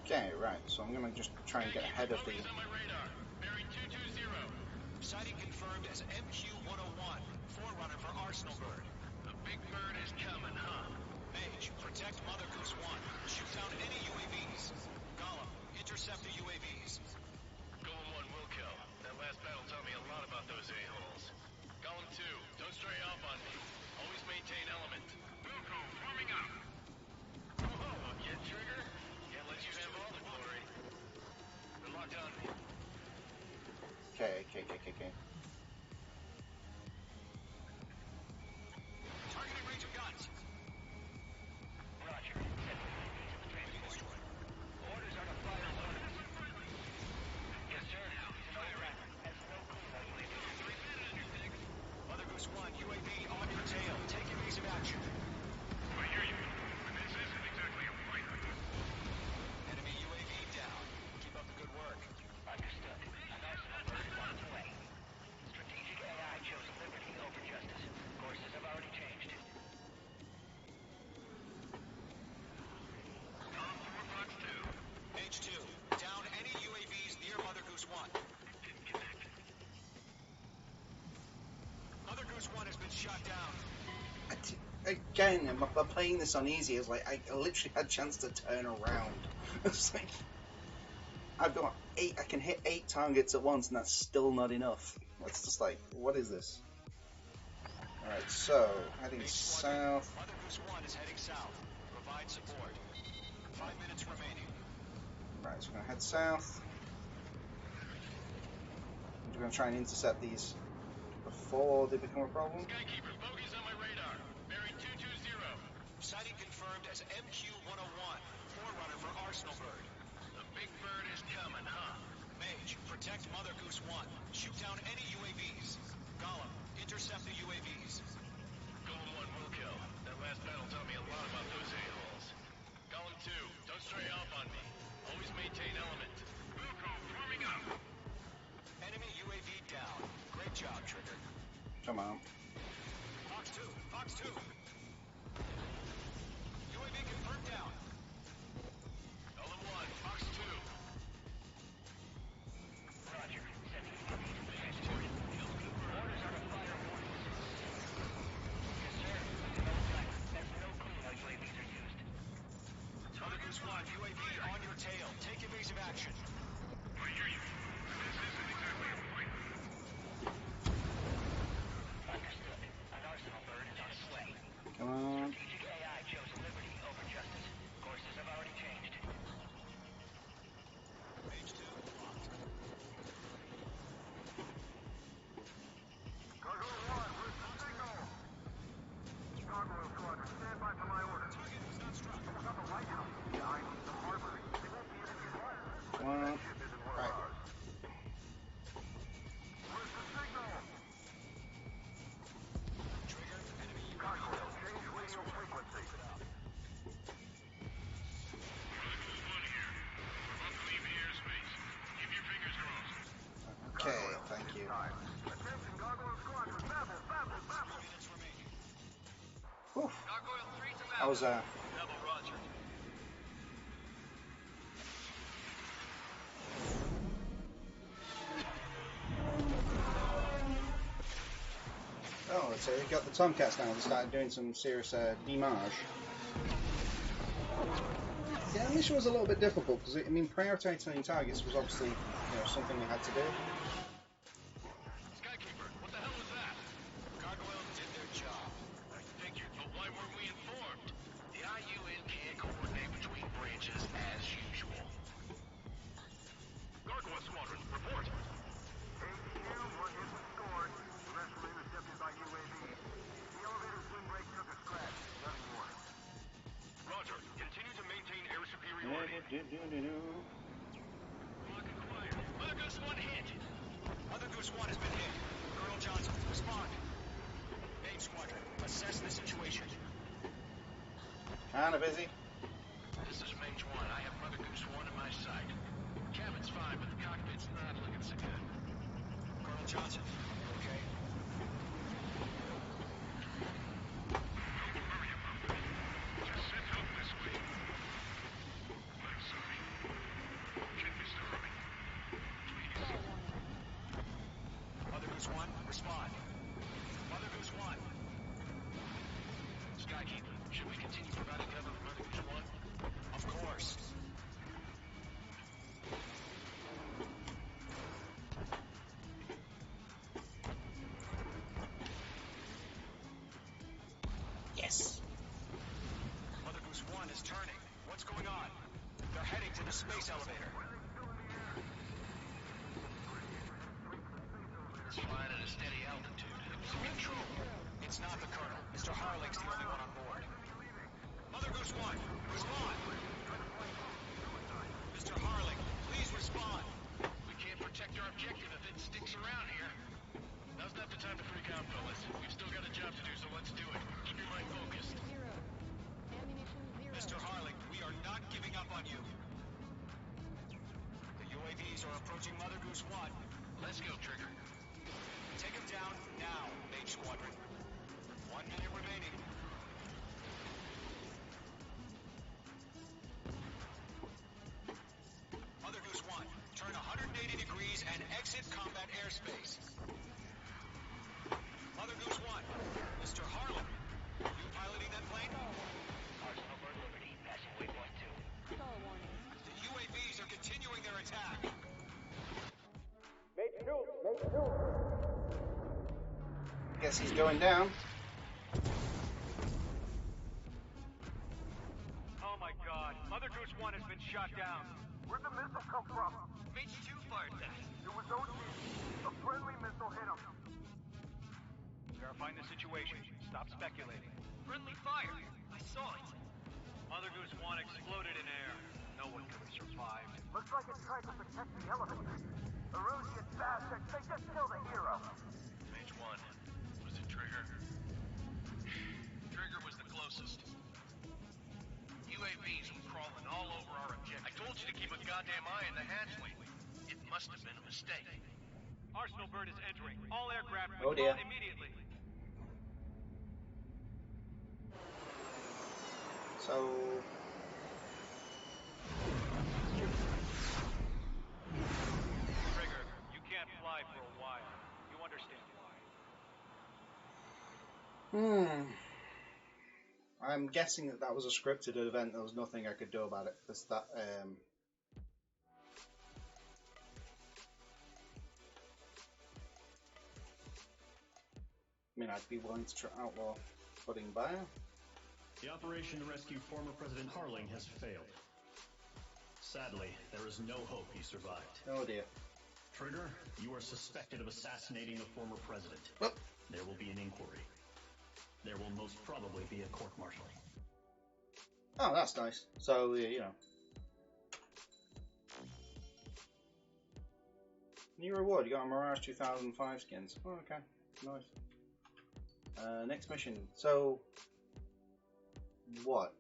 [SPEAKER 1] Okay, right. So I'm gonna just try and get ahead of the.
[SPEAKER 5] Bogeys on my radar. Bearing 220.
[SPEAKER 6] Sighting confirmed as MQ-101, forerunner for Arsenal Bird.
[SPEAKER 5] The big bird is coming, huh?
[SPEAKER 6] Mage, protect Mother Goose 1. Shoot down any UAVs. Gollum, intercept the UAVs.
[SPEAKER 5] Golem 1 will kill. That last battle taught me a lot about those a-holes. Golem 2, don't stray off on me. Always maintain element. Wilco, forming up. Oh, again, Trigger? Can't let you have all the glory. They're locked on me.
[SPEAKER 1] Okay.
[SPEAKER 6] Targeting range of guns.
[SPEAKER 3] Roger. Set the UAV to the transport. Orders are to fire warnings. Yes, sir. He's an old-timer. Has no clue how UAVs are used.
[SPEAKER 6] Mother Goose 1, UAV on your tail. Take evasive action.
[SPEAKER 5] I hear you. But this isn't exactly a fight.
[SPEAKER 6] Enemy UAV down. Keep up the good work.
[SPEAKER 3] Understood. An Arsenal bird is on its way.
[SPEAKER 6] Goose 1 has been shot down.
[SPEAKER 1] Again, by playing this on easy, it's like I literally had a chance to turn around. It's like I've got 8. I can hit 8 targets at once, and that's still not enough. It's just like, what is this? All right, so heading south.
[SPEAKER 6] Mother Goose 1 is heading south. Provide support. 5 minutes remaining.
[SPEAKER 1] Right, so we're gonna head south. We're gonna try and intercept these before they become a problem.
[SPEAKER 5] Skykeeper, bogeys on my radar. Bearing 220.
[SPEAKER 6] Sighting confirmed as MQ-101. Forerunner for Arsenal Bird.
[SPEAKER 5] The big bird is coming, huh?
[SPEAKER 6] Mage, protect Mother Goose 1. Shoot down any UAVs. Gollum, intercept the UAVs.
[SPEAKER 5] Golem 1 will kill. That last battle taught me a lot about those a-holes. Golem 2, don't stray off on me. Always maintain element. Wilco, forming up.
[SPEAKER 6] Enemy UAV down. Great job, Trigger.
[SPEAKER 1] Come on.
[SPEAKER 6] Fox 2, Fox 2. UAV confirmed down.
[SPEAKER 5] Golem 1, Fox 2.
[SPEAKER 3] Roger. Sending UAV to transport. Orders are to fire warnings. Yes, sir. It's an old timer. Has no clue how UAVs are used.
[SPEAKER 6] Mother Goose 1, UAV on your tail. Take evasive action.
[SPEAKER 7] I hear you. This isn't exactly a fight.
[SPEAKER 3] Understood. An Arsenal Bird is on its way.
[SPEAKER 1] Come on.
[SPEAKER 3] Strategic AI chose liberty over justice. Courses have already changed.
[SPEAKER 6] Mage 2, locked.
[SPEAKER 7] Gargoyle 1, where's the signal? Gargoyle Squadron, stand by for my order.
[SPEAKER 6] Target was not struck.
[SPEAKER 7] It was on the lighthouse. Behind the harbor. They won't be able to get in.
[SPEAKER 1] Come on.
[SPEAKER 7] That ship isn't one of
[SPEAKER 1] Right.
[SPEAKER 7] ours. Where's the signal?
[SPEAKER 6] Trigger, enemy UAV.
[SPEAKER 7] Gargoyle, change radio frequency.
[SPEAKER 1] Okay, thank you.
[SPEAKER 7] Attention, Gargoyle Squadron, babble, babble, babble.
[SPEAKER 6] Minutes remaining.
[SPEAKER 1] Whew.
[SPEAKER 5] Gargoyle 3 to
[SPEAKER 1] That was
[SPEAKER 5] Babel, Roger.
[SPEAKER 1] Oh, so they got the Tomcats now. They started doing some serious demarche. Yeah, the mission was a little bit difficult because I mean, prioritizing targets was obviously something we had to do.
[SPEAKER 5] Skykeeper, what the hell was that?
[SPEAKER 6] Gargoyle did their job.
[SPEAKER 5] I figured, but why weren't we informed? The IUN can't coordinate between branches as usual.
[SPEAKER 7] Gargoyle Squadron, report. HQ, one hit was scored. The rest were intercepted by UAVs. The elevator's windbreak took a scratch. Nothing more. Roger. Continue to maintain air superiority.
[SPEAKER 5] Block acquired. Mother Goose 1 hit.
[SPEAKER 6] Mother Goose 1 has been hit. Colonel Johnson, respond. Mage Squadron, assess the situation.
[SPEAKER 1] Kinda busy.
[SPEAKER 5] This is Mage 1. I have Mother Goose 1 in my sight. Cabin's fine, but the cockpit's not looking so good.
[SPEAKER 6] Colonel Johnson, you okay?
[SPEAKER 7] Don't worry about it. Just sit out this way. I'm sorry. Can Mr. Herman? Please.
[SPEAKER 6] Mother Goose 1, respond. Mother Goose 1.
[SPEAKER 5] Skykeeper, should we continue providing cover for Mother Goose 1?
[SPEAKER 6] Of course.
[SPEAKER 1] Yes.
[SPEAKER 6] Mother Goose 1 is turning. What's going on? They're heading to the space elevator.
[SPEAKER 5] It's flying at a steady altitude. Some control.
[SPEAKER 6] It's not the Colonel. Mr. Harling's the only one on board. Mother Goose 1, respond. Mr. Harling, please respond.
[SPEAKER 5] We can't protect our objective if it sticks around here. Now's not the time to freak out, fellas. We've still got a job to do, so let's do it. Keep your mind focused.
[SPEAKER 6] Mr. Harling, we are not giving up on you. The UAVs are approaching Mother Goose 1.
[SPEAKER 5] Let's go, Trigger.
[SPEAKER 6] Take him down now, Mage Squadron. 1 minute remaining. Mother Goose 1, turn 180 degrees and exit combat airspace. Mother Goose 1,
[SPEAKER 1] Guess he's going down.
[SPEAKER 3] Oh my god, Mother Goose 1 has been shot down.
[SPEAKER 7] Where'd the missile come from?
[SPEAKER 3] H2 fired that.
[SPEAKER 7] It was OG. A friendly missile hit him.
[SPEAKER 3] Verifying the situation. Stop speculating. Friendly fire. I saw it. Mother Goose 1 exploded in air. No one could have survived.
[SPEAKER 7] Looks like it tried to protect the elevator. Erusian bastards, they just killed a hero.
[SPEAKER 5] H1. Was it Trigger? Trigger was the closest. UAVs were crawling all over our objective. I told you to keep a goddamn eye in the hatchway. It must have been a mistake.
[SPEAKER 3] Arsenal Bird is entering. All aircraft
[SPEAKER 1] Oh dear.
[SPEAKER 3] withdraw immediately.
[SPEAKER 1] So
[SPEAKER 3] Trigger, you can't fly for a while. You understand why.
[SPEAKER 1] I'm guessing that was a scripted event. There was nothing I could do about it because that. I mean, I'd be willing to outlaw putting bio.
[SPEAKER 2] The operation to rescue former President Harling has failed. Sadly, there is no hope he survived.
[SPEAKER 1] Oh dear.
[SPEAKER 2] Trigger, you are suspected of assassinating the former president.
[SPEAKER 1] Oh.
[SPEAKER 2] There will be an inquiry. There will most probably be a court-martialing.
[SPEAKER 1] Oh, that's nice. So, you know. New reward, you got a Mirage 2005 skins. Oh, okay. Nice. Next mission. So, what?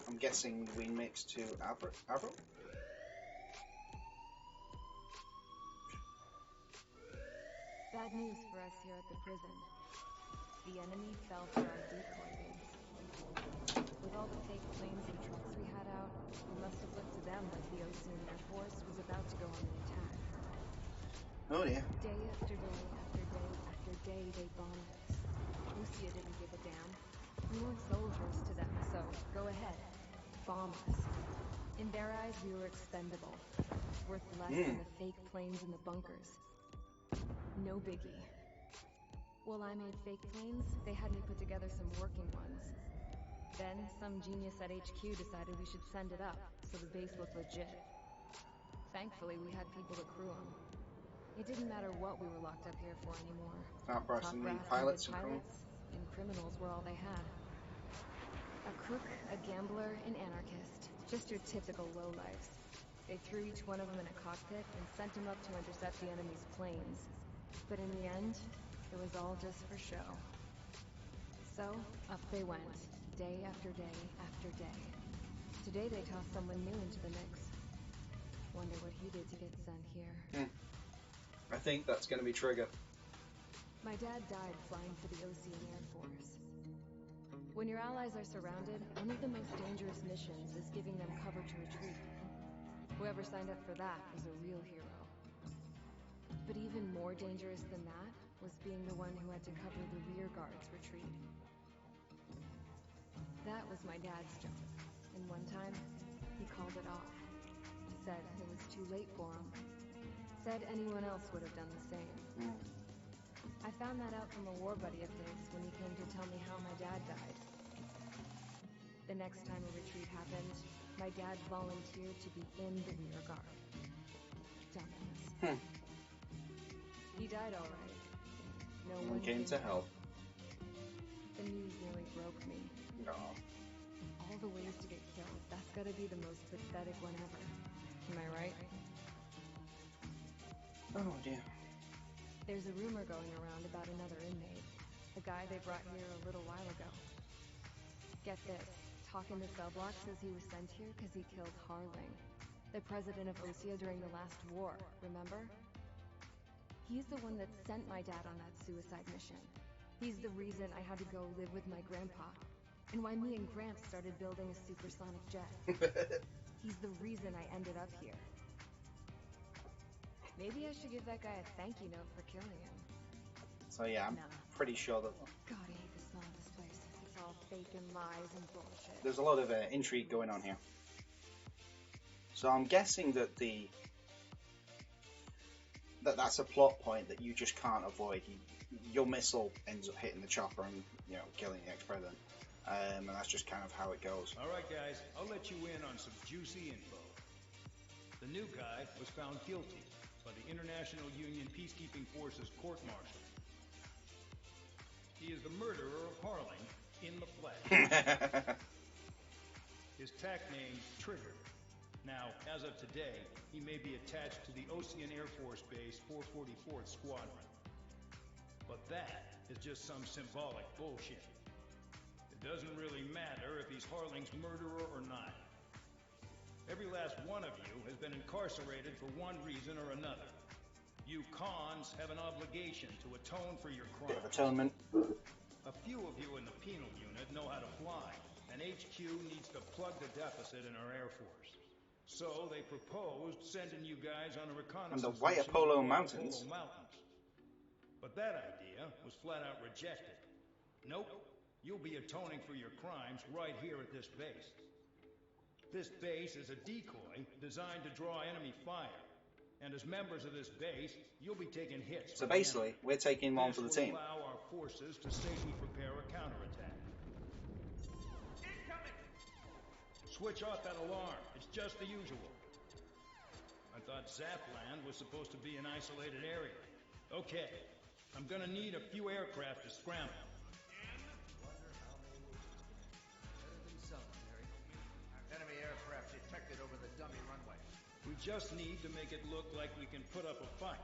[SPEAKER 1] I'm guessing we mix to Avril?
[SPEAKER 10] Bad news for us here at the prison. The enemy fell for our decoy base. With all the fake planes and trucks we had out, we must have looked to them like the Ocean Air Force was about to go on an attack.
[SPEAKER 1] Oh dear.
[SPEAKER 10] Day after day after day after day, they bombed us. Lucia didn't give a damn. We weren't soldiers to them, so go ahead. Bomb us. In their eyes, we were expendable. Worth less than the fake planes in the bunkers. No biggie. While I made fake planes, they had me put together some working ones. Then, some genius at HQ decided we should send it up, so the base looked legit. Thankfully, we had people to crew them. It didn't matter what we were locked up here for anymore.
[SPEAKER 1] Top brass and the
[SPEAKER 10] brass
[SPEAKER 1] pilots and
[SPEAKER 10] pilots and criminals were all they had. A crook, a gambler, an anarchist. Just your typical lowlifes. They threw each one of them in a cockpit and sent them up to intercept the enemy's planes. But in the end, it was all just for show. So, up they went, day after day after day. Today they tossed someone new into the mix. Wonder what he did to get sent here.
[SPEAKER 1] I think that's going to be Trigger.
[SPEAKER 10] My dad died flying for the Ocean Air Force. When your allies are surrounded, one of the most dangerous missions is giving them cover to retreat. Whoever signed up for that was a real hero. But even more dangerous than that was being the one who had to cover the rear guard's retreat. That was my dad's job. And one time, he called it off. Said it was too late for him. Said anyone else would have done the same. I found that out from a war buddy of his when he came to tell me how my dad died. The next time a retreat happened, my dad volunteered to be in the rear guard. Dumbass. He died all right. No one
[SPEAKER 1] came to help.
[SPEAKER 10] The news nearly broke me.
[SPEAKER 1] No.
[SPEAKER 10] All the ways to get killed. That's gotta be the most pathetic one ever. Am I right?
[SPEAKER 1] Oh dear.
[SPEAKER 10] There's a rumor going around about another inmate. The guy they brought here a little while ago. Get this. Talk in the cell block says he was sent here because he killed Harling, the president of Osea during the last war, remember? He's the one that sent my dad on that suicide mission. He's the reason I had to go live with my grandpa, and why me and Gramps started building a supersonic jet. He's the reason I ended up here. Maybe I should give that guy a thank you note for killing him.
[SPEAKER 1] So yeah, I'm pretty sure that...
[SPEAKER 10] God, I hate the smell of this place. It's all fake and lies and bullshit.
[SPEAKER 1] There's a lot of intrigue going on here. So I'm guessing that the that's a plot point that you just can't avoid. Your missile ends up hitting the chopper and killing the ex-president, and that's just kind of how it goes.
[SPEAKER 12] All right, guys, I'll let you in on some juicy info. The new guy was found guilty by the International Union Peacekeeping Forces court-martial. He is the murderer of Harling in the flesh. His tech name's Trigger. Now, as of today, he may be attached to the Ocean Air Force Base 444th Squadron. But that is just some symbolic bullshit. It doesn't really matter if he's Harling's murderer or not. Every last one of you has been incarcerated for one reason or another. You cons have an obligation to atone for your crimes.
[SPEAKER 1] Bit of atonement.
[SPEAKER 12] A few of you in the penal unit know how to fly, and HQ needs to plug the deficit in our Air Force. So they proposed sending you guys on a reconnaissance
[SPEAKER 1] And the Waiapolo Mountains.
[SPEAKER 12] But that idea was flat out rejected. Nope, you'll be atoning for your crimes right here at this base. This base is a decoy designed to draw enemy fire. And as members of this base, you'll be taking hits.
[SPEAKER 1] So basically, we're taking one for the team.
[SPEAKER 12] This will allow our forces to safely prepare a counterattack.
[SPEAKER 3] Incoming!
[SPEAKER 12] Switch off that alarm. It's just the usual. I thought Zapland was supposed to be an isolated area. Okay, I'm gonna need a few aircraft to scramble.
[SPEAKER 13] Enemy aircraft detected over the dummy runway.
[SPEAKER 12] We just need to make it look like we can put up a fight.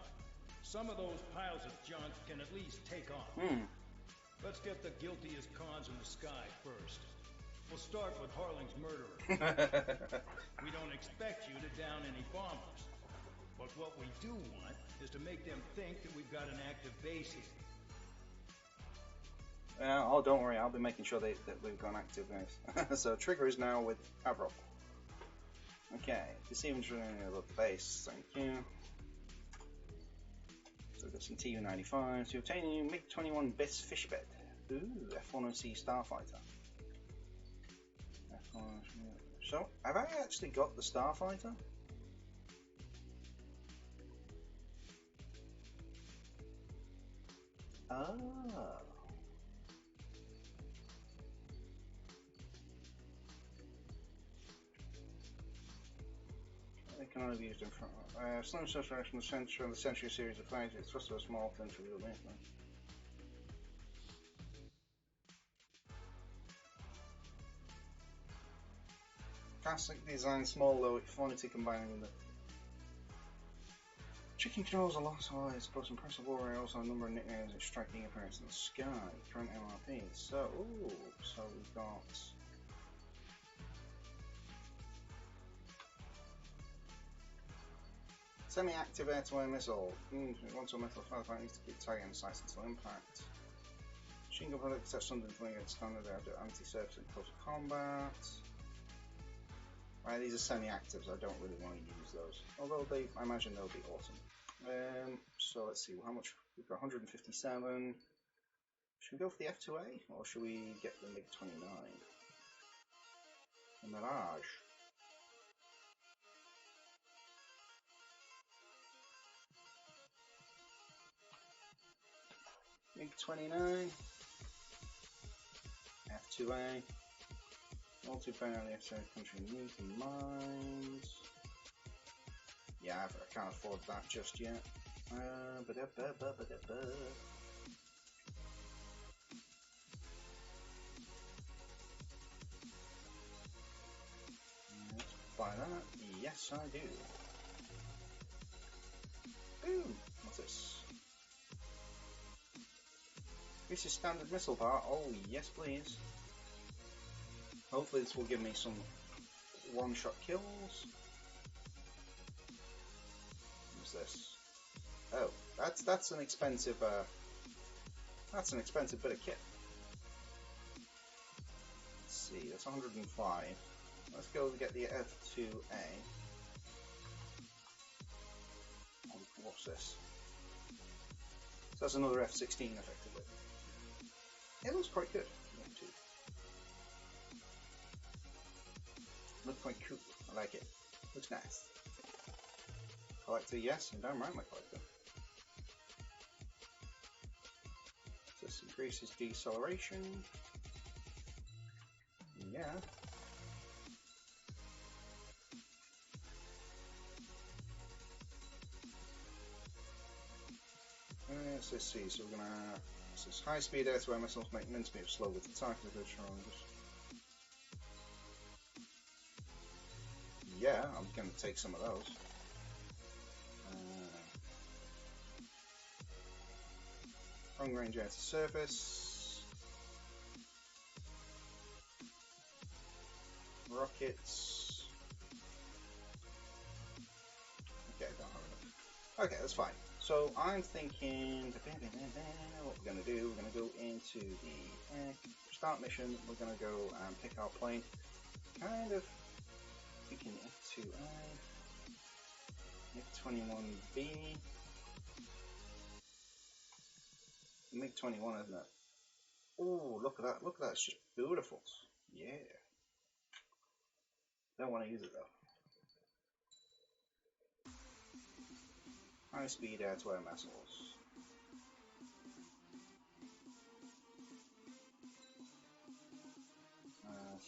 [SPEAKER 12] Some of those piles of junk can at least take off. Let's get the guiltiest cons in the sky first. We'll start with Harling's murderer. We don't expect you to down any bombers. But what we do want is to make them think that we've got an active base here.
[SPEAKER 1] Oh, don't worry, I'll be making sure that we've got an active base. So Trigger is now with Avril. Okay, deceiving the base, thank you. So we've got some Tu-95. To obtain a new MiG-21 BIS fish bed. Ooh, F-1OC Starfighter. So, have I actually got the Starfighter? Oh. They can only be used in front. Slim Subtraction the Century and the Century series of flags. It's just a small thing to real movement. Classic design, small though, quantity combining with it. Chicken controls a lot of eyes, plus impressive warrior, also a number of nicknames and striking appearance in the sky. Current MRP. So, so we've got. Semi-active air-to-air missile. Once a missile firefighter needs to keep target in sight until impact. Machine gun product attached something to against standard anti-surface and close combat. Right, these are semi-actives. I don't really want to use those. Although I imagine they'll be awesome. So let's see how much we've got. 157. Should we go for the F2A or should we get the MiG-29? The Mirage. MiG-29, F2A, multi-player on the F2A country nuke mines. Yeah, I can't afford that just yet. Let's buy that. Yes, I do. Boom! What's this? This is standard missile bar. Oh, yes, please. Hopefully, this will give me some one-shot kills. What's this? Oh, that's an expensive. That's an expensive bit of kit. Let's see. That's 105. Let's go get the F2A. What's this? So that's another F-16 effectively. It looks quite good. Looks quite cool. I like it. Looks nice. Collector, yes, and damn right my collector. this increases deceleration. Yeah. Let's see, so we're gonna... This is high speed air-to-air missiles, make min speed slow with the target control. Yeah, I'm gonna take some of those. Long range air to surface. Rockets. Okay, I don't have enough. Okay, that's fine. So I'm thinking, what we're going to do, we're going to go into the start mission, we're going to go and pick our plane, kind of picking F2I, MiG-21B, MiG-21 isn't it? Oh, look at that, it's just beautiful, yeah. Don't want to use it though. High speed air-to-air missiles.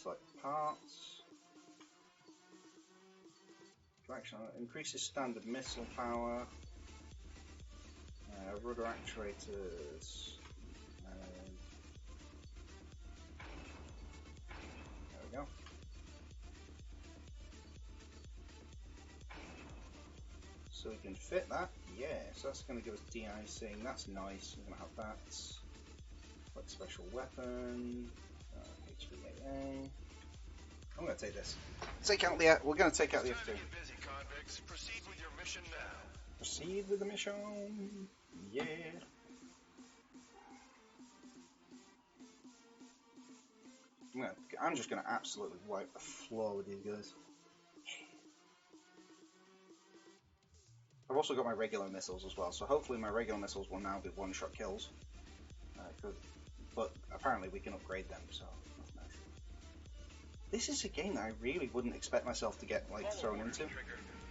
[SPEAKER 1] Select parts. Direction increases standard missile power. Rudder actuators. There we go. So we can fit that. Yeah, so that's going to give us de-icing. That's nice. We're going to have that. Like special weapon. HVAA. I'm going to take this. Take out the. We're going to take out the F2.
[SPEAKER 5] Busy, convicts. Proceed with your mission now.
[SPEAKER 1] Proceed with the mission. Yeah. I'm just going to absolutely wipe the floor with these guys. I've also got my regular missiles as well, so hopefully my regular missiles will now be one-shot kills. But apparently we can upgrade them, so that's nice. This is a game that I really wouldn't expect myself to get thrown into.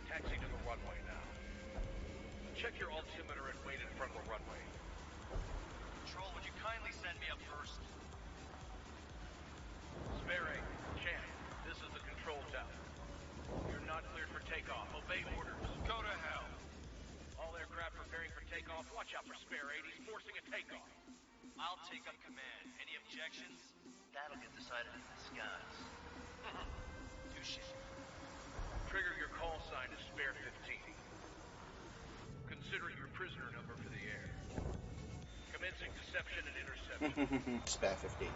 [SPEAKER 3] Taxi to the runway now. Check your altimeter and wait in front of the runway.
[SPEAKER 6] Control, would you kindly send me up first?
[SPEAKER 3] Spare Champ, this is the control tower. You're not cleared for takeoff. Obey orders.
[SPEAKER 5] Go to hell.
[SPEAKER 3] All aircraft preparing for takeoff. Watch out for Spare 8. He's forcing a takeoff.
[SPEAKER 6] I'll take up command. Any objections?
[SPEAKER 3] That'll get decided in the skies.
[SPEAKER 6] Touche.
[SPEAKER 3] Trigger, your call sign is Spare 15. Consider it your prisoner number for the air. Commencing deception and interception.
[SPEAKER 1] Spare 15.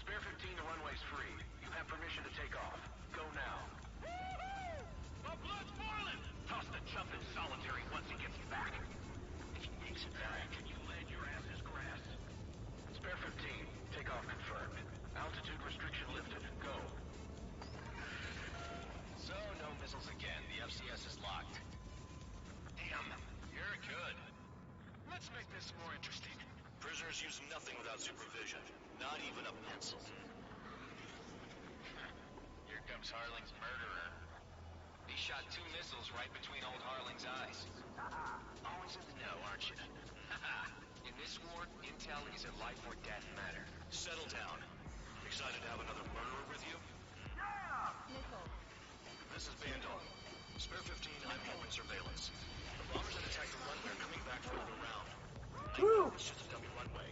[SPEAKER 3] Spare 15, the runway's free. You have permission to take off. Go now.
[SPEAKER 6] My blood's boiling!
[SPEAKER 3] Toss the chump in solitary once he gets back. If he makes it back, you land your ass as grass. Spare 15, takeoff confirmed. Altitude restriction lifted. Go.
[SPEAKER 6] So, no missiles again. The FCS is locked. Damn, you're good. Let's make this more interesting.
[SPEAKER 5] Prisoners use nothing without supervision. Not even a pencil.
[SPEAKER 6] Here comes Harling's murderer. He shot 2 missiles right between old Harling's eyes. Always in the know, aren't you? In this war, intel is a life or death matter.
[SPEAKER 5] Settle down. Excited to have another murderer with you?
[SPEAKER 10] Nickel.
[SPEAKER 5] This is Bandol. Spare 15, I'm open surveillance. The bombers that attacked the runway are coming back for another round. I know it's just a dummy runway.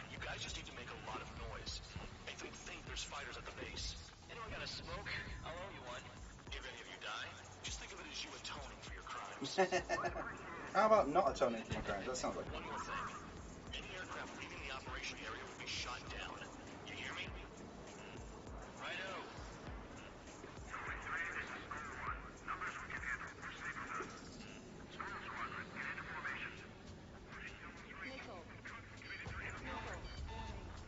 [SPEAKER 5] You guys just need to make a lot of noise. Make them think there's fighters at the base.
[SPEAKER 6] Anyone got a smoke? I'll owe you one.
[SPEAKER 5] If any of you die, just think of it as you atoning for your crimes.
[SPEAKER 1] How about not atoning for my crimes? That sounds like
[SPEAKER 5] One more thing. Any aircraft leaving the operation area will be shot down. You hear me?
[SPEAKER 6] Righto.
[SPEAKER 10] Nickel.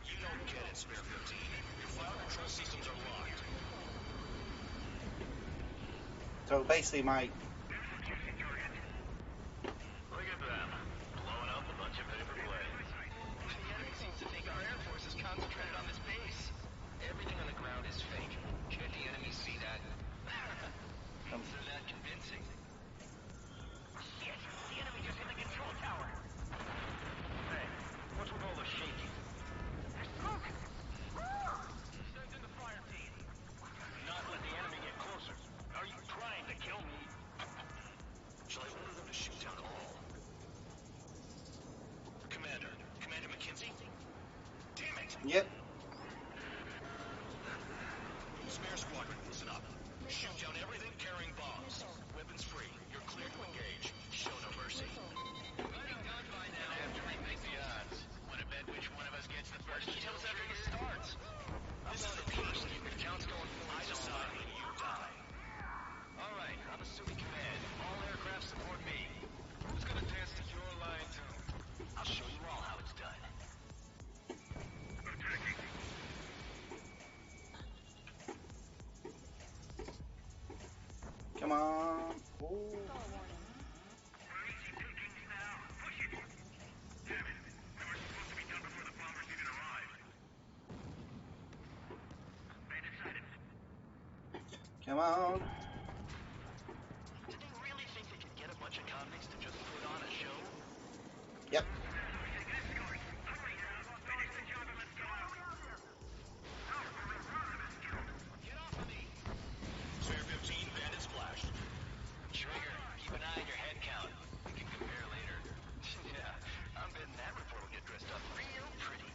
[SPEAKER 5] You don't get it, Spare 15. Your fire control systems are locked.
[SPEAKER 1] So basically my...
[SPEAKER 3] Look at them. Blowing up a bunch of pay-for-play.
[SPEAKER 6] The enemy seems to think our Air Force is concentrated on this base. Everything on the ground is fake. Can't the enemy see that? They're that convincing.
[SPEAKER 3] Shit! The enemy just hit the
[SPEAKER 1] Yep.
[SPEAKER 6] Spare squadron, listen up. Shoot down everything carrying bombs. Weapons free. You're clear to engage. Show no mercy.
[SPEAKER 5] Might be done by now. Have to remake the odds. Want to bet which one of us gets the first kill after this starts?
[SPEAKER 6] This is a peace. If count's going for I decide when you die.
[SPEAKER 5] All right, I'm assuming command. All aircraft support me. Who's gonna dance to your line too?
[SPEAKER 6] I'll show you all how it's done.
[SPEAKER 1] Come on. Ooh. Come on.
[SPEAKER 6] Did they really think they could get a bunch of convicts to just put on a show?
[SPEAKER 1] Yep.
[SPEAKER 6] Get off of me! Spare 15, bandit splashed.
[SPEAKER 5] Trigger, keep an eye on your head count. We can compare later.
[SPEAKER 6] Yeah, I'm betting that report will get dressed up real pretty.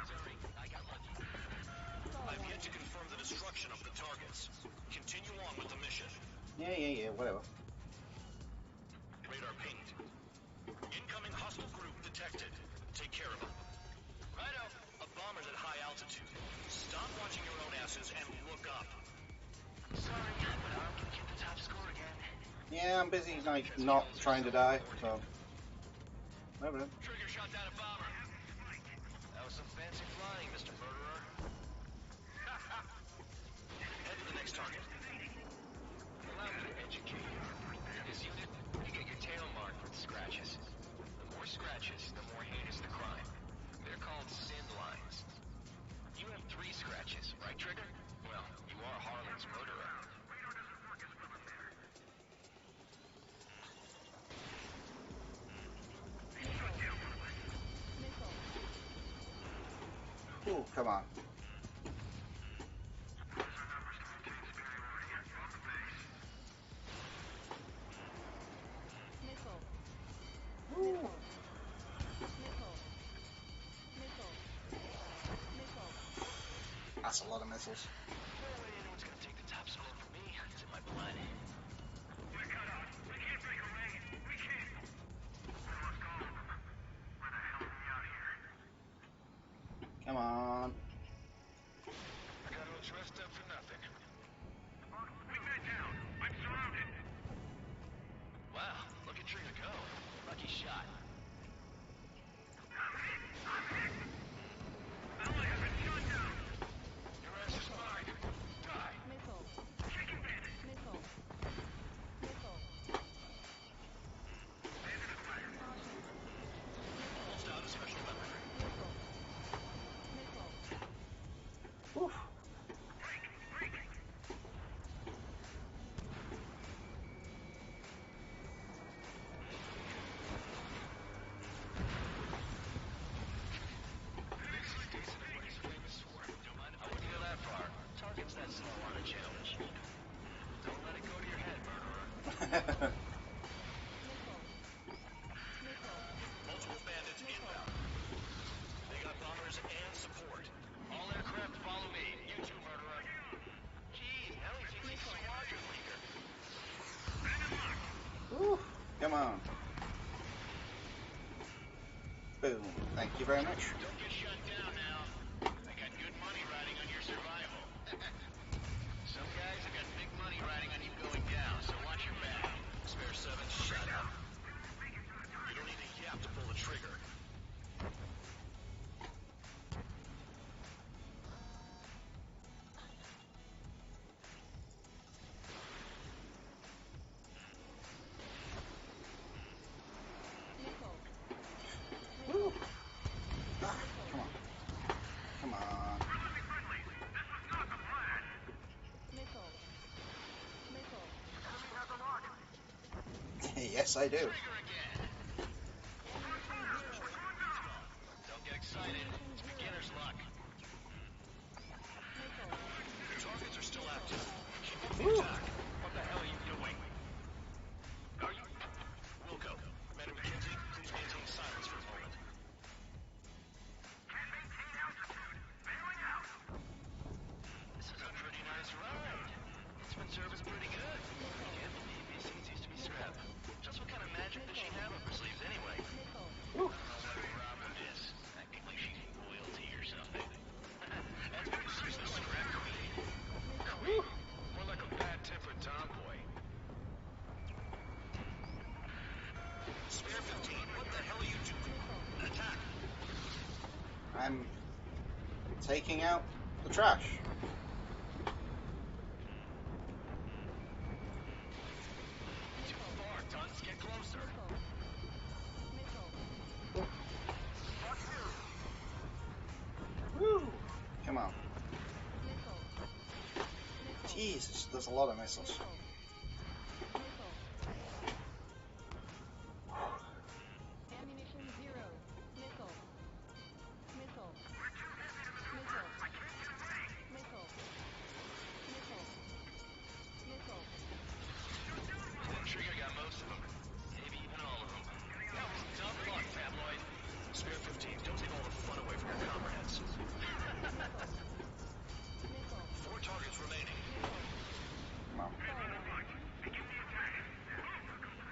[SPEAKER 6] Sorry, I got lucky. I've yet to confirm the destruction of the targets. Continue on with the mission.
[SPEAKER 1] Yeah, whatever.
[SPEAKER 6] Radar pinged. Incoming hostile group detected. Take care of them.
[SPEAKER 5] Righto.
[SPEAKER 6] A bomber's at high altitude. Stop watching your own asses and look up.
[SPEAKER 5] Sorry, but I'm gonna get the top score again.
[SPEAKER 1] Yeah, I'm busy, like, not trying to die, so. Whatever.
[SPEAKER 5] Trigger shot down a bomber. That was some fancy flying, Mr. Murderer.
[SPEAKER 6] Head to the next target.
[SPEAKER 5] Allow me to educate you. In this unit, you get your tail marked with scratches. The more scratches, the more heinous the crime. They're called sin lines. You have 3 scratches, right, Trigger? Well, you are Harlan's murderer.
[SPEAKER 1] Ooh, come on. Ooh. That's a lot of missiles.
[SPEAKER 6] No way anyone's gonna take the top score from me. It's in my blood.
[SPEAKER 7] We're cut off. We can't break away. We can't. We lost all of them. Where the hell are we out here?
[SPEAKER 1] Come on.
[SPEAKER 5] I got all dressed up for nothing.
[SPEAKER 7] Wingman down. I'm surrounded.
[SPEAKER 6] Wow, look at Trigger go. Lucky shot.
[SPEAKER 7] Ally has been shot down.
[SPEAKER 5] Your ass is mine. Die.
[SPEAKER 7] Taking bandit.
[SPEAKER 6] Almost out of special weaponry.
[SPEAKER 1] Oof.
[SPEAKER 5] Decent at what he's famous for. Don't mind if I wouldn't go that far.
[SPEAKER 6] Targets that slow on a challenge.
[SPEAKER 5] Don't let it go to your head, murderer.
[SPEAKER 6] Multiple bandits inbound. They got bombers and support.
[SPEAKER 5] All aircraft follow me. You too, murderer. Geez, now he thinks he's squadron leader.
[SPEAKER 1] Ooh, come on. Boom. Thank you very much.
[SPEAKER 5] Don't get shut down now. I got good money riding on your survival. Some guys have got big money riding on you going down, so watch your back.
[SPEAKER 6] Spare 7, shut up. You don't need a yap to pull the trigger.
[SPEAKER 1] Ooh. Ah, come on. Come on. Yes, I do.
[SPEAKER 5] Trigger again. Don't get excited. It's beginner's luck.
[SPEAKER 6] The targets are still active. Keep up the
[SPEAKER 1] Ooh.
[SPEAKER 6] attack.
[SPEAKER 5] What the hell are you doing?
[SPEAKER 6] Are you... Wilco, Commander McKenzie,
[SPEAKER 1] I'm taking out the trash.
[SPEAKER 3] Too far, Dunce. Get closer.
[SPEAKER 1] Woo! Come on. Jesus, there's a lot of missiles.
[SPEAKER 10] Ammunition 0. Missile. Missile. Missile. Missile. Missile. Missile.
[SPEAKER 3] Trigger got most of them. Maybe even all of them. That was dumb luck, tabloid. Spare 15. Don't take all the fun away from your comrades. 4 targets remaining.
[SPEAKER 1] Come on.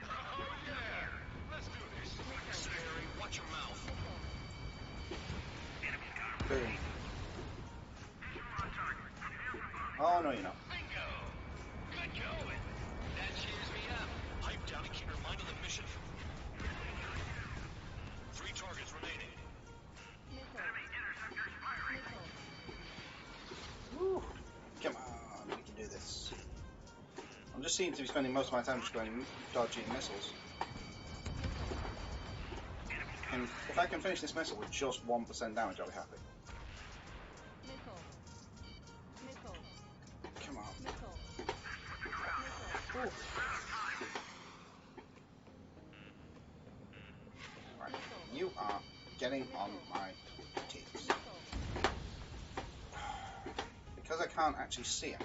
[SPEAKER 3] Oh, yeah! Let's do this. Scary, watch your mouth.
[SPEAKER 1] Boom. Oh, no, you're not.
[SPEAKER 3] Bingo! Good going. That cheers me up. Pipe down and keep your mind on the mission. 3 targets remaining.
[SPEAKER 1] Woo. Come on, we can do this. I'm just seem to be spending most of my time just going dodging missiles. And if I can finish this missile with just 1% damage, I'll be happy. Come on. Ooh. Right. You are getting on my tits. Because I can't actually see him.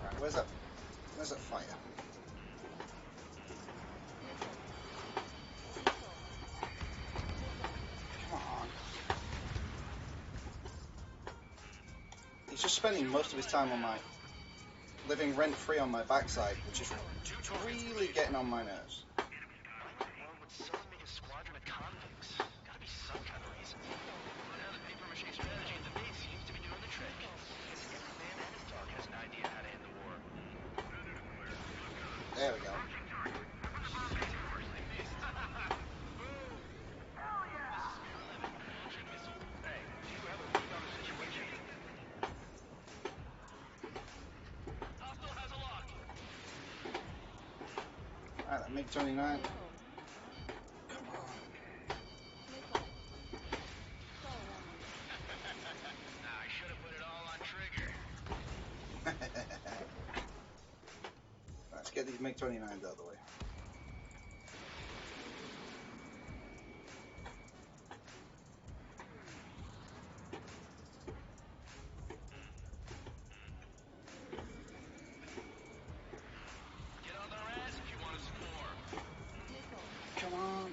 [SPEAKER 1] Right, where's that fire? Come on. He's just spending most of his time on my... living rent-free on my backside, which is really getting on my nerves.
[SPEAKER 3] Why in the world would someone make a squadron of convicts? Gotta be some kind of reason. Well, now the paper mache strategy in debate seems to be doing the trick. Guess every man and his dog has an idea how to end the war.
[SPEAKER 1] There we go. Alright, that MiG-29. Come on.
[SPEAKER 3] I should have put it all on trigger.
[SPEAKER 1] Let's get these MiG-29s out of the way.
[SPEAKER 3] Get on their ass if you want to score.
[SPEAKER 1] Come on.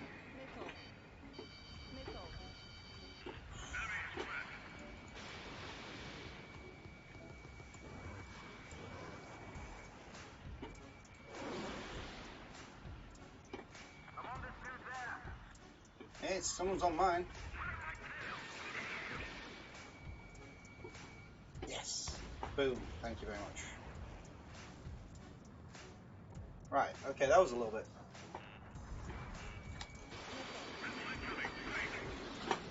[SPEAKER 1] Hey, someone's on mine. Yes. Boom. Thank you very much. Right. Okay, that was a little bit.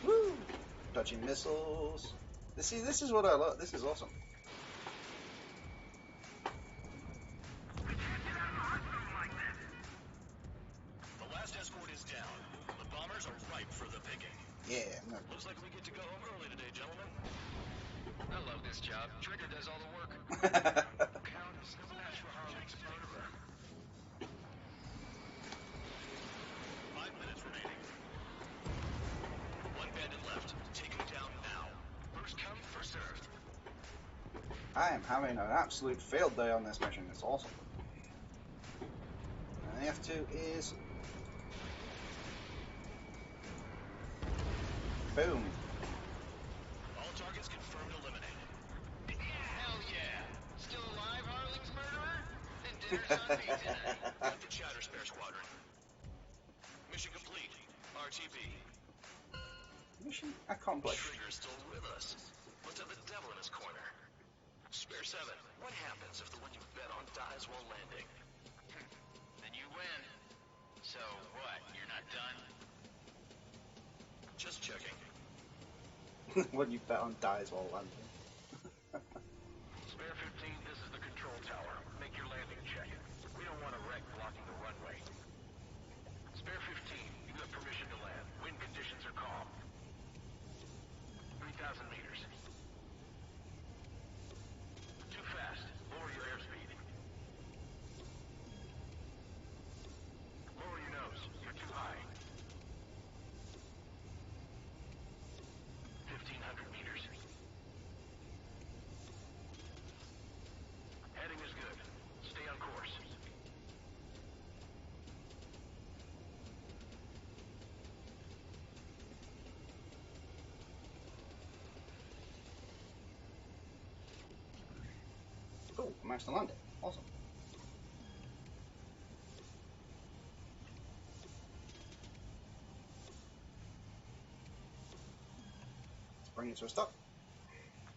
[SPEAKER 1] Woo! Dodging missiles. This is what I love. This is awesome.
[SPEAKER 3] The last escort is down. The bombers are ripe for the picking.
[SPEAKER 1] Yeah. No.
[SPEAKER 3] Looks like we get to go home early today, gentlemen. I love this job. Trigger does all the work. Count is no match for Harling's murderer. 5 minutes remaining. 1 bandit left. Take him down now. First come, first served.
[SPEAKER 1] I am having an absolute field day on this mission. It's awesome. And the F2 is... Boom.
[SPEAKER 3] All targets confirmed eliminated. Hell yeah! Still alive, Harling's murderer? Then dinner's on me tonight. Good chatter, Spare Squadron. Mission complete. RTB.
[SPEAKER 1] Mission accomplished.
[SPEAKER 3] Trigger's still with us. Let's have the devil in his corner. Spare 7, what happens if the one you bet on dies while landing?
[SPEAKER 6] Then you win. So what, you're not done?
[SPEAKER 3] Just checking.
[SPEAKER 1] What you bet on dies while landing.
[SPEAKER 7] Spare 15, this is the control tower. Make your landing check. We don't want a wreck blocking the runway. Spare 15, you have permission to land. Wind conditions are calm. 3,000 meters. Too fast. Lower your airspeed. Lower your nose. You're too high. 1,500 meters. Heading is good. Stay on course.
[SPEAKER 1] Cool, I managed to land it. Awesome. Let's bring it to a stop.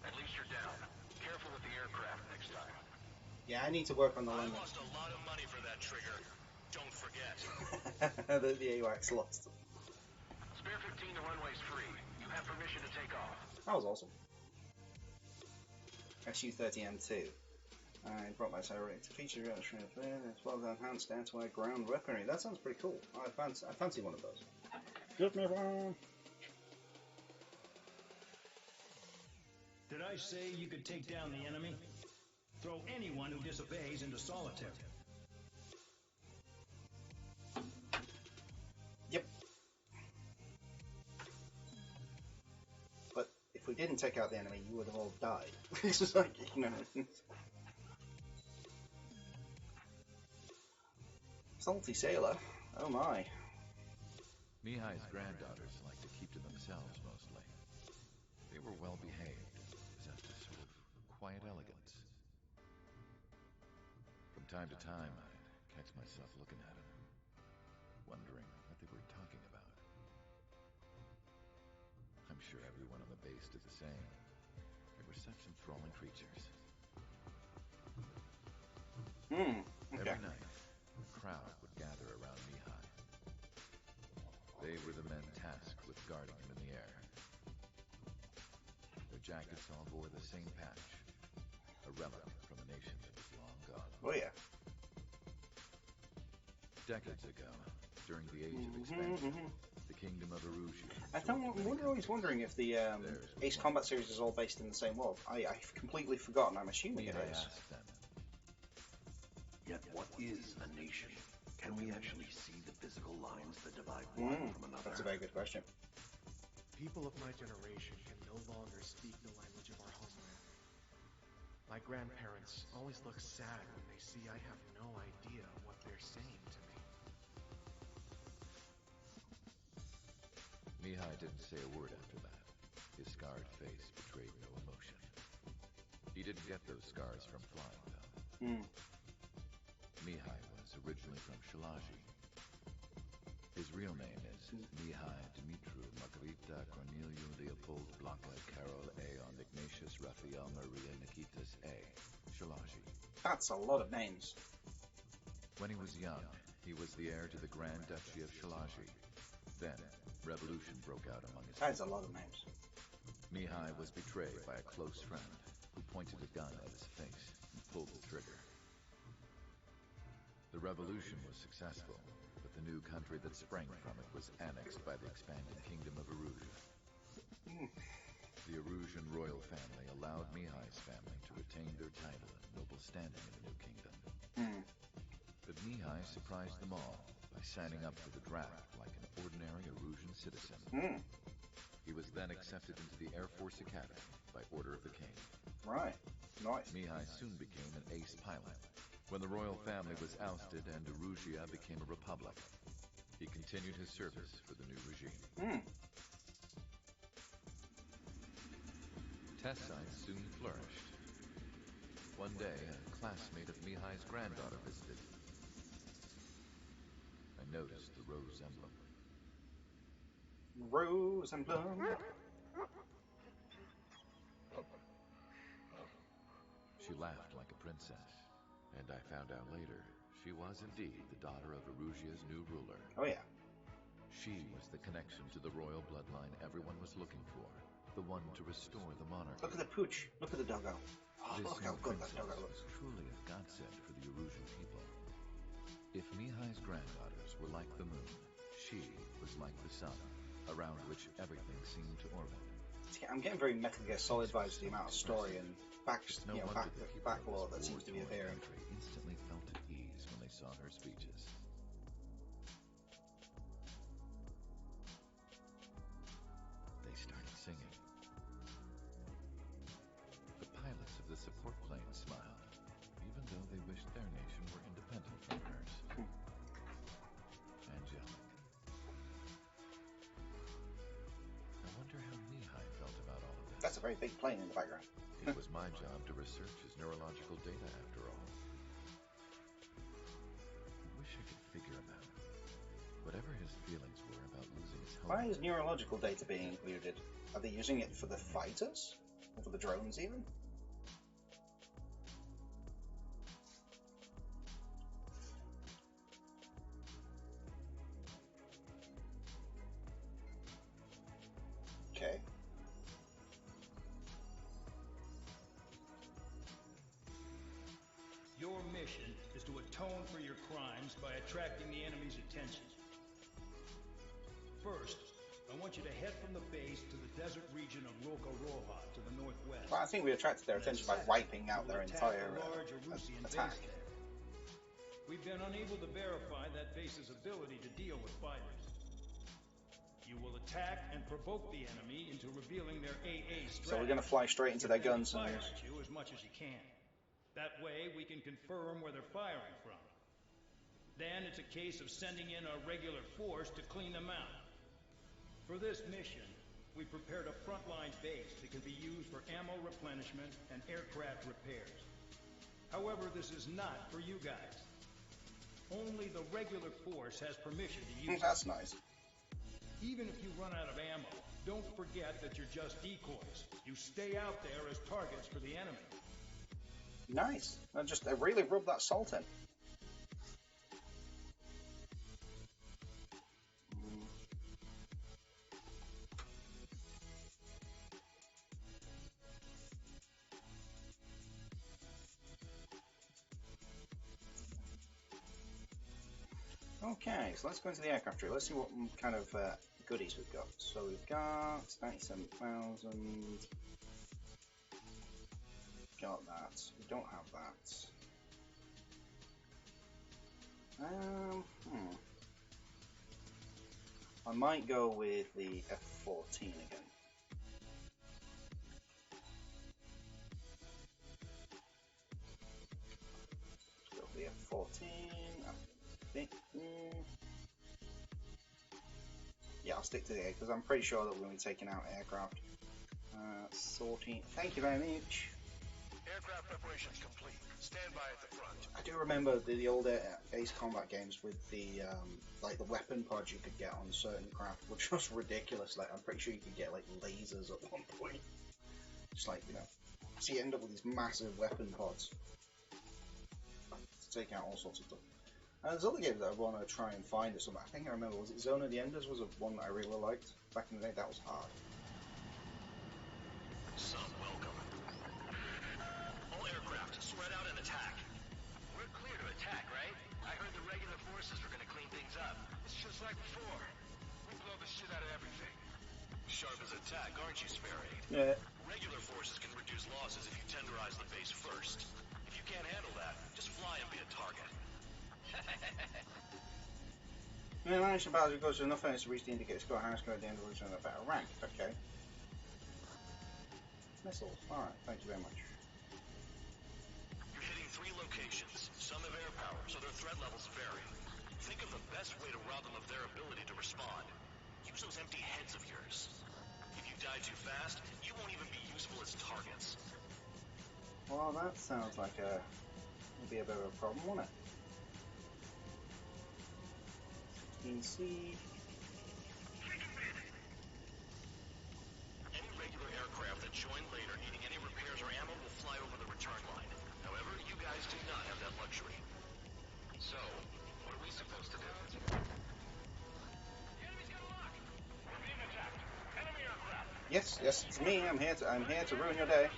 [SPEAKER 7] At least you're down. Careful with the aircraft next time.
[SPEAKER 1] Yeah, I need to work on the
[SPEAKER 3] I
[SPEAKER 1] landing.
[SPEAKER 3] lost a lot of money for that trigger. Don't forget.
[SPEAKER 1] the AWACS lost.
[SPEAKER 7] Spare 15, the runway's free. You have permission to take off.
[SPEAKER 1] That was awesome. SU-30M2. It brought back accelerated to feature as well as enhanced anti-air ground weaponry. That sounds pretty cool. I fancy one of those. Give me one.
[SPEAKER 12] Did I say you could take down the enemy? Throw anyone who disobeys into solitary.
[SPEAKER 1] Yep. But if we didn't take out the enemy, you would have all died. It's just like, you know. Salty sailor. Oh my.
[SPEAKER 11] Mihai's granddaughters like to keep to themselves mostly. They were well behaved, possessed a sort of quiet elegance. From time to time, I'd catch myself looking at them, wondering what they were talking about. I'm sure everyone on the base did the same. They were such enthralling creatures.
[SPEAKER 1] Okay.
[SPEAKER 11] Every night, a crowd would gather around Mihai. They were the men tasked with guarding him in the air. Their jackets all bore the same patch, a relic from a nation that was long gone.
[SPEAKER 1] Oh yeah.
[SPEAKER 11] Decades ago, during the Age of Expansion, the Kingdom of Erusia.
[SPEAKER 1] I'm always wondering if the Ace Combat series is all based in the same world. I've completely forgotten. I'm assuming it is.
[SPEAKER 11] Asked them,
[SPEAKER 14] Yet what is a nation? Can we actually see the physical lines that divide one from another?
[SPEAKER 1] That's a very good question.
[SPEAKER 15] People of my generation can no longer speak the language of our homeland. My grandparents always look sad when they see I have no idea what they're saying to me.
[SPEAKER 11] Mihai didn't say a word after that. His scarred face betrayed no emotion. He didn't get those scars from flying, though. Mihai was originally from Shalaji. His real name is Mihai Dumitru Margarita Corneliu Leopold Blanca Carol Aeon Ignatius Raphael Maria Nikitas A. Shalaji.
[SPEAKER 1] That's a lot of names.
[SPEAKER 11] When he was young, he was the heir to the Grand Duchy of Shalaji. Then, revolution broke out among his
[SPEAKER 1] That's a lot of names.
[SPEAKER 11] Mihai was betrayed by a close friend who pointed a gun at his face and pulled the trigger. The revolution was successful, but the new country that sprang from it was annexed by the expanding kingdom of Erusia. The Erusian royal family allowed Mihai's family to retain their title and noble standing in the new kingdom. But Mihai surprised them all by signing up for the draft like an ordinary Erusian citizen. He was then accepted into the Air Force Academy by order of the king.
[SPEAKER 1] Right. Nice.
[SPEAKER 11] Mihai soon became an ace pilot. When the royal family was ousted and Erusia became a republic, he continued his service for the new regime. Test sites soon flourished. One day, a classmate of Mihai's granddaughter visited. I noticed the rose emblem.
[SPEAKER 1] Rose and plum.
[SPEAKER 11] She laughed like a princess, and I found out later she was indeed the daughter of Erusia's new ruler.
[SPEAKER 1] Oh yeah.
[SPEAKER 11] She was the connection to the royal bloodline everyone was looking for, the one to restore the monarchy.
[SPEAKER 1] Look at the pooch. Look at the doggo. Oh,
[SPEAKER 11] This
[SPEAKER 1] look how
[SPEAKER 11] new
[SPEAKER 1] good that
[SPEAKER 11] princess
[SPEAKER 1] doggo looks.
[SPEAKER 11] was truly a godsend for the Erusian people. If Mihai's granddaughters were like the moon, she was like the sun, around which everything seemed to orbit.
[SPEAKER 1] I'm getting very Metal Gear Solid vibes, the amount of story and backlore that seems to be appearing.
[SPEAKER 11] Instantly felt at ease when they saw her speeches. They started singing. The pilots of the support plane smiled, even though they wished their nation were independent from hers. Angelic. I wonder how Mihai felt about all of this.
[SPEAKER 1] That's a very big plane in the background.
[SPEAKER 11] It was my job to research his neurological data, after all. I wish I could figure him out. Whatever his feelings were about losing his home.
[SPEAKER 1] Why is neurological data being included? Are they using it for the fighters? Or for the drones even? Okay.
[SPEAKER 12] Your mission is to atone for your crimes by attracting the enemy's attention. First, I want you to head from the base to the desert region of Roca-Roja to the northwest.
[SPEAKER 1] Well, I think we attracted their attention by wiping out their entire attack.
[SPEAKER 12] We've been unable to verify that base's ability to deal with fighters. You will attack and provoke the enemy into revealing their AA strategy.
[SPEAKER 1] So we're going to fly straight into their guns and
[SPEAKER 12] fire at you as much as you can. That way we can confirm where they're firing from. Then it's a case of sending in a regular force to clean them out. For this mission, we prepared a frontline base that can be used for ammo replenishment and aircraft repairs. However, this is not for you guys. Only the regular force has permission to use it.
[SPEAKER 1] That's nice.
[SPEAKER 12] Even if you run out of ammo, don't forget that you're just decoys. You stay out there as targets for the enemy.
[SPEAKER 1] Nice. I really rubbed that salt in. Okay, so let's go into the aircraft tree. Let's see what kind of goodies we've got. So we've got 97,000. Got that. We don't have that. I might go with the F-14 again. Let's go for the F-14. Yeah, I'll stick to the A because I'm pretty sure that we're going to be taking out aircraft. Sorting. Thank you very much.
[SPEAKER 3] Aircraft preparations complete. Stand by at the front.
[SPEAKER 1] I do remember the older Ace Combat games with the like the weapon pods you could get on certain craft were just ridiculous. Like I'm pretty sure you could get like lasers at one point. Just like, you know, so you end up with these massive weapon pods to take out all sorts of stuff. And there's other games that I want to try and find or something. I think I remember, was it Zone of the Enders was one that I really liked back in the day. That was hard.
[SPEAKER 3] Some welcome. All aircraft, spread out and attack. We're clear to attack, right? I heard the regular forces were going to clean things up. It's just like before. We blow the shit out of everything. Sharp as a tack, aren't you, Spare-Aid?
[SPEAKER 1] Yeah.
[SPEAKER 3] Regular forces can reduce losses if you tenderize the base first. If you can't handle that, just fly and be a target.
[SPEAKER 1] When the managed battle goes to enough enemies to reach the indicated score, how much go at the end of the battle better rank? Okay. Missiles. Alright, thank you very much.
[SPEAKER 3] You're hitting 3 locations. Some have air power, so their threat levels vary. Think of the best way to rob them of their ability to respond. Use those empty heads of yours. If you die too fast, you won't even be useful as targets.
[SPEAKER 1] Well, that sounds like would be a bit of a problem, wouldn't it? DC.
[SPEAKER 6] guys do not have that luxury. So, what are we supposed to do?
[SPEAKER 1] Yes, yes, it's me. I'm here to ruin your day.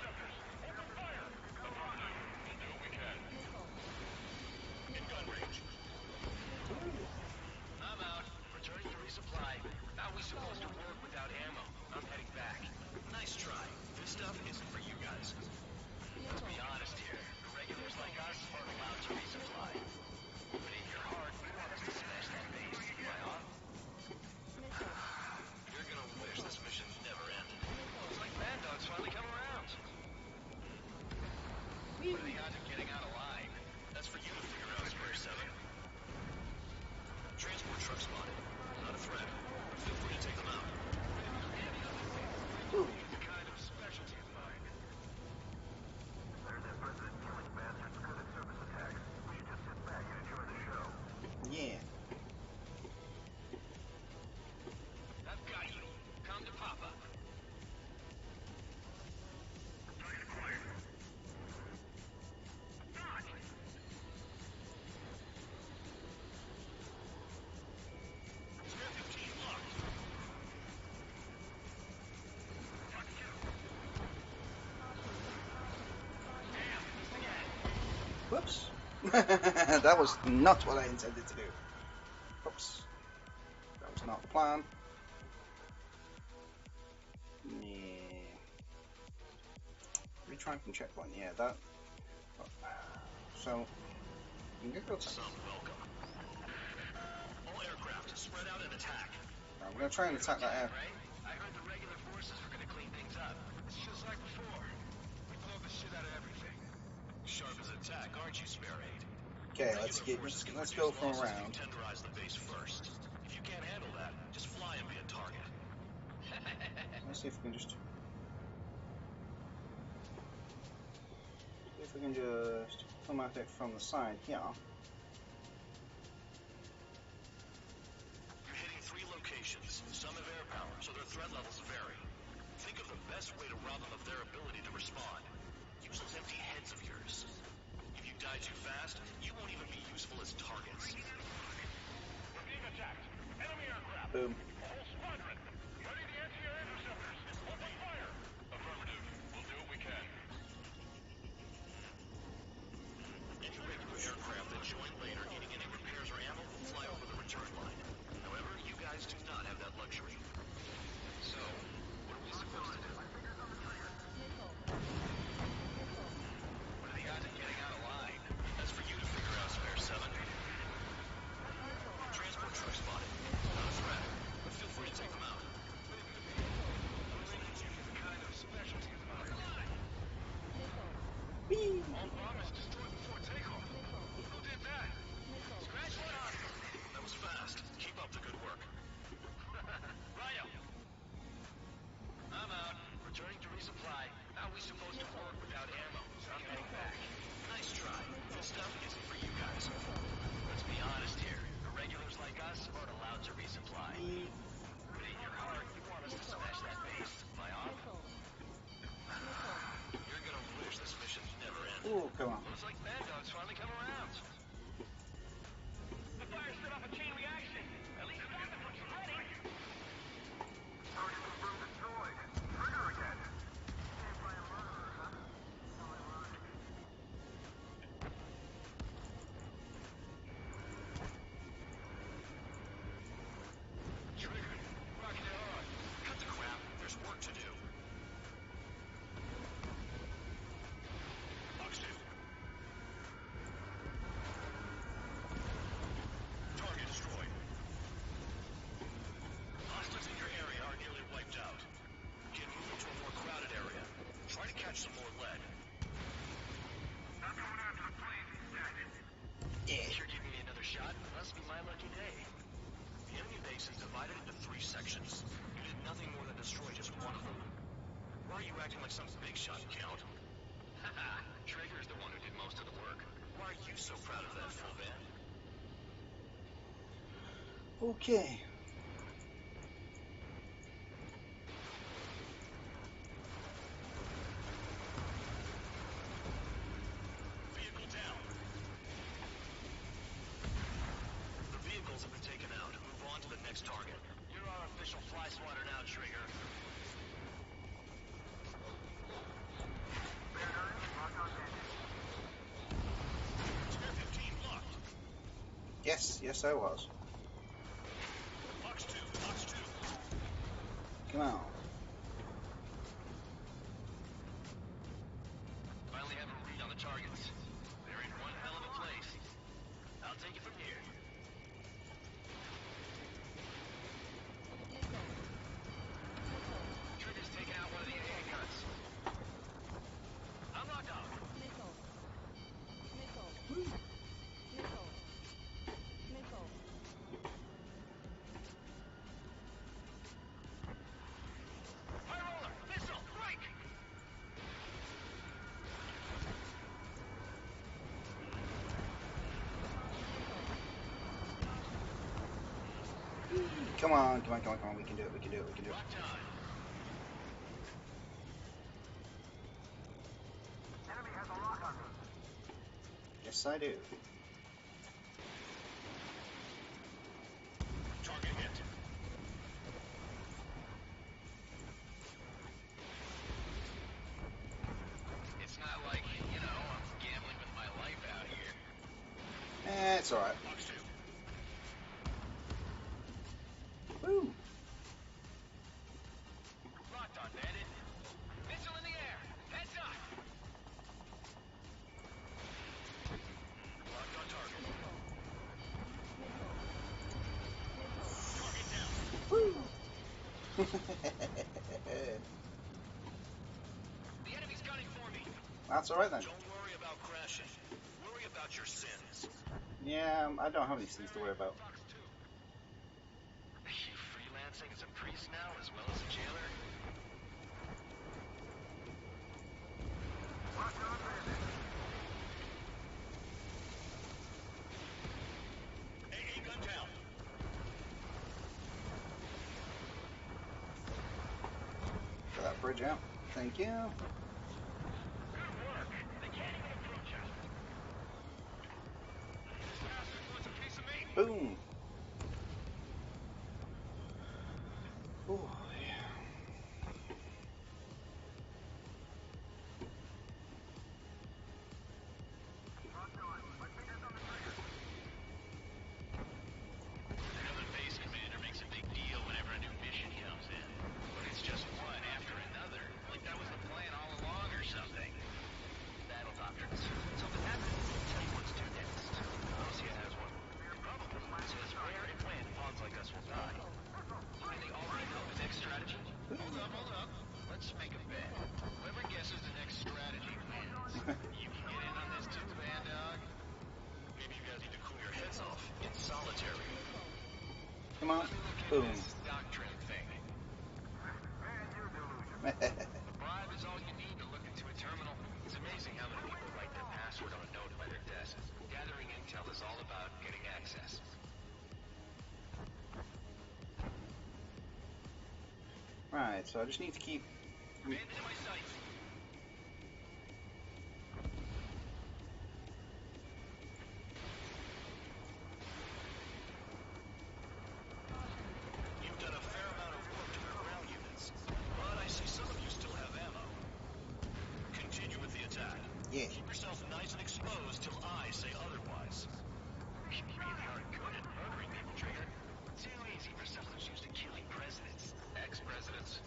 [SPEAKER 6] I'm out. Returning to resupply. How are we supposed to work without ammo? I'm heading back. Nice try. This stuff isn't for you guys. Let's be honest here. The regulars like us aren't allowed to resupply. But in your heart, you want us to smash that base. Am I off? You're gonna wish this mission never ended. Looks like Mad Dog's finally come around. What are the odds of getting out alive? That's for you to figure out, Square 7. Transport truck spotted. Not a threat. Feel free to take them out.
[SPEAKER 1] Ooh.
[SPEAKER 6] It's a kind of specialty of mine.
[SPEAKER 7] There's that president-killing bastard's good at surface attacks. We should just sit back and enjoy the show.
[SPEAKER 1] Yeah.
[SPEAKER 6] I've got you. Come to Papa.
[SPEAKER 7] Target acquired. Dodge!
[SPEAKER 6] Spare 15 locked.
[SPEAKER 7] Target two.
[SPEAKER 1] Whoops. That was not what I intended to do. Oops. That was not the plan. Yeah. Retry from checkpoint. Yeah, that. So, I'm gonna go.
[SPEAKER 6] Some welcome. All aircraft spread out and attack.
[SPEAKER 1] I'm gonna try and attack that air.
[SPEAKER 6] Right? I heard the regular forces were gonna clean things up. It's just like before. We blow the shit out of everything. Sharp as attack, aren't you, Spare 8?
[SPEAKER 1] Okay, let's go from around.
[SPEAKER 6] Tenderize the base first. If you can't handle that, just fly and be a target.
[SPEAKER 1] Let's see if we can just. See if we can just come at it from the side here.
[SPEAKER 6] You're hitting 3 locations. Some have air power, so their threat levels vary. Think of the best way to rob them of their ability to respond. Use those empty heads of yours. If you die too fast, you won't even be useful as targets.
[SPEAKER 7] We're being attacked. Enemy aircraft.
[SPEAKER 1] Boom.
[SPEAKER 7] Whole squadron. Ready the anti-air interceptors. Open fire.
[SPEAKER 5] Affirmative. We'll do what we can.
[SPEAKER 6] Any regular aircraft that join later needing any repairs or ammo will fly over the return line. However, you guys do not have that luxury. So, what are we supposed to do? What are the odds of getting out alive? That's for you to figure out, Spare 7. Transport truck spotted. Not a threat, but feel free to take them out. It's a kind of specialty of mine. All bombers destroyed before takeoff. Who did that? Scratch one on. That was fast. Keep up the good work. Rhino. I'm out. Returning to resupply. How are we supposed to work without ammo? I'm heading back. Nice try. This stuff isn't for you guys. Let's be honest here. The regulars like us aren't allowed to resupply. But in your heart, you want us to smash that base. Am I off? You're gonna wish this mission never ended.
[SPEAKER 1] Ooh, come on.
[SPEAKER 6] Looks like Mad Dog's finally come around.
[SPEAKER 7] The fire set off a chain reaction. At least stop it when you're ready. Target confirmed destroyed. Trigger again. Saved by a murderer, huh? How ironic.
[SPEAKER 6] Triggered. Rocking it on. Cut the crap. There's work to do. Box 2. Target destroyed. Hostiles in your area are nearly wiped out. Get moving to a more crowded area. Try to catch some more lead.
[SPEAKER 7] I'm going after the plane. Stagnant.
[SPEAKER 6] You're giving me another shot? Must be my lucky day. The enemy base is divided into 3 sections. You did nothing more than destroy just one of them. Why are you acting like some big shot, Count? Haha, Trigger's the one who did most of the work. Why are you so proud of that, full van?
[SPEAKER 1] Okay.
[SPEAKER 6] Vehicle down.
[SPEAKER 1] Yes, yes I was.
[SPEAKER 6] Fox 2, Fox 2.
[SPEAKER 1] Come on.
[SPEAKER 3] Finally have a read on the targets. They're in one hell of a place. I'll take it from here. Trigger's taking out one of the AA guns. I'm locked on.
[SPEAKER 10] Missile.
[SPEAKER 3] High roller, missile, break!
[SPEAKER 1] Come on, come on, come on, come on. We can do it, we can do it, we can do it.
[SPEAKER 3] Locked on.
[SPEAKER 7] Enemy has a lock on me.
[SPEAKER 1] Yes, I do.
[SPEAKER 6] Target hit.
[SPEAKER 3] It's not like, you know, I'm gambling with my life out here.
[SPEAKER 1] It's alright.
[SPEAKER 6] Fox 2.
[SPEAKER 1] Woo!
[SPEAKER 3] Locked on, bandit. Missile in the air. Heads up.
[SPEAKER 6] Locked on target.
[SPEAKER 3] The enemy's gunning for me.
[SPEAKER 1] That's alright then.
[SPEAKER 6] Don't worry about crashing. Worry about your sins.
[SPEAKER 1] Yeah, I don't have any things to worry about.
[SPEAKER 3] Fox 2. You freelancing as a priest now as well as a jailer?
[SPEAKER 7] Lock on bandit.
[SPEAKER 6] AA gun down.
[SPEAKER 1] Get that bridge out. Thank you.
[SPEAKER 3] Good work. They can't even approach us. This bastard wants a piece of me.
[SPEAKER 1] Boom. Oh, yeah.
[SPEAKER 7] Locked on. My fingers on the trigger.
[SPEAKER 3] I know the base commander makes a big deal whenever a new mission comes in. But it's just one after another. Like that was the plan all along or something. Battle doctrines. Something happens. Tell you what to do next. Lucia has one. It probably says where and when pawns like us will die. And they already know the next strategy? Hold up. Let's make a bet. Whoever guesses the next strategy wins. You can get in on this too, Band Dog.
[SPEAKER 6] Maybe you guys need to cool your heads off in solitary.
[SPEAKER 1] Come on.
[SPEAKER 3] Let me look
[SPEAKER 1] Boom.
[SPEAKER 3] into this doctrine thing.
[SPEAKER 7] Man, you're delusional.
[SPEAKER 3] A bribe is all you need to look into a terminal. It's amazing how many people write their password on a note by their desk. Gathering intel is all about getting access.
[SPEAKER 1] Right, so I just need to keep...
[SPEAKER 3] Bandit in my sights.
[SPEAKER 6] You've done a fair amount of work to their ground units, but I see some of you still have ammo. Continue with the attack.
[SPEAKER 1] Yeah.
[SPEAKER 6] Keep yourself nice and exposed till I say otherwise.
[SPEAKER 3] You really are good at murdering people, Trigger. Too easy for someone who's used to killing presidents. Ex-presidents.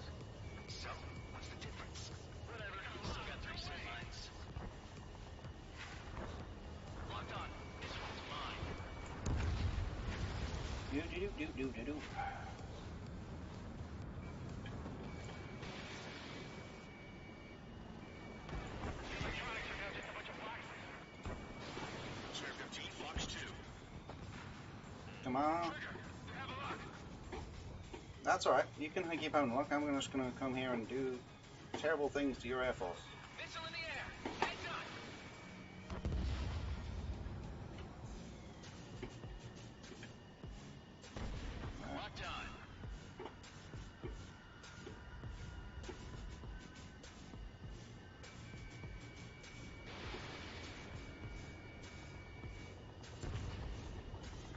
[SPEAKER 3] So, what's the difference? Whatever, you still got 3 cell lines. Locked on. This one's mine.
[SPEAKER 1] Do.
[SPEAKER 3] Electronics are now just a bunch of boxes.
[SPEAKER 6] Spare 15, Fox 2.
[SPEAKER 1] Come on.
[SPEAKER 3] Trigger, you have a lock.
[SPEAKER 1] That's alright. You can keep having a look. I'm just going to come here and do terrible things to your Air Force.
[SPEAKER 3] Missile in the air. Heads up. Locked on.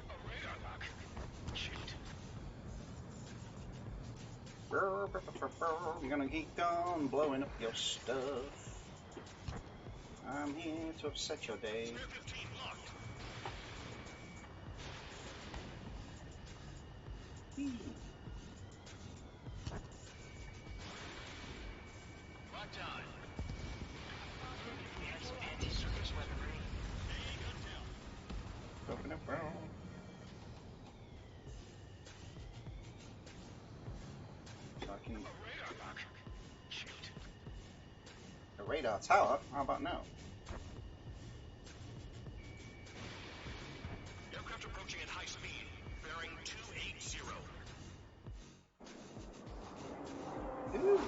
[SPEAKER 3] A radar lock. Shoot.
[SPEAKER 1] I'm gonna keep on blowing up your stuff. I'm here to upset your day.
[SPEAKER 6] Spare 15 locked.
[SPEAKER 3] Locked on. We have some anti-surface weaponry.
[SPEAKER 1] Open up, bro. So I can...
[SPEAKER 3] Radar lock. Shoot.
[SPEAKER 1] A radar tower? How about now?
[SPEAKER 6] Aircraft approaching at high speed, bearing 280.
[SPEAKER 1] Ooh,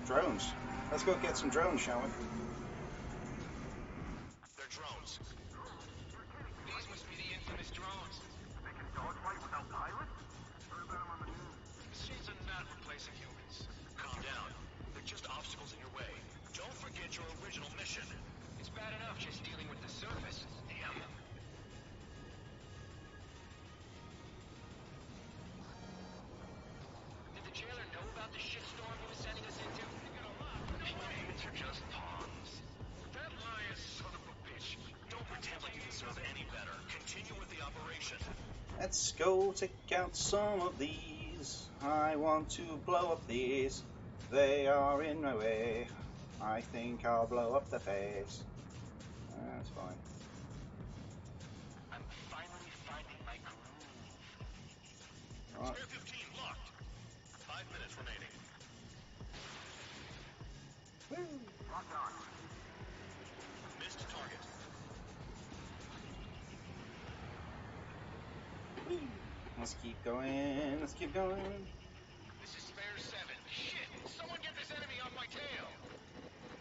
[SPEAKER 1] drones. Let's go get some drones, shall we?
[SPEAKER 6] They're drones. These must be the infamous drones.
[SPEAKER 7] They can dogfight without pilots? Heard about them on the news.
[SPEAKER 6] Machines are not replacing humans. Calm down. They're just obstacles in your way. Don't forget your original mission.
[SPEAKER 3] It's bad enough just dealing with the surface.
[SPEAKER 6] Damn.
[SPEAKER 3] Did the jailer know about the shitstorm he was sending us into?
[SPEAKER 6] Planes are just pawns. That lying son of a bitch. Don't pretend like you deserve any better. Continue with the operation.
[SPEAKER 1] Let's go take out some of these. I want to blow up these. They are in my way. I think I'll blow up the face. That's fine.
[SPEAKER 3] I'm finally finding my groove.
[SPEAKER 1] Right.
[SPEAKER 6] Spare 15 locked. 5 minutes remaining.
[SPEAKER 7] Locked on.
[SPEAKER 6] Missed target.
[SPEAKER 1] Let's keep going. Let's keep going.
[SPEAKER 3] This is spare 7. Shit! Someone get this enemy off my tail!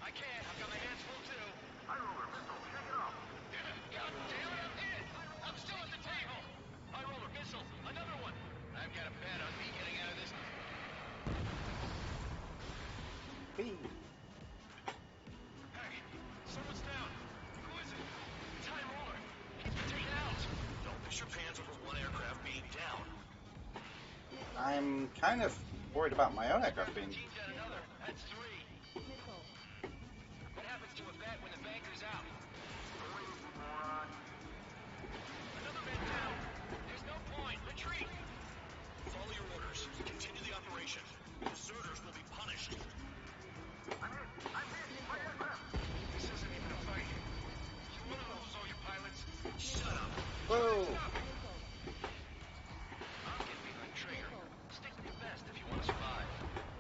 [SPEAKER 3] I can't. I've got my hands full too.
[SPEAKER 7] High roller, missile, shake it off.
[SPEAKER 3] God damn it, I'm hit! I'm still at the table! High roller, missile, another one! I've got a bet on me getting out of this.
[SPEAKER 1] Hey.
[SPEAKER 3] Hey, someone's down. Who is it? It's High roller. He's been taken out.
[SPEAKER 6] Don't piss your pants over one aircraft being down.
[SPEAKER 1] I'm kind of worried about my own aircraft being...
[SPEAKER 3] Team got another. That's 3. What happens to a bet when the banker's out? Another man down. There's no point. Retreat.
[SPEAKER 6] Follow your orders. Continue the operation. Deserters will be punished.
[SPEAKER 7] I'm hit. My aircraft.
[SPEAKER 3] This isn't even a fight. You want to lose all your pilots?
[SPEAKER 6] Shut up.
[SPEAKER 1] Whoa!
[SPEAKER 3] I'm getting behind trigger. Stick with the best if you want to survive.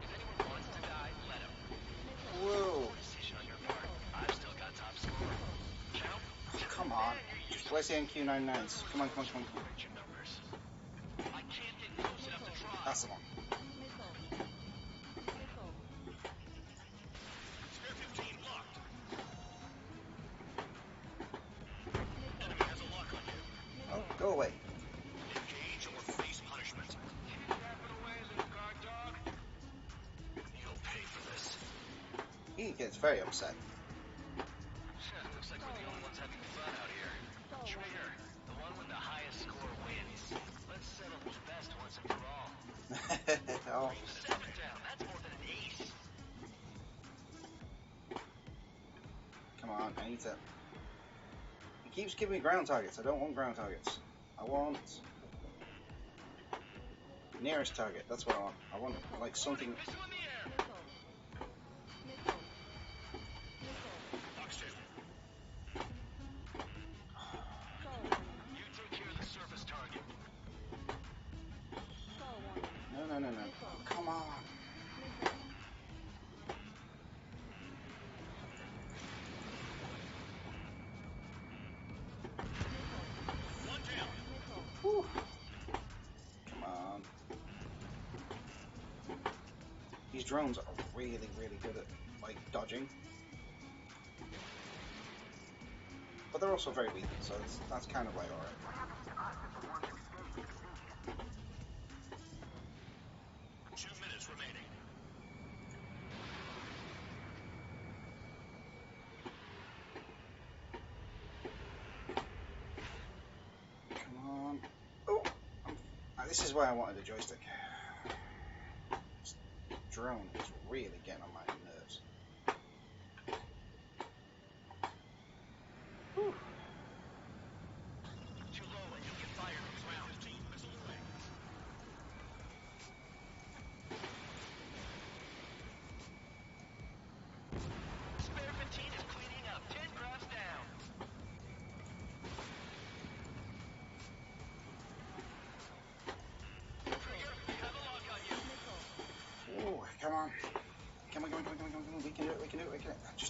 [SPEAKER 3] If anyone wants to die, let him.
[SPEAKER 1] Whoa!
[SPEAKER 3] Decision on your part. I've still got top score. Count?
[SPEAKER 1] Come on. Where's the NQ99s? Come on, come on, come on.
[SPEAKER 3] Correct your numbers. I can't get close enough to try.
[SPEAKER 1] That's the one.
[SPEAKER 6] Spare 15 locked. Enemy has a lock on you.
[SPEAKER 1] Oh, go away.
[SPEAKER 6] Engage or face punishment.
[SPEAKER 3] Wrap it away, little guard dog.
[SPEAKER 6] You'll pay for this.
[SPEAKER 1] He gets very upset.
[SPEAKER 3] Looks like we're the only ones having fun out here. Trigger, the one with the highest score wins. Let's settle who's best once and for all.
[SPEAKER 1] Oh,
[SPEAKER 3] 7 down. That's more than an ace.
[SPEAKER 1] come on, I need to... He keeps giving me ground targets. I don't want ground targets. I want... nearest target. That's what I want. I want, like, something...
[SPEAKER 3] Missile in the air.
[SPEAKER 6] Box 2.
[SPEAKER 3] You take care of the surface target.
[SPEAKER 1] No, no, no, no. Come on.
[SPEAKER 6] One down.
[SPEAKER 1] Whew. Come on. These drones are really, really good at, like, dodging. But they're also very weak, so that's kind of like alright.
[SPEAKER 6] 2 minutes remaining.
[SPEAKER 1] Come on. Oh! This is why I wanted a joystick. This drone is really getting on my nerves. Whew.
[SPEAKER 3] Too low and you'll get fired from the ground.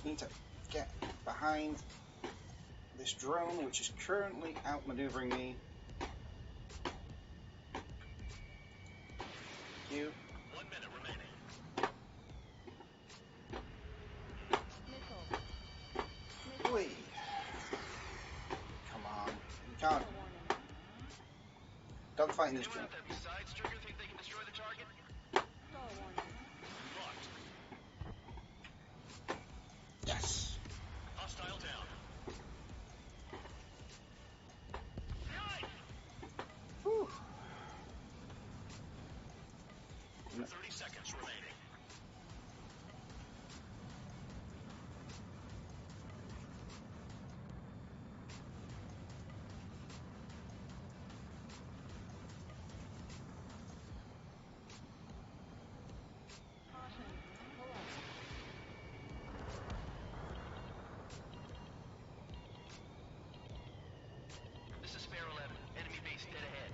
[SPEAKER 1] just need to get behind this drone, which is currently outmaneuvering me. Thank you.
[SPEAKER 5] 1 minute remaining.
[SPEAKER 1] Whee. Come on. You can't. Dogfighting this
[SPEAKER 3] Anyone
[SPEAKER 1] junk.
[SPEAKER 3] out there besides Trigger think they can destroy the target?
[SPEAKER 5] Locked.
[SPEAKER 1] Yes.
[SPEAKER 5] Hostile down.
[SPEAKER 1] Whew.
[SPEAKER 5] 30 seconds remaining.
[SPEAKER 3] This is Spare 11. Enemy base dead ahead.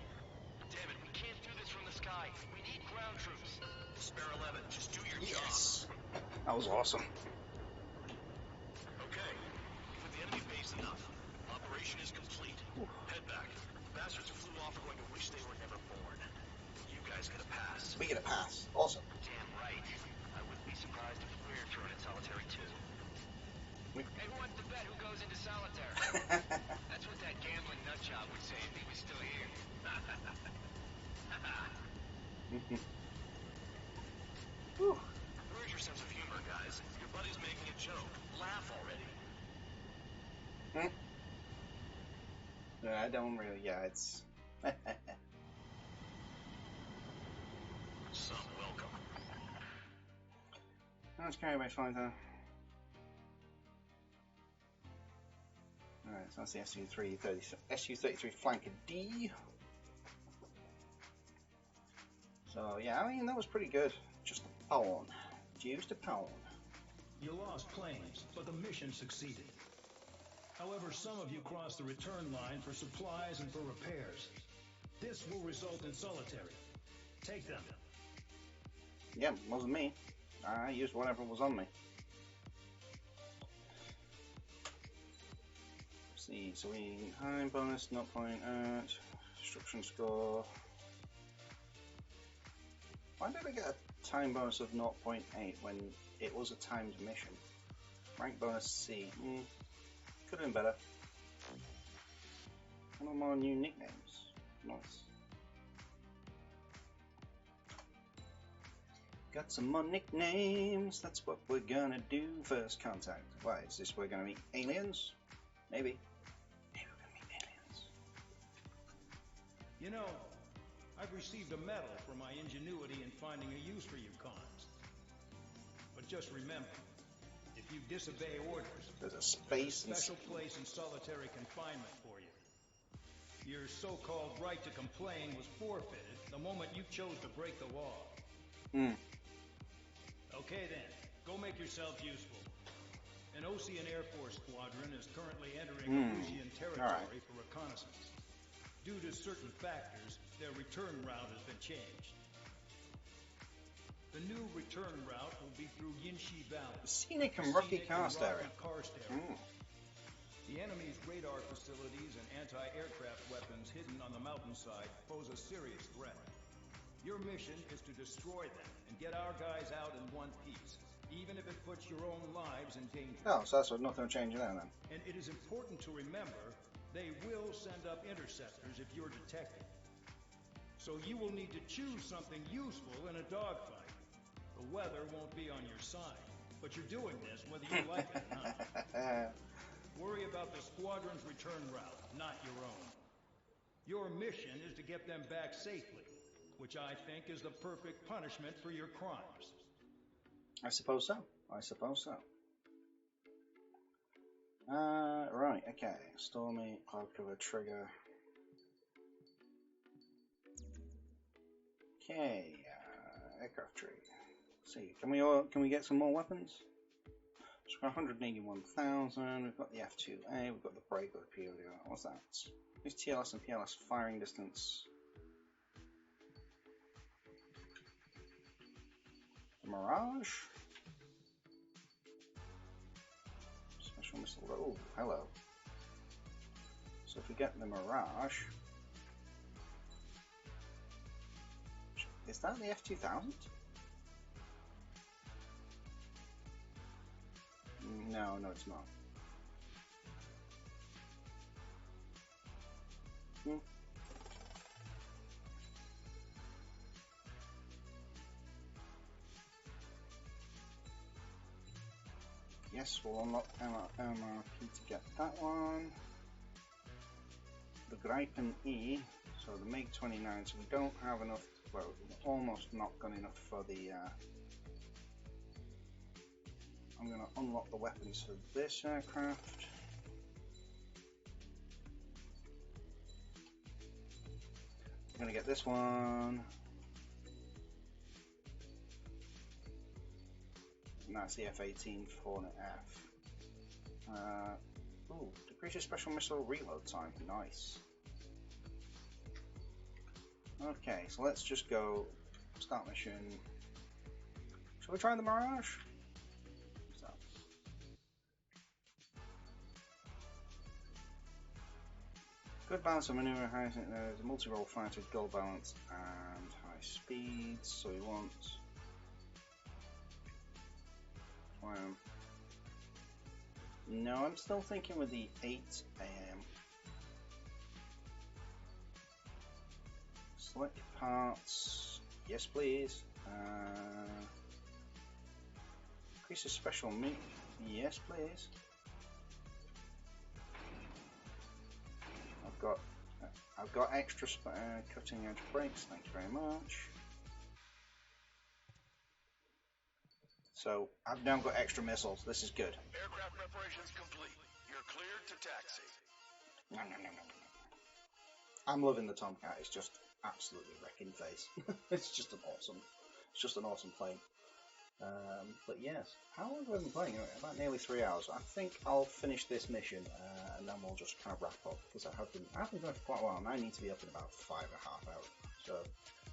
[SPEAKER 3] Damn it, we can't do this from the sky. We need ground troops.
[SPEAKER 5] Spare 11, just do your
[SPEAKER 1] Yes. That was awesome.
[SPEAKER 5] job. Okay. You've hit the enemy base enough. Operation is complete. Head back. Bastards who flew off are going to wish they were never born. You guys get a pass.
[SPEAKER 1] We get a pass. Awesome.
[SPEAKER 3] Damn right. I wouldn't be surprised if we're thrown in solitary too. Hey, who wants to bet who goes into solitaire? That's what that gambling nutjob would say if he was still here.
[SPEAKER 5] Where's your sense of humor, guys? Your buddy's making a joke. Laugh already.
[SPEAKER 1] Yeah, I don't really. Yeah, it's.
[SPEAKER 5] Some welcome.
[SPEAKER 1] Let's carry my fighter. Alright, so that's the SU-33 Flanker D. So yeah, I mean that was pretty good. Just a pawn. Used a pawn.
[SPEAKER 12] You lost planes, but the mission succeeded. However, some of you crossed the return line for supplies and for repairs. This will result in solitary. Take them.
[SPEAKER 1] Yeah, wasn't me. I used whatever was on me. Let's see, so we time bonus, 0.8, destruction score. Why did I get a time bonus of 0.8 when it was a timed mission? Rank bonus C. Could have been better. One more new nicknames. Nice. Got some more nicknames. That's what we're gonna do. First contact. Why is this? We're gonna meet aliens? Maybe. Maybe we're gonna meet aliens.
[SPEAKER 12] You know, I've received a medal for my ingenuity in finding a use for you cons. But just remember, if you disobey orders,
[SPEAKER 1] there's a space
[SPEAKER 12] and special place in solitary confinement for you. Your so-called right to complain was forfeited the moment you chose to break the law. Okay then, go make yourselves useful. An Ocean Air Force squadron is currently entering Erusian territory for reconnaissance. Due to certain factors, their return route has been changed. The new return route will be through Yinshi Valley.
[SPEAKER 1] Scenic and rocky karst area.
[SPEAKER 12] The enemy's radar facilities and anti-aircraft weapons hidden on the mountainside pose a serious threat. Your mission is to destroy them and get our guys out in one piece, even if it puts your own lives in danger.
[SPEAKER 1] Oh, so that's nothing will change there then.
[SPEAKER 12] And it is important to remember, they will send up interceptors if you're detected. So you will need to choose something useful in a dogfight. The weather won't be on your side, but you're doing this whether you like it or not. Worry about the squadron's return route, not your own. Your mission is to get them back safely, which I think is the perfect punishment for your crimes.
[SPEAKER 1] I suppose so. I suppose so. Right, okay. Stormy, Cloudcover, Trigger. Okay, aircraft tree. Let's see, can we get some more weapons? So we've got 181,000, we've got the F2A, we've got the Breaker POD. What's that? It's TLS and PLS firing distance. The Mirage? special missile. Oh, hello. So if we get the Mirage, is that the F-2000? No, it's not. Yes, we'll unlock MRP to get that one. The Gripen E, so the MiG-29, so we don't have enough, well, almost not got enough for the, I'm going to unlock the weapons for this aircraft. I'm going to get this one. And that's the F-18 Hornet F. Ooh, decreases special missile reload time. Nice. Okay, so let's just go start mission. Shall we try the Mirage? So. Good balance of maneuver, there's a multi-role fighter, goal balance, and high speeds. So we want. No, I'm still thinking with the 8 AM. Select parts. Yes, please. Increase a special meat. Yes, please. I've got extra cutting edge brakes. Thank you very much. So I've now got extra missiles. This is good.
[SPEAKER 5] Aircraft preparations complete. You're cleared to taxi.
[SPEAKER 1] No. I'm loving the Tomcat. It's just absolutely wrecking face. It's just an awesome plane. But yes, how long have I been playing? About nearly 3 hours. I think I'll finish this mission and then we'll just kind of wrap up because I've been going for quite a while and I need to be up in about 5.5 hours. So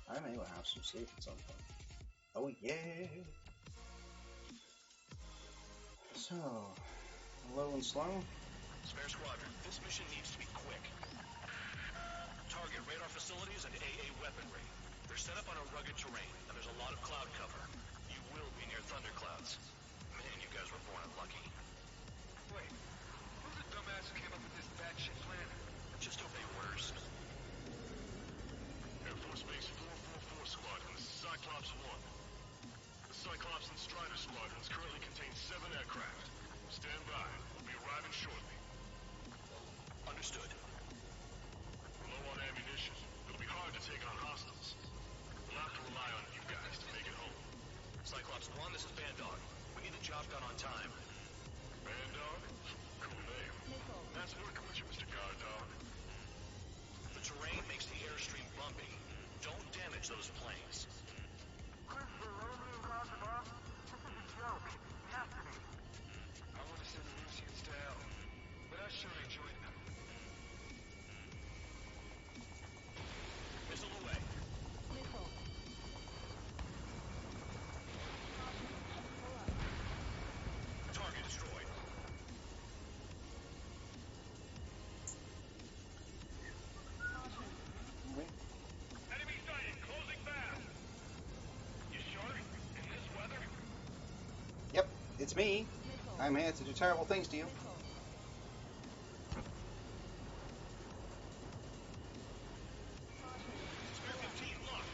[SPEAKER 1] I may well have some sleep at some point. Oh yeah! So, low and slow.
[SPEAKER 6] Spare Squadron, this mission needs to be quick. Target radar facilities and AA weaponry. They're set up on a rugged terrain, and there's a lot of cloud cover. You will be near thunderclouds. Man, you guys were born unlucky.
[SPEAKER 7] Wait, who's the dumbass who came up with this batshit plan?
[SPEAKER 6] Just obey orders.
[SPEAKER 5] Air Force Base 444 Squadron, this is Cyclops 1. The Cyclops and Strider squadrons currently contain 7 aircraft. Stand by. We'll be arriving shortly.
[SPEAKER 6] Understood.
[SPEAKER 5] We're low on ammunition. It'll be hard to take on hostiles. We'll have to rely on you guys to make it home.
[SPEAKER 6] Cyclops 1, this is Bandog. We need the job done on time.
[SPEAKER 5] Bandog? Cool name. That's working with you, Mr. Guard Dog.
[SPEAKER 6] The terrain makes the airstream bumpy. Don't damage those planes.
[SPEAKER 7] Christopher, Romeo and God's above? This is a joke. Destiny. I want to send the Russians to hell, but I sure enjoyed them.
[SPEAKER 6] Missile away.
[SPEAKER 10] Missile.
[SPEAKER 6] Target destroyed.
[SPEAKER 5] Enemy sighted, closing fast. You sure? In this weather?
[SPEAKER 1] Yep, it's me. I'm here to do terrible things to you.
[SPEAKER 6] Spare 15, lock.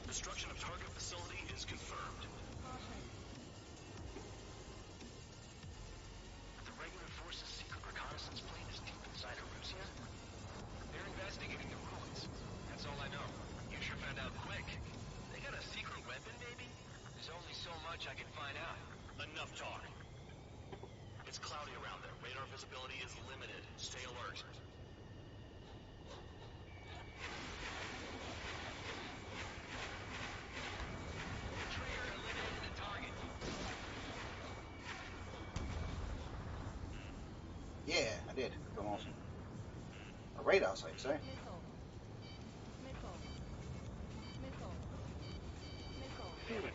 [SPEAKER 6] Destruction of target facility is confirmed.
[SPEAKER 3] The regular force's secret reconnaissance plane is deep inside Arussia? They're investigating the ruins. That's all I know. You sure found out quick. They got a secret weapon, maybe? There's only so much I can find out.
[SPEAKER 6] Enough talk. It's cloudy around there. Radar visibility is limited. Stay alert.
[SPEAKER 3] Trigger eliminated the target.
[SPEAKER 1] Yeah, I did. That's awesome. A radar site, say?
[SPEAKER 10] Missile. Missile. Missile. Missile.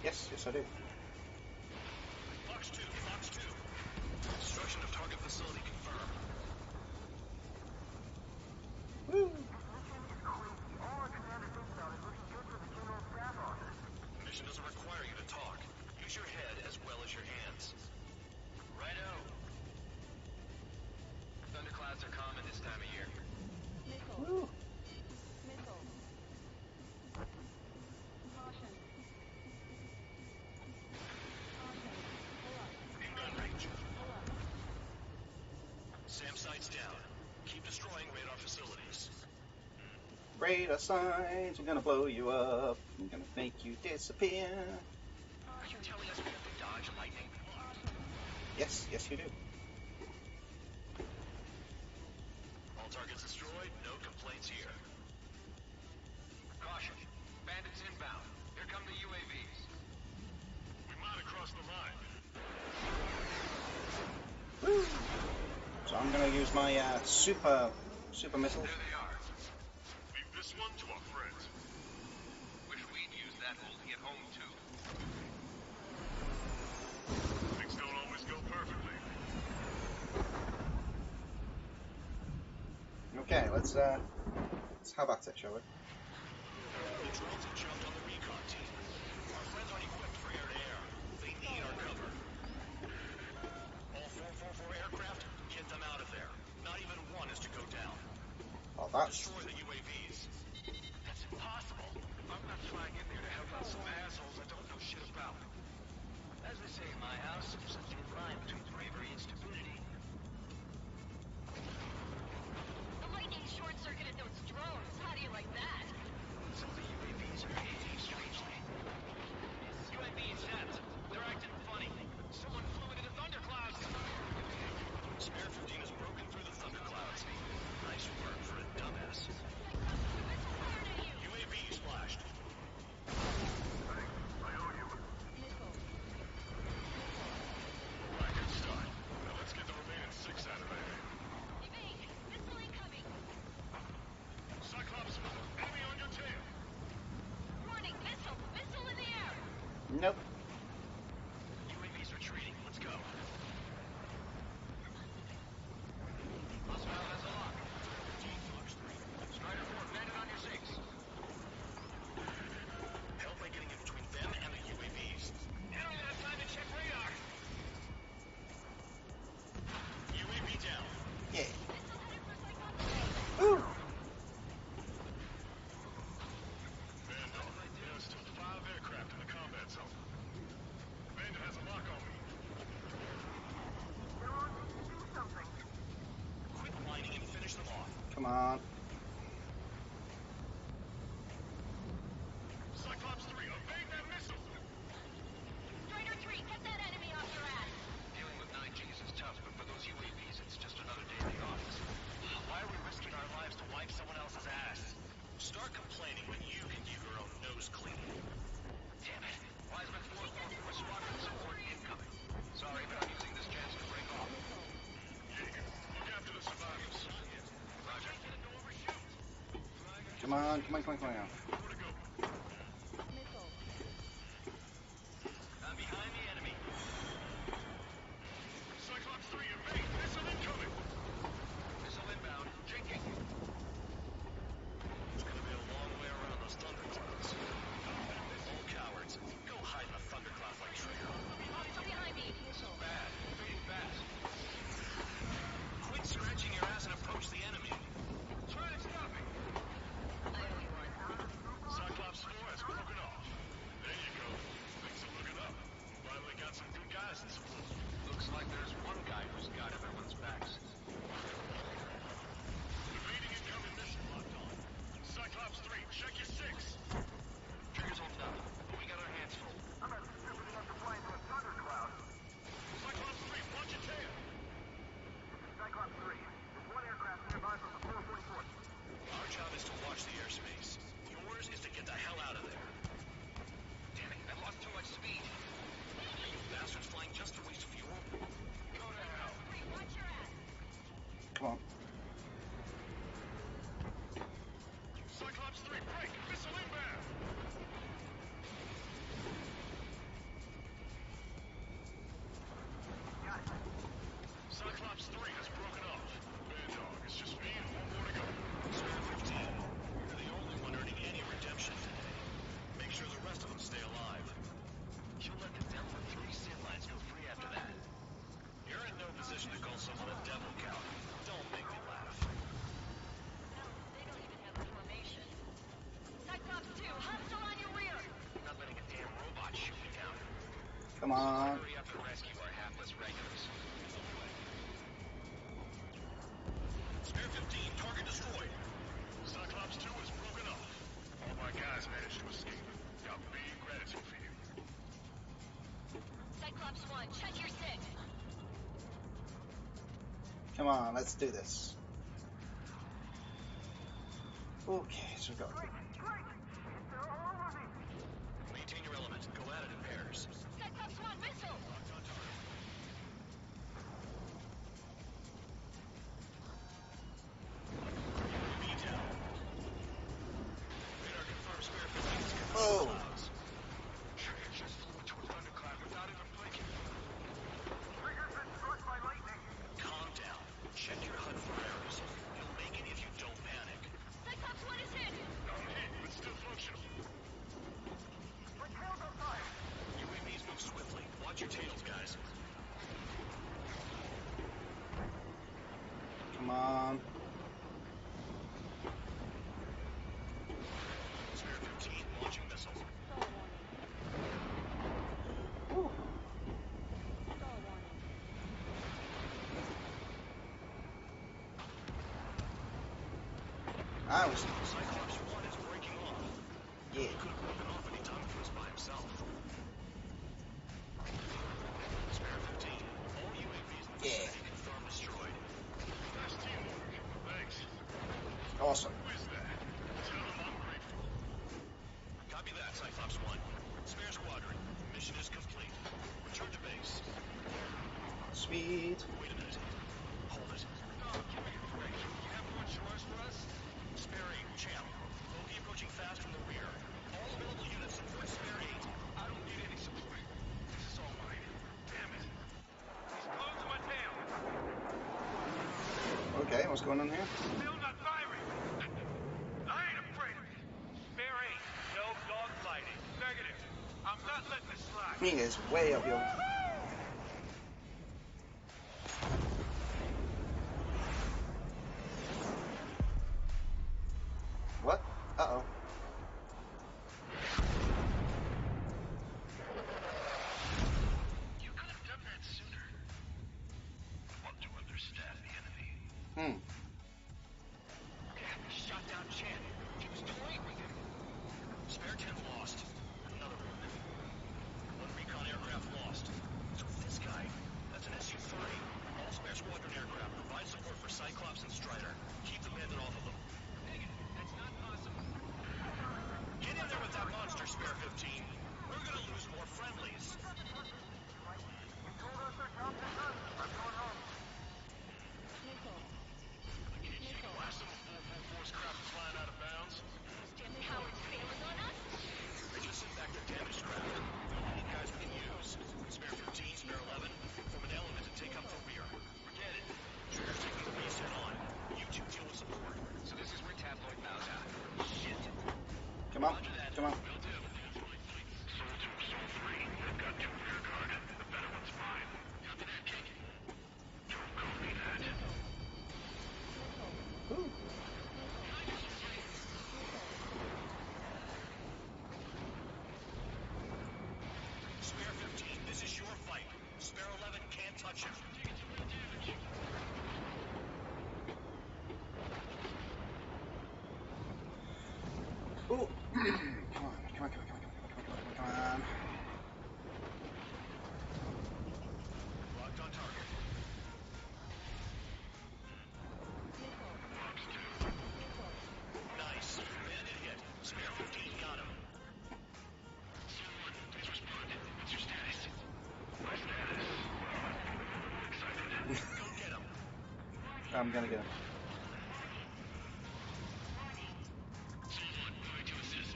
[SPEAKER 1] Yes, I do.
[SPEAKER 6] destroying radar facilities.
[SPEAKER 1] Radar signs, we're gonna blow you up. We're gonna make you disappear.
[SPEAKER 3] Are you telling us we have to dodge lightning?
[SPEAKER 1] Yes, yes you do.
[SPEAKER 6] All targets destroyed, no complaints here.
[SPEAKER 3] Caution. Bandits inbound. Here come the UAVs.
[SPEAKER 5] We might have crossed the line.
[SPEAKER 1] Woo. So I'm gonna use my super missile.
[SPEAKER 3] There they are.
[SPEAKER 5] Leave this one to our friends.
[SPEAKER 3] Wish we'd used that holding it home too.
[SPEAKER 5] Things don't always go perfectly.
[SPEAKER 1] Okay, let's have at it, shall we?
[SPEAKER 6] The drones have jumped on the recon team. Our friends aren't equipped for air-to-air. They need our cover. All 444 aircraft, get them out of there. Not even one is to go down.
[SPEAKER 1] Oh, that's...
[SPEAKER 6] Destroy the UAVs.
[SPEAKER 3] That's impossible. I'm not flying in there to help out some assholes I don't know shit about. As they say in my house, there's a thin line between bravery and stupidity.
[SPEAKER 4] The lightning short-circuited those drones. How do you like that?
[SPEAKER 3] Some of the UAVs are behaving strangely. UAVs sent. They're acting funny. Someone flew into the thunderclouds.
[SPEAKER 6] Spare 15 has broken through the thunderclouds. Nice work for a dumbass. UAV splashed.
[SPEAKER 5] Right, good start. Now let's get the remaining 6 out of there.
[SPEAKER 4] Evade! Missile incoming!
[SPEAKER 5] Cyclops, enemy on your tail.
[SPEAKER 4] Warning! Missile! Missile in the air!
[SPEAKER 1] Nope.
[SPEAKER 3] UAVs retreating. Let's go. Hostile has a lock. Strider 4, bandit on your 6.
[SPEAKER 6] Help by getting in between them and the UAVs.
[SPEAKER 3] I don't have time to check radar.
[SPEAKER 6] UAV down.
[SPEAKER 1] Yeah.
[SPEAKER 4] Missile headed for Cyclops 3.
[SPEAKER 1] Woo.
[SPEAKER 5] Bandit, there are still 5 aircraft in the combat zone. Bandit has a lock on me.
[SPEAKER 6] Quit whining and finish them off.
[SPEAKER 1] Come on.
[SPEAKER 5] Cyclops 3, evade that missile.
[SPEAKER 4] Strider 3, get that enemy off your ass!
[SPEAKER 3] Dealing with 9Gs is tough, but for those UAVs, it's just another day in the office. Why are we risking our lives to wipe someone else's ass?
[SPEAKER 6] Start complaining when you can do your own nose cleaning.
[SPEAKER 3] Damn it. Wiseman 444 squadron support incoming. Sorry, but I'm using this chance to break off.
[SPEAKER 5] Jaeger, look after the survivors.
[SPEAKER 3] Roger.
[SPEAKER 1] Come on, come on, come on, come on.
[SPEAKER 5] More to go.
[SPEAKER 3] I'm behind the enemy.
[SPEAKER 5] Cyclops 3, evade. Missile incoming.
[SPEAKER 3] Missile inbound. Jinking.
[SPEAKER 6] It's gonna be a long way around those thunderclouds. All cowards, go hide in the thunderclouds like Trigger.
[SPEAKER 4] Hostile behind me!
[SPEAKER 3] Bad. Fading fast.
[SPEAKER 6] Quit scratching your ass and approach the enemy.
[SPEAKER 3] Try to stop me.
[SPEAKER 5] Cyclops 4 has broken off. There you go. Things are looking up. Finally got some good guys in support.
[SPEAKER 3] Looks like there's one guy who's got everyone's backs.
[SPEAKER 5] Evading incoming missile locked on. Cyclops 3, check your 6.
[SPEAKER 3] Trigger's holding up, but we got our hands full.
[SPEAKER 7] I'm not distributing up to fly into a thundercloud.
[SPEAKER 5] Cyclops 3, watch your tail.
[SPEAKER 7] Cyclops 3. There's one aircraft nearby from the 444th.
[SPEAKER 6] Our job is to watch the airspace. Yours is to get the hell out of there.
[SPEAKER 3] Damn it, I lost too much speed.
[SPEAKER 6] Are you bastards flying just to waste fuel?
[SPEAKER 3] Go to hell.
[SPEAKER 4] Watch your ass!
[SPEAKER 1] Come on.
[SPEAKER 5] Cyclops 3, break. Missile inbound. Cyclops 3 has broken off. Bad dog, it's just me and one more to go.
[SPEAKER 6] Spare 15. You're the only one earning any redemption today. Make sure the rest of them stay alive.
[SPEAKER 3] You'll let the devil with 3 sin lines go free after that.
[SPEAKER 6] You're in no position to call someone a devil count. Don't make me laugh.
[SPEAKER 4] They don't even have a formation. Cyclops 2, hostile on your rear!
[SPEAKER 3] Not letting a damn robot shoot me down.
[SPEAKER 1] Come on.
[SPEAKER 3] Hurry up and rescue our hapless regulars.
[SPEAKER 6] Spare 15
[SPEAKER 1] Come on, let's do this. Okay, so we've got...
[SPEAKER 6] Maintain your element. Go at it in pairs.
[SPEAKER 4] Cyclops 1 missile!
[SPEAKER 6] Be down. Radar confirms spare 15 is confirmed.
[SPEAKER 1] Oh!
[SPEAKER 6] Clouds. It just flew into a thundercloud without even blinking.
[SPEAKER 7] Trigger's been struck by lightning.
[SPEAKER 6] Calm down. Check your HUD for errors. You'll make it if you don't panic.
[SPEAKER 4] Cyclops 1 is hit!
[SPEAKER 5] I'm hit, but still functional.
[SPEAKER 7] My tail's on fire.
[SPEAKER 6] UAVs move swiftly. Watch your tails, guys.
[SPEAKER 1] Come on.
[SPEAKER 6] Spare 15 launching missile.
[SPEAKER 1] Woo. I was...
[SPEAKER 6] Cyclops 1 is breaking off.
[SPEAKER 1] Yeah.
[SPEAKER 6] He could have broken off any time if he was by himself. Spare 15. All UAVs in the
[SPEAKER 1] Yeah.
[SPEAKER 6] vicinity confirmed destroyed.
[SPEAKER 5] Nice teamwork. Thanks.
[SPEAKER 1] Awesome.
[SPEAKER 5] Who is that? Tell him I'm grateful.
[SPEAKER 6] Copy that, Cyclops 1. Spare squadron. Mission is complete. Return to base.
[SPEAKER 1] Sweet.
[SPEAKER 6] Wait a minute. Hold it.
[SPEAKER 5] Give me a break. You have more chores for us?
[SPEAKER 6] Spare 8, champ. Bogey approaching fast from the rear. All available units support Spare 8.
[SPEAKER 5] I don't need any support. This is all mine. Damn it. He's closing my tail.
[SPEAKER 1] Okay, what's going on here?
[SPEAKER 7] Still not firing. I ain't afraid of you. Spare 8. No dogfighting. Negative. I'm not letting this slide.
[SPEAKER 1] He is way up your... What? Uh-oh.
[SPEAKER 5] You could have done that sooner. Want to understand the enemy?
[SPEAKER 1] Hmm.
[SPEAKER 6] Shot down Chan. He was toying with him. Spare 10 lost. Another one. One recon aircraft lost. So this guy, that's an SU-3. All spare squadron aircraft provide support for Cyclops and Strider. Keep the bandit off of them.
[SPEAKER 5] That's not possible.
[SPEAKER 6] Get in there with that monster, Spare 15. We're gonna lose more friendlies.
[SPEAKER 7] You told us our job's are done. I'm going home.
[SPEAKER 5] Why some 444's crap is flying out of bounds?
[SPEAKER 4] Stanley Howard's failing on us?
[SPEAKER 6] They just sent back their damaged craft. We only need guys we can use. Spare 15, Spare 11, form an element and take up the rear. Forget it. Trigger's taking the base head on. You two deal with support.
[SPEAKER 3] So this is where Tabloid bows out. Shit.
[SPEAKER 1] Come on. Come on.
[SPEAKER 5] Will do. Soul 2, Soul 3. I've got 2 rear guard. The better one's mine. Copy that, King. Don't copy that.
[SPEAKER 1] Ooh.
[SPEAKER 6] Spare 15, this is your fight. Spare 11 can't touch him.
[SPEAKER 1] Ooh. Come on. Come on. Come on. Come on. Come on. Come on.
[SPEAKER 6] Locked on target. Nice. Bandit hit. Spare 15 got him.
[SPEAKER 5] Someone, please respond. What's your status? My status? Well, excited.
[SPEAKER 6] Go get him.
[SPEAKER 1] I'm gonna get him.
[SPEAKER 5] Someone, moving to assist.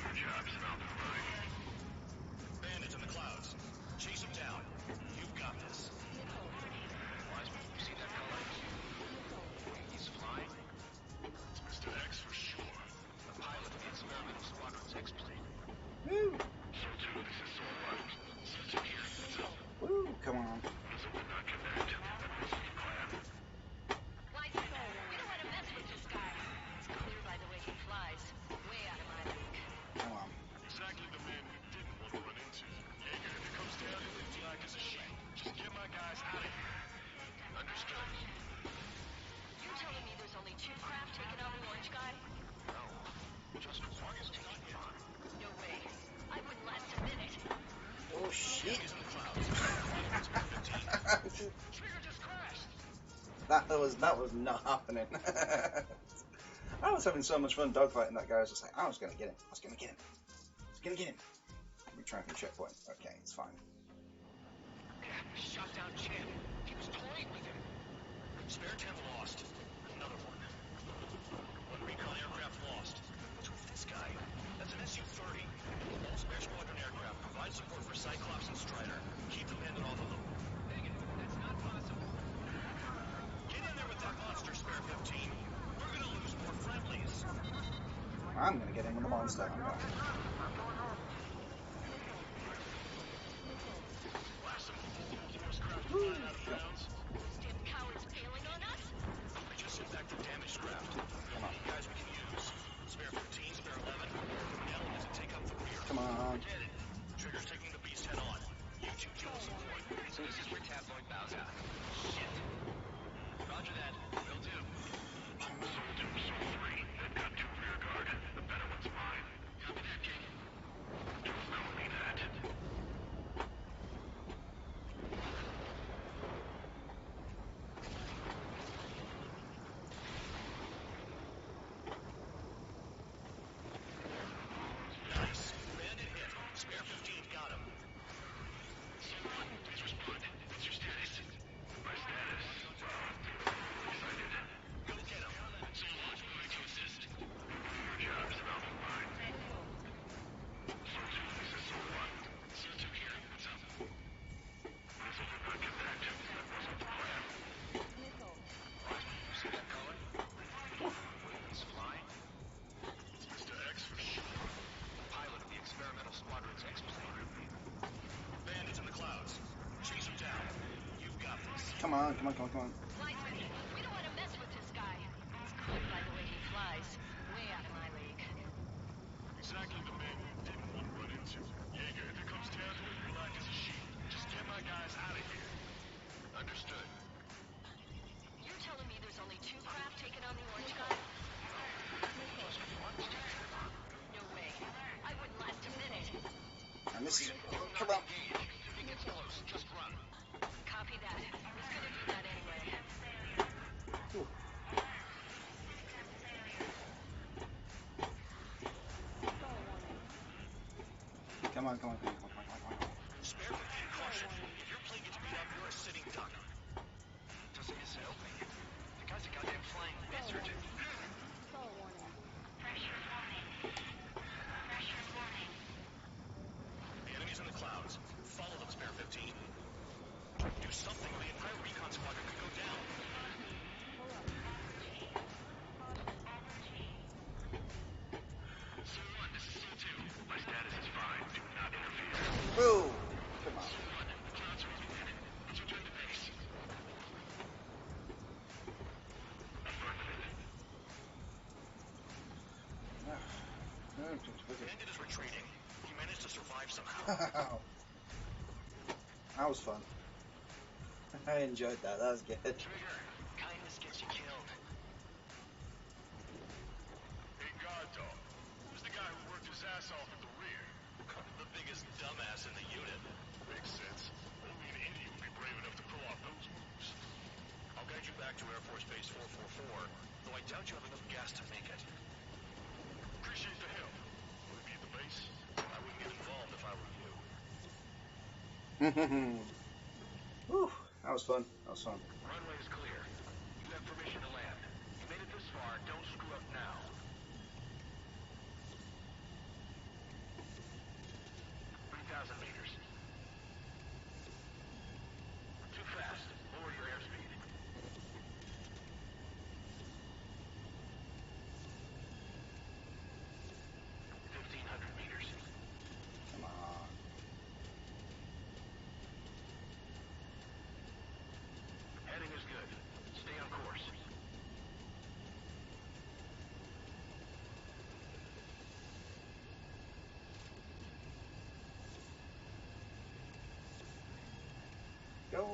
[SPEAKER 5] Your job's about to line.
[SPEAKER 6] Bandits in the clouds. Chase him down. You've got this.
[SPEAKER 3] Wiseman, you see that color? He's flying.
[SPEAKER 5] It's Mr. X for sure.
[SPEAKER 3] The pilot of the experimental squadron's X-plane.
[SPEAKER 1] Woo.
[SPEAKER 5] Soul 2, this is Soul 1. Searching here. What's up?
[SPEAKER 1] Woo. Come on.
[SPEAKER 5] Missile did not connect. That wasn't the plan.
[SPEAKER 1] That was not happening. I was having so much fun dogfighting that guy. I was just like, I was gonna get him. I was gonna get him. I was gonna get him. We try for checkpoint. Okay, it's fine.
[SPEAKER 6] Shot down Champ. He was toying with him. Spare 10 lost. Another one. One recon aircraft lost. What's with this guy? That's an Su-30. All spare squadron aircraft provide support for Cyclops and Strider. Keep the pendant off of them. Negative. That's not possible. Get in there with that monster, Spare 15. We're gonna lose more friendlies.
[SPEAKER 1] I'm gonna get him with the monster. I'm gonna.
[SPEAKER 4] Damn cowards bailing on us?
[SPEAKER 6] I just sent back the damaged craft. Come on. Guys we can use. Spare 15, spare 11. Element to take up the rear.
[SPEAKER 1] Come on.
[SPEAKER 6] Get it. Trigger's taking the beast head on. You two deal with support. So this is where Tabloid bows out. Shit. Roger that. Will do.
[SPEAKER 5] Soul 2, Soul 3. They've got 2 rear guard. The better one's mine.
[SPEAKER 6] Copy that, King.
[SPEAKER 5] Don't call me that.
[SPEAKER 6] Nice. Bandit hit. Spare 15 got him.
[SPEAKER 5] Someone, please respond. What's your status? My status? Excited.
[SPEAKER 6] Go get him.
[SPEAKER 5] Someone, moving to assist. Your job's about to mine. Soul 2, this is Soul 1. Soul 2 here. What's up? Missile did not connect. That wasn't the plan.
[SPEAKER 6] See that color? It's flying.
[SPEAKER 5] Mr. X for sure.
[SPEAKER 6] Pilot of the experimental squadron's X-plane. Bandits in the clouds. Chase them down. You've got this.
[SPEAKER 1] Come on. Come on. Come on. Come on.
[SPEAKER 4] Linesman, we don't want to mess with this guy. He's cool by the way he flies. Way out of my league.
[SPEAKER 5] Exactly the man you didn't want to run into. Jaeger, if it comes down to it, you'll act as a shield. Just get my guys out of here.
[SPEAKER 6] Understood.
[SPEAKER 4] You're telling me there's only 2 craft taking on the orange guy? No way. I wouldn't last a minute.
[SPEAKER 1] And this is. Come on.
[SPEAKER 6] If he gets close, just run.
[SPEAKER 4] Copy that. Was gonna do that anyway.
[SPEAKER 1] Ooh. Come on. Come on. Come on. Come on. Come on. Come on.
[SPEAKER 6] Spare 15 caution. If your plane gets beat up, you're a sitting duck. To say so. The guy's a goddamn flying wizard. The enemy's in the clouds. Follow them, Spare 15. Do something or the entire recon squadron could go down.
[SPEAKER 5] Soul 1, this is Soul 2. My status is fine. Do not interfere.
[SPEAKER 1] Boom. Come on.
[SPEAKER 5] Soul 1, the clouds are moving. Let's return to base. Affirmative.
[SPEAKER 6] Bandit is retreating. He managed to survive somehow.
[SPEAKER 1] That was fun. I enjoyed that. That was good.
[SPEAKER 6] Trigger, kindness gets you killed.
[SPEAKER 5] Hey, guard dog. Who's the guy who worked his ass off at the rear?
[SPEAKER 6] The biggest dumbass in the unit.
[SPEAKER 5] Makes sense. Only an idiot would be brave enough to pull off those moves.
[SPEAKER 6] I'll guide you back to Air Force Base 444, though I doubt you have enough gas to make it.
[SPEAKER 5] Appreciate the help. Will it be at the base?
[SPEAKER 6] I wouldn't get involved if I were you.
[SPEAKER 1] Whew, that was fun. That was fun.
[SPEAKER 14] Runway is clear. You have permission to land. You made it this far. Don't screw up now. meters. Too fast. Lower your airspeed. 1,500 meters.
[SPEAKER 1] Come on.
[SPEAKER 14] Heading is good. Stay on course.
[SPEAKER 1] Go.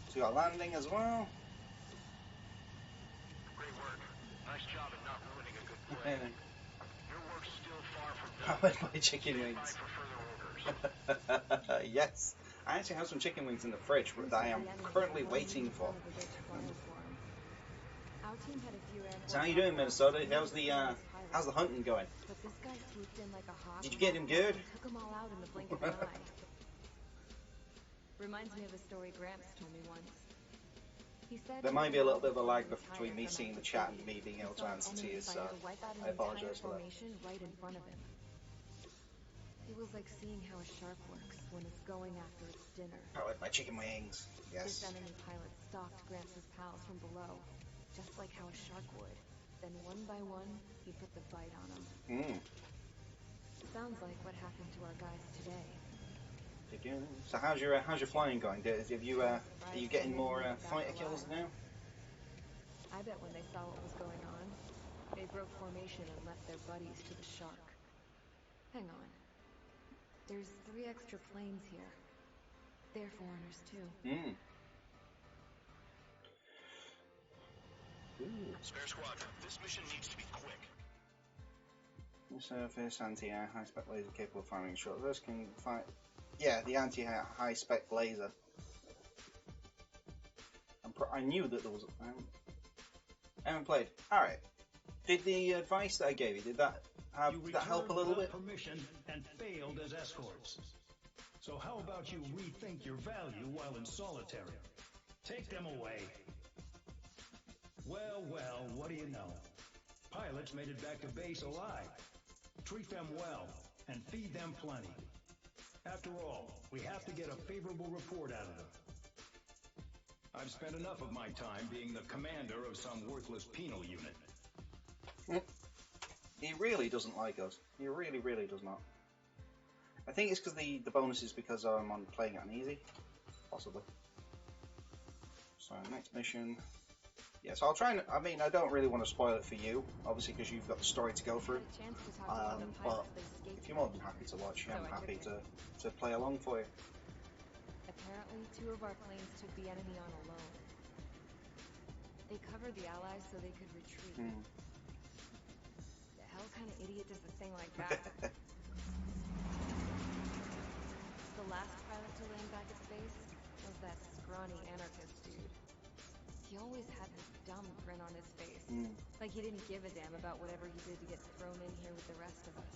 [SPEAKER 1] So you got landing as well.
[SPEAKER 14] Great work. Nice job at not ruining a good play. Your work's still far from done.
[SPEAKER 1] Powered by chicken
[SPEAKER 14] Stand
[SPEAKER 1] wings.
[SPEAKER 14] by for further orders.
[SPEAKER 1] Yes, I actually have some chicken wings in the fridge that I am currently waiting for.
[SPEAKER 10] Our team had a few Air
[SPEAKER 1] So how you
[SPEAKER 10] Force
[SPEAKER 1] doing, Minnesota? How's the hunting going?
[SPEAKER 10] But this guy swooped in like a hawk.
[SPEAKER 1] Did you get him good?
[SPEAKER 10] And took them all out in the blink of an eye. Reminds me of a story Gramps told me once. He said
[SPEAKER 1] There might be a little bit of a lag between me seeing the chat and me being able to answer to you, so I apologize for that.
[SPEAKER 10] Right in front of him. It was like seeing how a shark works when it's going after its dinner.
[SPEAKER 1] Powered by chicken wings. Yes.
[SPEAKER 10] This enemy pilot stalked Gramps' pals from below, just like how a shark would. Then one by one, he put the bite on them. Sounds like what happened to our guys today.
[SPEAKER 1] So how's your flying going? Are you getting more fighter kills now?
[SPEAKER 10] I bet when they saw what was going on, they broke formation and left their buddies to the shark. Hang on. There's 3 extra planes here. They're foreigners too.
[SPEAKER 6] Spare squadron, this mission needs to be quick.
[SPEAKER 1] Surface anti-air high spec laser capable of firing short bursts can fire. Yeah, the anti-high spec laser. I knew that there was. I haven't played. All right. Did the advice that I gave you did that help a little bit?
[SPEAKER 12] Permission and failed as escorts. So how about you rethink your value while in solitary? Take them away. Well, what do you know? Pilots made it back to base alive. Treat them well and feed them plenty. After all, we have to get a favorable report out of them. I've spent enough of my time being the commander of some worthless penal unit.
[SPEAKER 1] He really doesn't like us. He really, really does not. I think it's because the bonus is because I'm on playing it on easy. Possibly. So, next mission. Yeah, so I'll try and... I mean, I don't really want to spoil it for you, obviously, because you've got the story to go through. But if you're more than happy to watch, I'm happy to play along for you.
[SPEAKER 10] Apparently, 2 of our planes took the enemy on alone. They covered the Allies so they could retreat. The hell kind of idiot does a thing like that? The last pilot to land back at base was that scrawny anarchist dude. He always had this dumb grin on his face. Like he didn't give a damn about whatever he did to get thrown in here with the rest of us.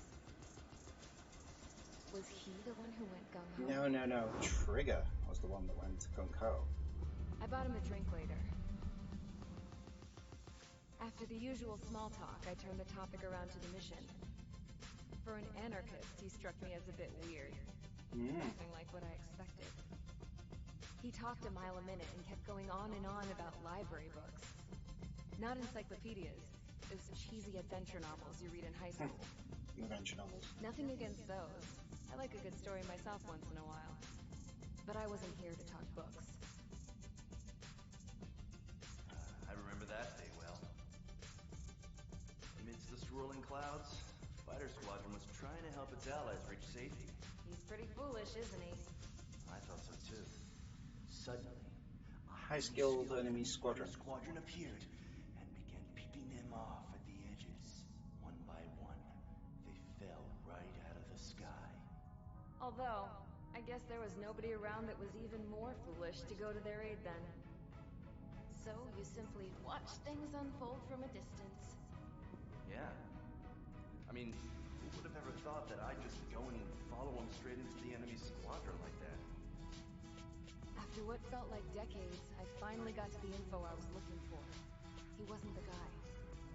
[SPEAKER 10] Was he the one who went gung-ho?
[SPEAKER 1] No. Trigger was the one that went gung-ho.
[SPEAKER 10] I bought him a drink later. After the usual small talk, I turned the topic around to the mission. For an anarchist, he struck me as a bit weird. Nothing like what I expected. He talked a mile a minute and kept going on and on about library books. Not encyclopedias, those cheesy adventure novels you read in high school.
[SPEAKER 1] Adventure novels.
[SPEAKER 10] Nothing against those. I like a good story myself once in a while. But I wasn't here to talk books.
[SPEAKER 3] I remember that day well. Amidst the swirling clouds, fighter squadron was trying to help its allies reach safety.
[SPEAKER 10] He's pretty foolish, isn't he?
[SPEAKER 3] I thought so too. Suddenly, a
[SPEAKER 1] high-skilled enemy squadron
[SPEAKER 3] appeared and began picking them off at the edges. One by one, they fell right out of the sky.
[SPEAKER 10] Although, I guess there was nobody around that was even more foolish to go to their aid then. So you simply watch things unfold from a distance.
[SPEAKER 3] Yeah. I mean, who would have ever thought that I'd just go and follow him straight into the enemy squadron like that?
[SPEAKER 10] After what felt like decades, I finally got to the info I was looking for. He wasn't the guy.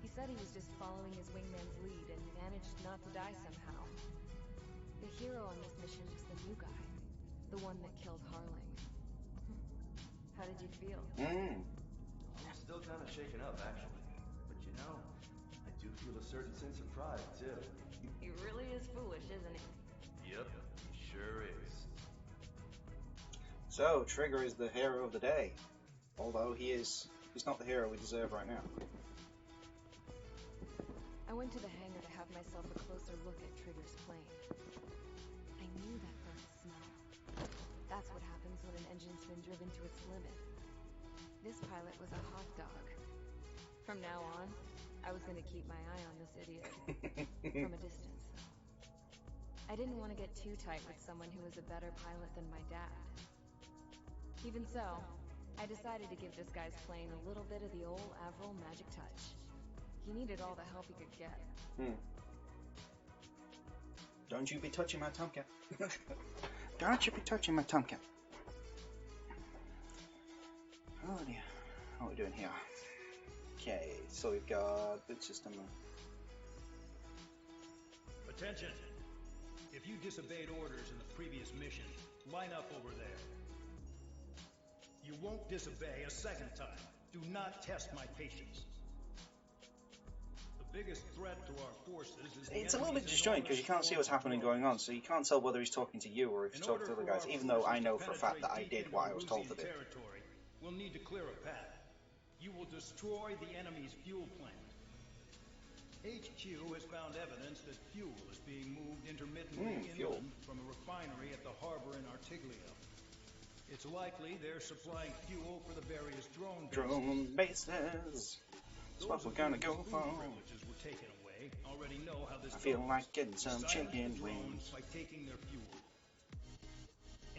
[SPEAKER 10] He said he was just following his wingman's lead and managed not to die somehow. The hero on this mission was the new guy. The one that killed Harling. How did you feel?
[SPEAKER 3] I'm still kind of shaken up, actually. But you know, I do feel a certain sense of pride, too.
[SPEAKER 10] He really is foolish, isn't he?
[SPEAKER 3] Yep, he sure is.
[SPEAKER 1] So, Trigger is the hero of the day. Although he's not the hero we deserve right now.
[SPEAKER 10] I went to the hangar to have myself a closer look at Trigger's plane. I knew that burnt smell. That's what happens when an engine's been driven to its limit. This pilot was a hot dog. From now on, I was going to keep my eye on this idiot. From a distance. I didn't want to get too tight with someone who was a better pilot than my dad. Even so, I decided to give this guy's plane a little bit of the old Avril magic touch. He needed all the help he could get.
[SPEAKER 1] Don't you be touching my Tomcat. Don't you be touching my Tomcat. Oh dear. What are we doing here? Okay, so we've got boot system.
[SPEAKER 12] Attention! If you disobeyed orders in the previous mission, line up over there. You won't disobey a second time. Do not test my patience. The biggest threat to our forces is
[SPEAKER 1] It's a little bit disjointed because you can't see what's happening going on, so you can't tell whether he's talking to you or if he's talking to other guys, even though I know for a fact that I did what I was told to do.
[SPEAKER 12] We'll need to clear a path. You will destroy the enemy's fuel plant. HQ has found evidence that fuel is being moved intermittently inland from a refinery at the harbor in Artiglio. It's likely they're supplying fuel for the various drone bases.
[SPEAKER 1] Drone bases. That's what we're gonna go for.
[SPEAKER 12] Privileges were taken away. Already know how this
[SPEAKER 1] I feel
[SPEAKER 12] goes.
[SPEAKER 1] like getting some
[SPEAKER 12] Silence
[SPEAKER 1] chicken
[SPEAKER 12] the drones
[SPEAKER 1] wings.
[SPEAKER 12] by taking their fuel.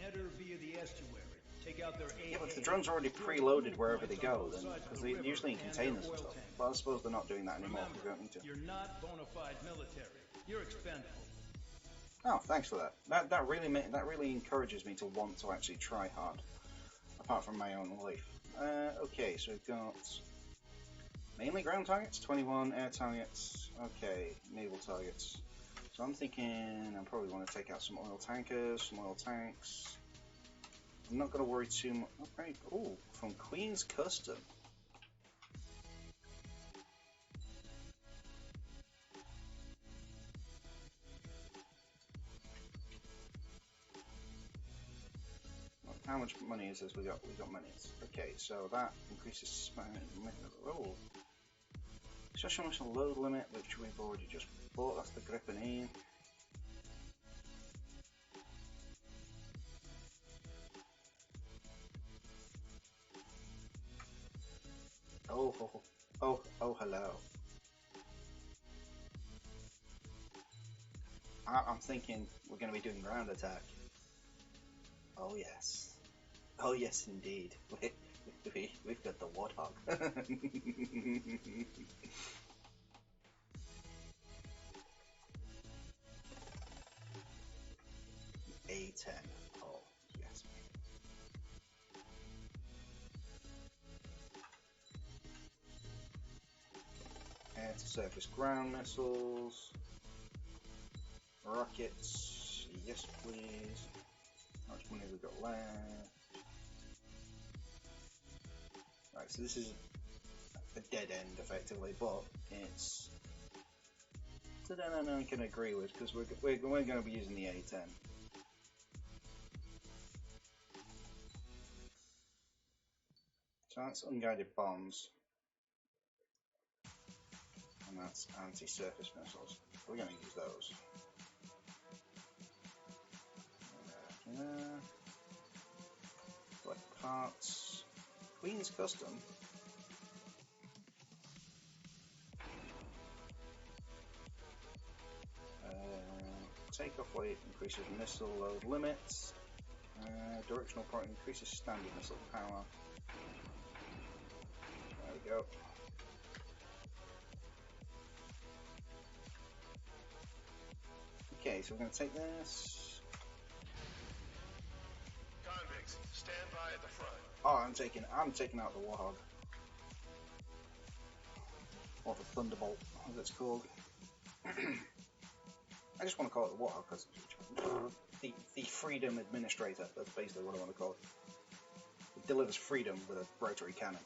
[SPEAKER 12] Enter via the estuary. Take out their AA.
[SPEAKER 1] Yeah, but if the drones are already preloaded wherever they go, then because they're usually in containers and stuff. But I suppose they're not doing that anymore.
[SPEAKER 12] Remember,
[SPEAKER 1] We don't need to.
[SPEAKER 12] you're not bona fide military. You're expendable.
[SPEAKER 1] Oh, thanks for that. That really encourages me to want to actually try hard. Apart from my own life. Okay, so we've got mainly ground targets, 21 air targets. Okay, naval targets. So I'm thinking I probably want to take out some oil tankers, some oil tanks. I'm not going to worry too much. Okay, oh, from Queen's Custom. How much money is this? We got money. Okay, so that increases span. Oh, special mission load limit, which we've already just bought. That's the Gripen E. Oh, hello. I'm thinking we're going to be doing ground attack. Oh yes. Oh yes, indeed. We've got the Warthog. A10. Oh yes. Air to surface ground missiles. Rockets. Yes, please. How much money have we got left? Right, so this is a dead end, effectively, but it's a dead end I can agree with, because we're going to be using the A10. So that's unguided bombs, and that's anti-surface missiles. We're going to use those. Select parts. Queen's Custom. Takeoff weight increases missile load limits. Directional point increases standard missile power. There we go. Okay, so we're going to take this.
[SPEAKER 5] Convicts, stand by at the front.
[SPEAKER 1] Oh, I'm taking out the Warthog. Or the Thunderbolt, as it's called. I just want to call it the Warthog because the Freedom Administrator. That's basically what I want to call it. It delivers freedom with a rotary cannon.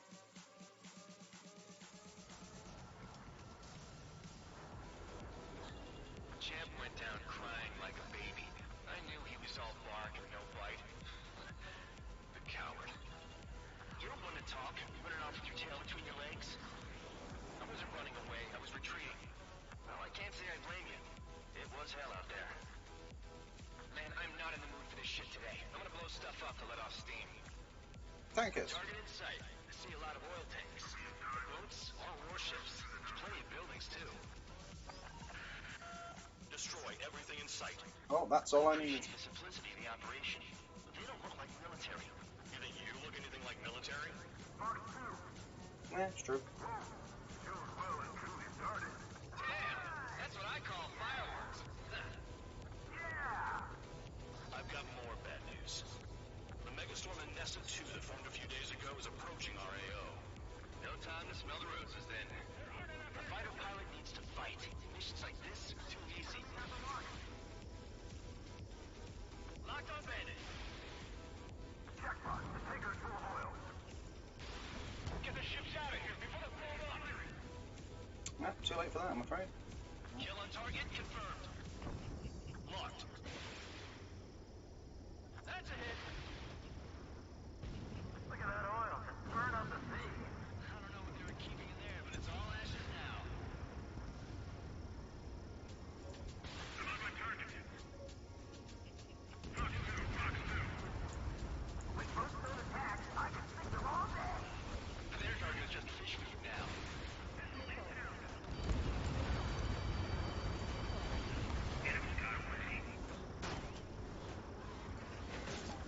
[SPEAKER 3] Champ went down crying like a baby. I knew he was all bark and no bite. The coward. You're one to talk, running off with your tail between your legs. I wasn't running away, I was retreating. Well, I can't say I blame you. It was hell out there. Man, I'm not in the mood for this shit today. I'm gonna blow stuff up to let off steam.
[SPEAKER 1] Tankers.
[SPEAKER 3] Target in sight. I see a lot of oil tanks. Boats, all warships. There's plenty of buildings, too.
[SPEAKER 5] Destroy everything
[SPEAKER 6] everything in sight.
[SPEAKER 1] Oh, that's all I need.
[SPEAKER 3] The simplicity of the operation. They don't look like military.
[SPEAKER 6] You think you look anything like military?
[SPEAKER 1] Yeah, it's true.
[SPEAKER 5] That's what I call fireworks.
[SPEAKER 6] I've got more bad news. The megastorm in Nessa 2 that formed a few days ago is approaching our AO.
[SPEAKER 5] No time to smell the roses then.
[SPEAKER 3] A fighter pilot needs to fight. Missions like this are too easy.
[SPEAKER 5] Locked on bandit.
[SPEAKER 7] Jackpot, the Taker's full of oil.
[SPEAKER 5] Get the ships out of here before they blow up.
[SPEAKER 1] Nah, too late for that, I'm afraid.
[SPEAKER 5] Kill on target confirmed.
[SPEAKER 6] Locked.
[SPEAKER 5] That's a hit.
[SPEAKER 7] Look at that oil. Just burn up the sea.
[SPEAKER 5] I don't know what they were keeping in there, but it's all ashes now.
[SPEAKER 7] With most of those attacks, I can sink them all day.
[SPEAKER 5] Their target is just fish food now.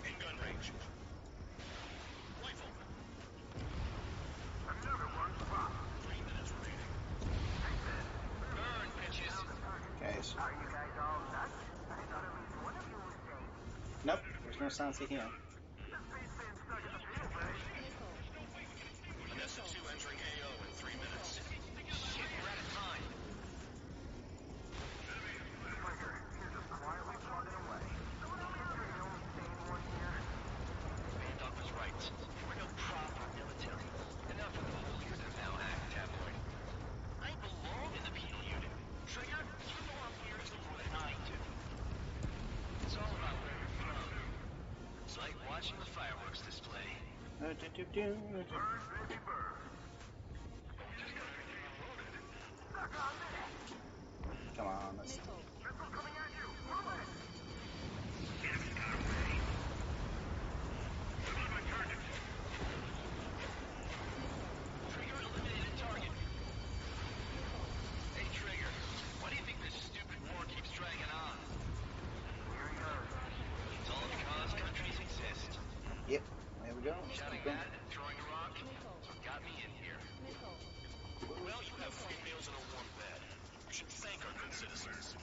[SPEAKER 6] In gun range. Rifle.
[SPEAKER 7] Another one dropped.
[SPEAKER 6] 3 minutes remaining.
[SPEAKER 5] Burn, bitches.
[SPEAKER 1] Okay, so...
[SPEAKER 7] Are you guys all nuts? I thought at least one of you was safe.
[SPEAKER 1] Nope, there's no Sansi here.
[SPEAKER 7] The space being stuck in the field, eh?
[SPEAKER 6] Nessa 2 entering AO in 3 minutes.
[SPEAKER 5] Shit, we're out of time.
[SPEAKER 7] Trigger, you're just quietly plugging away. Don't you think you're the only sane one here?
[SPEAKER 3] Bandog was right. We're no proper military. Enough of the holier than thou act, tabloid. I belong in the penal unit. Trigger, you belong here even more than I do. It's all about where you're from. It's like watching the fireworks display.
[SPEAKER 7] Bird, baby, bird. Suck on this.
[SPEAKER 1] Come on, let's...
[SPEAKER 7] Missile coming at you. Move it.
[SPEAKER 5] Trigger eliminated target. Hey, Trigger, why do you think this stupid war keeps dragging on?
[SPEAKER 7] Here he goes.
[SPEAKER 5] It's all because countries exist.
[SPEAKER 1] Yep, there we go.
[SPEAKER 5] Shouting
[SPEAKER 1] Boom.
[SPEAKER 5] that and throwing a rock got me in here.
[SPEAKER 6] Well, you have 3 meals and a warm bed. You should thank our good citizens.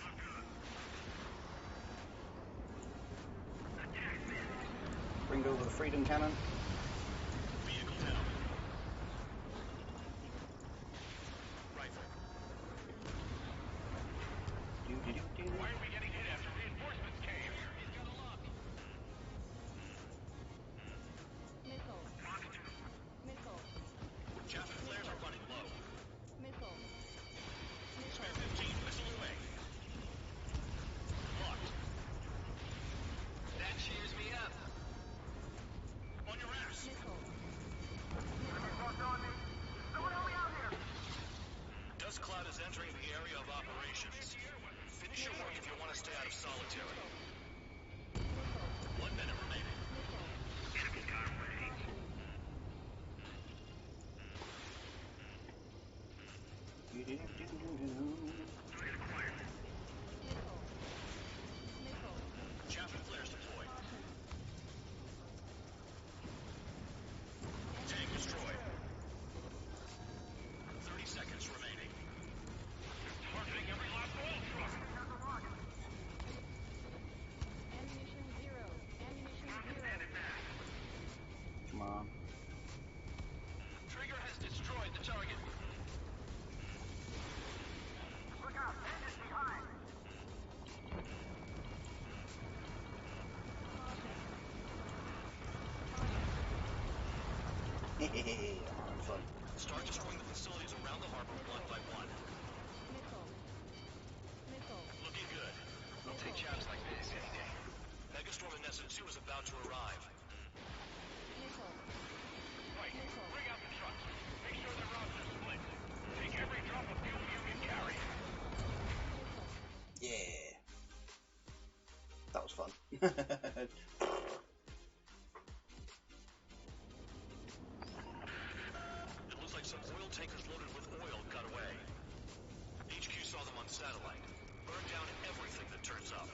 [SPEAKER 1] Bring over the freedom cannon.
[SPEAKER 6] Vehicle down. Rifle.
[SPEAKER 1] Do-do-do-do.
[SPEAKER 5] Why are we getting hit after reinforcements came? He's got a lock.
[SPEAKER 6] Chaff and flares are running low.
[SPEAKER 10] Missile.
[SPEAKER 6] Spare 15, missile away. Locked.
[SPEAKER 5] That cheers me up.
[SPEAKER 6] On your ass.
[SPEAKER 7] Someone help me out here.
[SPEAKER 6] Dust cloud is entering the area of operations. Finish your work if you want to stay out of solitary. 1 minute remaining. Chaff and flares deployed. Tank destroyed. 30 seconds remaining.
[SPEAKER 5] Targeting every last oil truck.
[SPEAKER 10] Ammunition zero.
[SPEAKER 1] Come on.
[SPEAKER 5] Trigger has destroyed the target.
[SPEAKER 7] Look out, bandits behind.
[SPEAKER 1] Hehehe, I'm having fun.
[SPEAKER 6] Start destroying the facilities around the harbor one by one. Looking good.
[SPEAKER 3] I'll take jobs like this any day.
[SPEAKER 6] Megastorm in Nessa 2 is about to arrive.
[SPEAKER 5] Right. Bring out the trucks. Make sure their routes are split. Take every drop of fuel you can carry.
[SPEAKER 1] Yeah. That was fun.
[SPEAKER 6] It looks like some oil tankers loaded with oil got away. HQ saw them on satellite. Burned down everything that
[SPEAKER 3] turns up.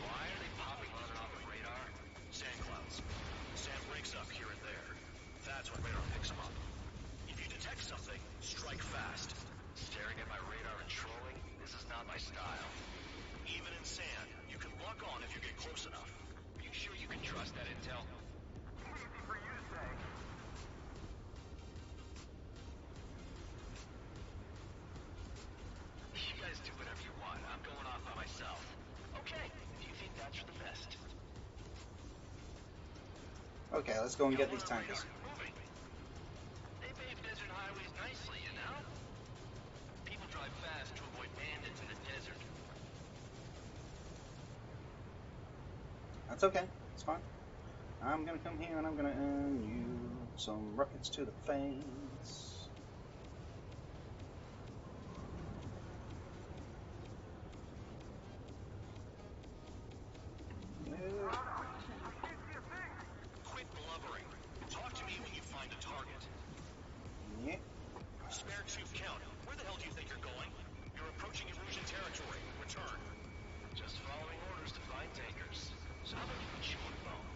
[SPEAKER 3] Why are they popping on and off of radar? Sand clouds. Sand breaks up here and there. That's when radar picks them up. If you detect something, strike fast. Staring at my radar and trolling? This is not my style. Even in sand, you can lock on if you get close enough. Are you sure you can trust that intel?
[SPEAKER 7] Easy for you to say.
[SPEAKER 3] You guys do whatever you want. I'm going off by myself. Okay, if you think that's for the best.
[SPEAKER 1] Okay, let's go and get these tankers.
[SPEAKER 3] Moving. They pave desert highways nicely, you know? People drive fast to avoid bandits in the desert.
[SPEAKER 1] That's okay. It's fine. I'm gonna come here and I'm gonna earn you some rockets to the face.
[SPEAKER 3] Quit blubbering. Talk to me when you find a target.
[SPEAKER 1] Yeah.
[SPEAKER 3] Spare tube count. Where the hell do you think you're going? You're approaching Erusian territory. Return. Just following orders to find tankers. So how about you put you on the phone?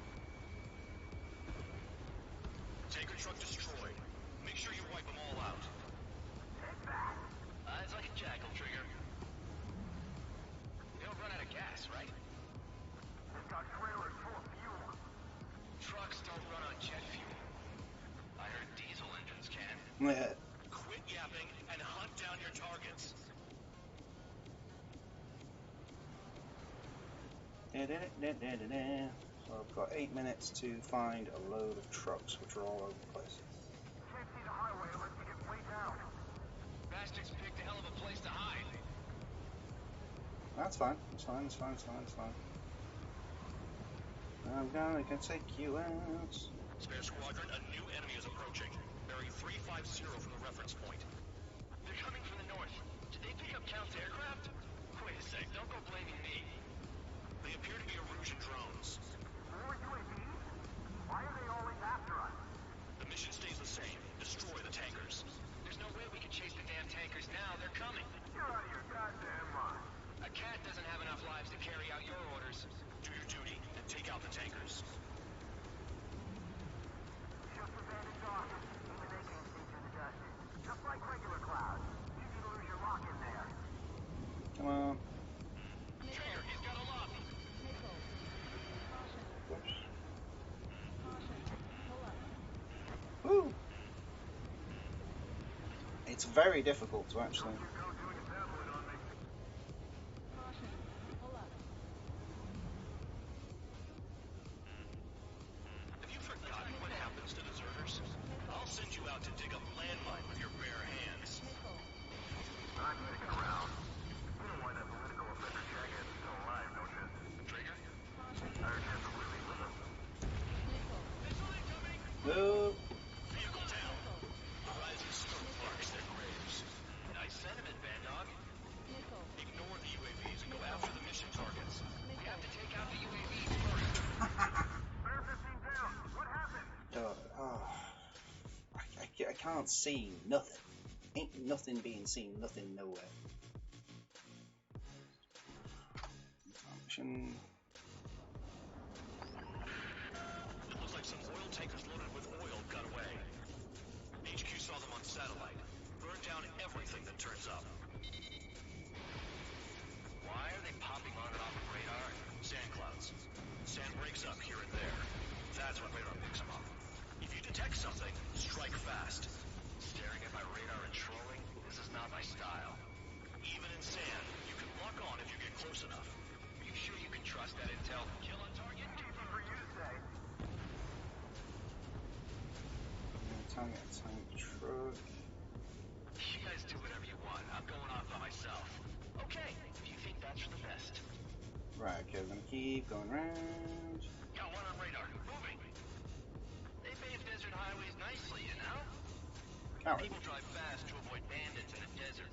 [SPEAKER 3] Tanker truck destroyed. Make sure you wipe them all out. Eyes like a jackal, Trigger. They don't run out of gas, right?
[SPEAKER 7] They've got trailers full of fuel.
[SPEAKER 3] Trucks don't run on jet fuel. I heard diesel engines can.
[SPEAKER 1] Yeah.
[SPEAKER 3] Quit yapping and hunt down your targets.
[SPEAKER 1] So I've got 8 minutes to find a load of trucks, which are all over the place.
[SPEAKER 7] Can't see the highway unless you get way down.
[SPEAKER 3] Bastards picked a hell of a place to hide.
[SPEAKER 1] That's fine. It's fine. It's fine. It's fine. It's fine. I'm gonna take you out.
[SPEAKER 3] Spare squadron, a new enemy is approaching. Bearing 350 from the reference point. They're coming from the north. Did they pick up Count's aircraft? Wait a sec, don't go blaming me. They appear to be Erusian drones.
[SPEAKER 7] More UAVs? Why are they always after us?
[SPEAKER 3] The mission stays the same. Destroy the tankers. There's no way we can chase the damn tankers now. They're coming.
[SPEAKER 7] You're out of your goddamn mind.
[SPEAKER 3] A cat doesn't have enough lives to carry out your orders. Do your duty and take out the tankers.
[SPEAKER 7] Just the bandits off. Even they can't see through the dust. Just like regular clouds. Easy to lose your lock in there.
[SPEAKER 1] Come on.
[SPEAKER 3] Trigger, he's got a lock.
[SPEAKER 1] Whoops. Woo! It's very difficult to actually.
[SPEAKER 3] Have you forgotten what happens to deserters? I'll send you out to dig up landmine with your bare hands.
[SPEAKER 7] I'm sticking around. You know why that political offender jackass is still alive, don't you?
[SPEAKER 3] Trigger?
[SPEAKER 7] I heard you have to really with him.
[SPEAKER 1] No.
[SPEAKER 3] Vehicle down. The rising smoke marks their graves. Nice sentiment, Band Dog. Ignore the UAVs and go after the mission targets. We have to take out the UAVs first.
[SPEAKER 7] Bear 15 down. What happened?
[SPEAKER 1] I can't see nothing. Ain't nothing being seen. Nothing nowhere. Mission.
[SPEAKER 3] It looks like some oil tankers loaded with oil got away. HQ saw them on satellite. Burn down everything that turns up. Why are they popping on and off of radar? Sand clouds. Sand breaks up here and there. That's when radar picks them up. If you detect something, strike fast. Staring at my radar and trolling? This is not my style. Even in sand, you can lock on if you get close enough. Are you sure you can trust that intel? Kill on target?
[SPEAKER 7] Easy for you to say.
[SPEAKER 1] Tank truck.
[SPEAKER 3] You guys do whatever you want. I'm going off by myself. Okay, if you think that's for the best.
[SPEAKER 1] Right, okay, we're gonna keep going round.
[SPEAKER 3] Got one on radar. Moving. They pave desert highways nicely, you know?
[SPEAKER 1] Alright.
[SPEAKER 3] People drive fast to avoid bandits in the desert.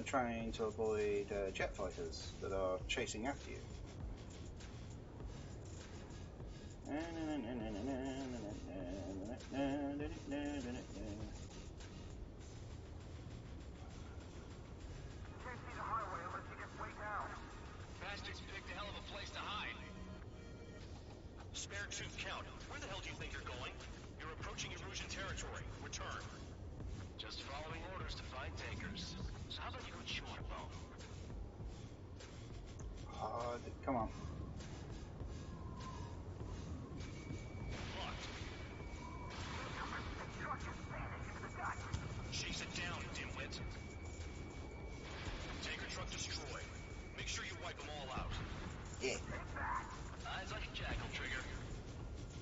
[SPEAKER 1] Trying to avoid jet fighters that are chasing after you.
[SPEAKER 6] territory. Return.
[SPEAKER 3] Just following orders to find tankers. So how about you and chew on a bone?
[SPEAKER 1] Come on.
[SPEAKER 6] Locked. Chase it down, dimwit. Tanker truck destroyed. Make sure you wipe them all out.
[SPEAKER 1] Yeah.
[SPEAKER 3] Eyes like a jackal, Trigger.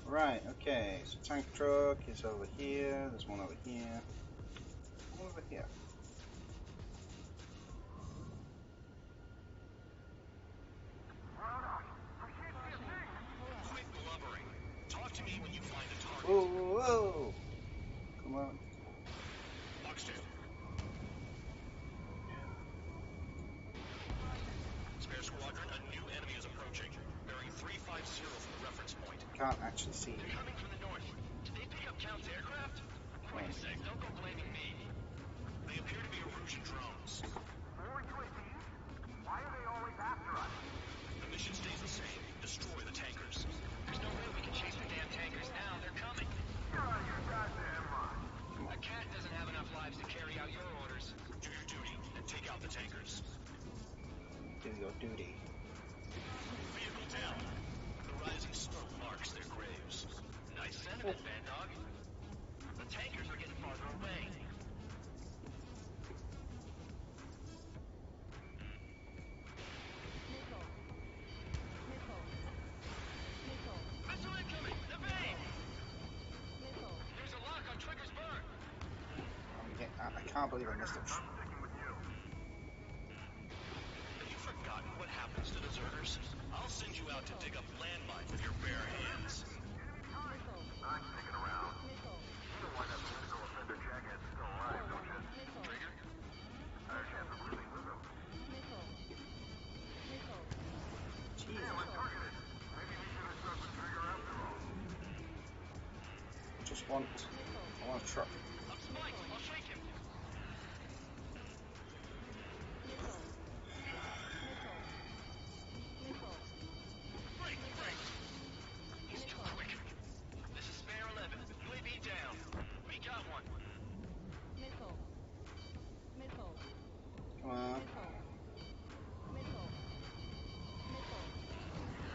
[SPEAKER 1] Right, okay. So tank truck is over here. There's one over here. One over here.
[SPEAKER 6] Quit blubbering. Talk to me when you find a target.
[SPEAKER 1] Whoa, whoa! Come on.
[SPEAKER 6] Lockstep. Spare squadron, a new enemy is approaching. Bearing 350 from the reference point.
[SPEAKER 1] Can't actually see.
[SPEAKER 3] They're coming from the north. Did they pick up Count's aircraft? Wait a sec, don't go blaming me.
[SPEAKER 6] They appear to be Erusian drones.
[SPEAKER 7] More UAVs? Why are they always after us?
[SPEAKER 6] The mission stays the same. Destroy the tankers.
[SPEAKER 3] There's no way we can chase the damn tankers now. They're coming.
[SPEAKER 7] You're out of your goddamn mind.
[SPEAKER 3] A cat doesn't have enough lives to carry out your orders.
[SPEAKER 6] Do your duty and take out the tankers.
[SPEAKER 1] Do your duty.
[SPEAKER 6] Vehicle down. The rising smoke marks their graves.
[SPEAKER 3] Nice sentiment, Bad Dog. The tankers are getting farther away. Missile incoming! Evade! There's a lock on Trigger's burn.
[SPEAKER 1] I can't believe I missed it.
[SPEAKER 7] I'm sticking with you.
[SPEAKER 6] Have you forgotten what happens to deserters? I'll send you out to dig up landmines with your bare hands.
[SPEAKER 7] I'm sticking around. You don't want that political offender jackass still alive, don't you?
[SPEAKER 3] Trigger?
[SPEAKER 7] Higher chance of losing with him. Damn, I'm targeted. Maybe we should have stuck with Trigger after all.
[SPEAKER 1] I want a truck.
[SPEAKER 3] I'm spiked. I'll shake him.
[SPEAKER 6] Break, break.
[SPEAKER 3] He's too quick. This is Spare 11. UAV down. We got one.
[SPEAKER 1] Come on.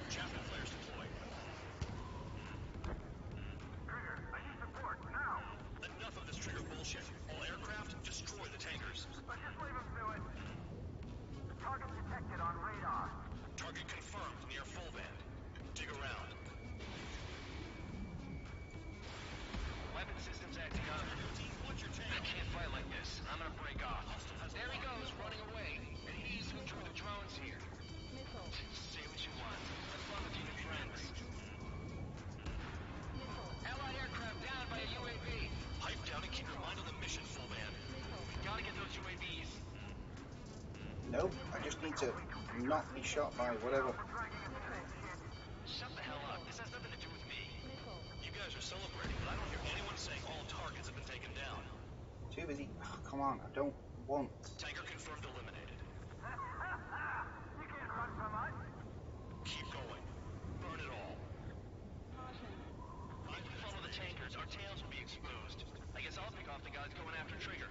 [SPEAKER 6] Chaplain flares deployed.
[SPEAKER 7] Trigger, I need support, now!
[SPEAKER 6] Enough of this Trigger bullshit. All aircraft, destroy the tankers.
[SPEAKER 7] Let's just leave him to it. Target detected on radar.
[SPEAKER 6] Target confirmed near full band. Dig around.
[SPEAKER 3] Weapon systems acting up.
[SPEAKER 6] Watch your tank.
[SPEAKER 3] I can't fight like this. I'm gonna break off. There he goes, running away. And he's who drew the drones here. Say what you want. Have fun with your new friends. Allied aircraft down by a UAV.
[SPEAKER 6] Pipe down and keep your mind on the mission, full band.
[SPEAKER 3] Gotta get those UAVs.
[SPEAKER 1] Nope, I just need to not be shot by whatever.
[SPEAKER 3] Shut the hell up. This has nothing to do with me.
[SPEAKER 6] You guys are celebrating, but I don't hear anyone saying all targets have been taken down.
[SPEAKER 1] Too busy. Oh, come on, I don't want.
[SPEAKER 6] Tanker confirmed eliminated.
[SPEAKER 7] You can't run from us.
[SPEAKER 6] Keep going. Burn it all.
[SPEAKER 3] If we follow the tankers, our tails will be exposed. I guess I'll pick off the guys going after Trigger.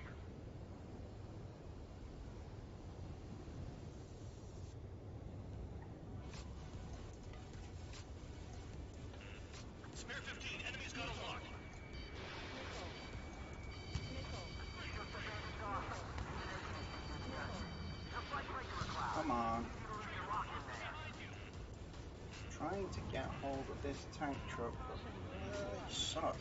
[SPEAKER 6] Spare 15, enemy's got a lock.
[SPEAKER 1] Come on. Trying to get hold of this tank truck, but they suck.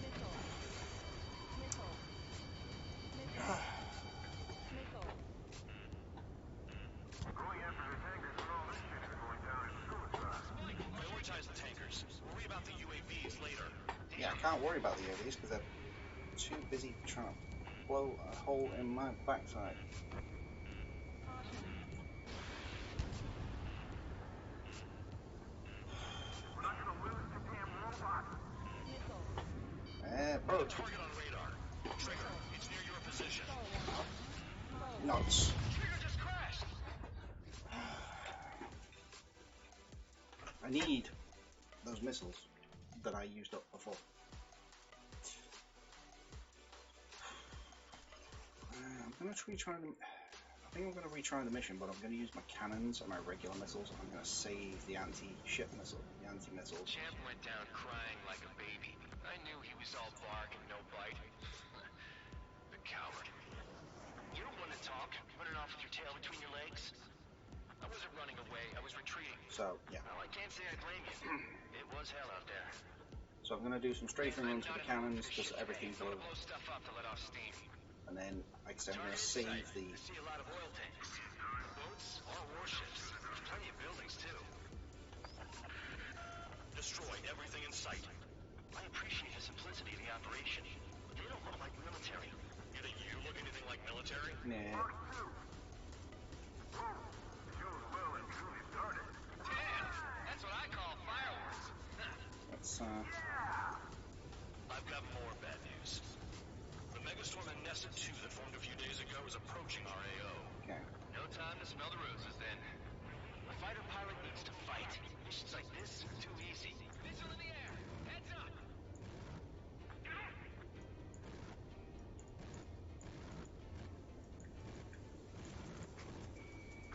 [SPEAKER 7] Going after the tankers when all this shit is going down is suicide.
[SPEAKER 6] Prioritize the tankers. Worry about the UAVs later.
[SPEAKER 1] Yeah, I can't worry about the UAVs because they're too busy trying to blow a hole in my backside.
[SPEAKER 7] We're not gonna lose to damn robots.
[SPEAKER 1] Bro,
[SPEAKER 6] Target on radar. Trigger, it's near your position.
[SPEAKER 1] nuts.
[SPEAKER 3] Trigger just crashed.
[SPEAKER 1] I need those missiles that I used up before. I'm going to retry them. I think I'm going to retry the mission, but I'm going to use my cannons and my regular missiles. I'm going to save the anti-ship missile, the anti-missiles.
[SPEAKER 3] Champ went down crying like a baby. I knew he was all bark and no bite. The coward. You're one to talk, running off with your tail between your legs. I wasn't running away, I was retreating.
[SPEAKER 1] So, yeah.
[SPEAKER 3] Well, I can't say I blame you. It was hell out there.
[SPEAKER 1] So I'm going to do some strafing runs with the cannons, just so everything's low.
[SPEAKER 3] Blow stuff up to let off steam.
[SPEAKER 1] And then, like I said, I'm going to save the...
[SPEAKER 3] I see a lot of oil tanks. Boats or warships. There's plenty of buildings, too.
[SPEAKER 6] Destroy everything in sight.
[SPEAKER 3] I appreciate the simplicity of the operation, but they don't look like military.
[SPEAKER 6] You think you look anything like military?
[SPEAKER 1] Nah.
[SPEAKER 3] Damn! That's what I call fireworks.
[SPEAKER 1] That's,
[SPEAKER 6] I've got more bad news. The megastorm in Nessa 2 that formed a few days ago is approaching our AO.
[SPEAKER 1] Okay.
[SPEAKER 3] No time to smell the roses, then. A fighter pilot needs to fight. Missions like this are too easy. Missile in the air! Heads up!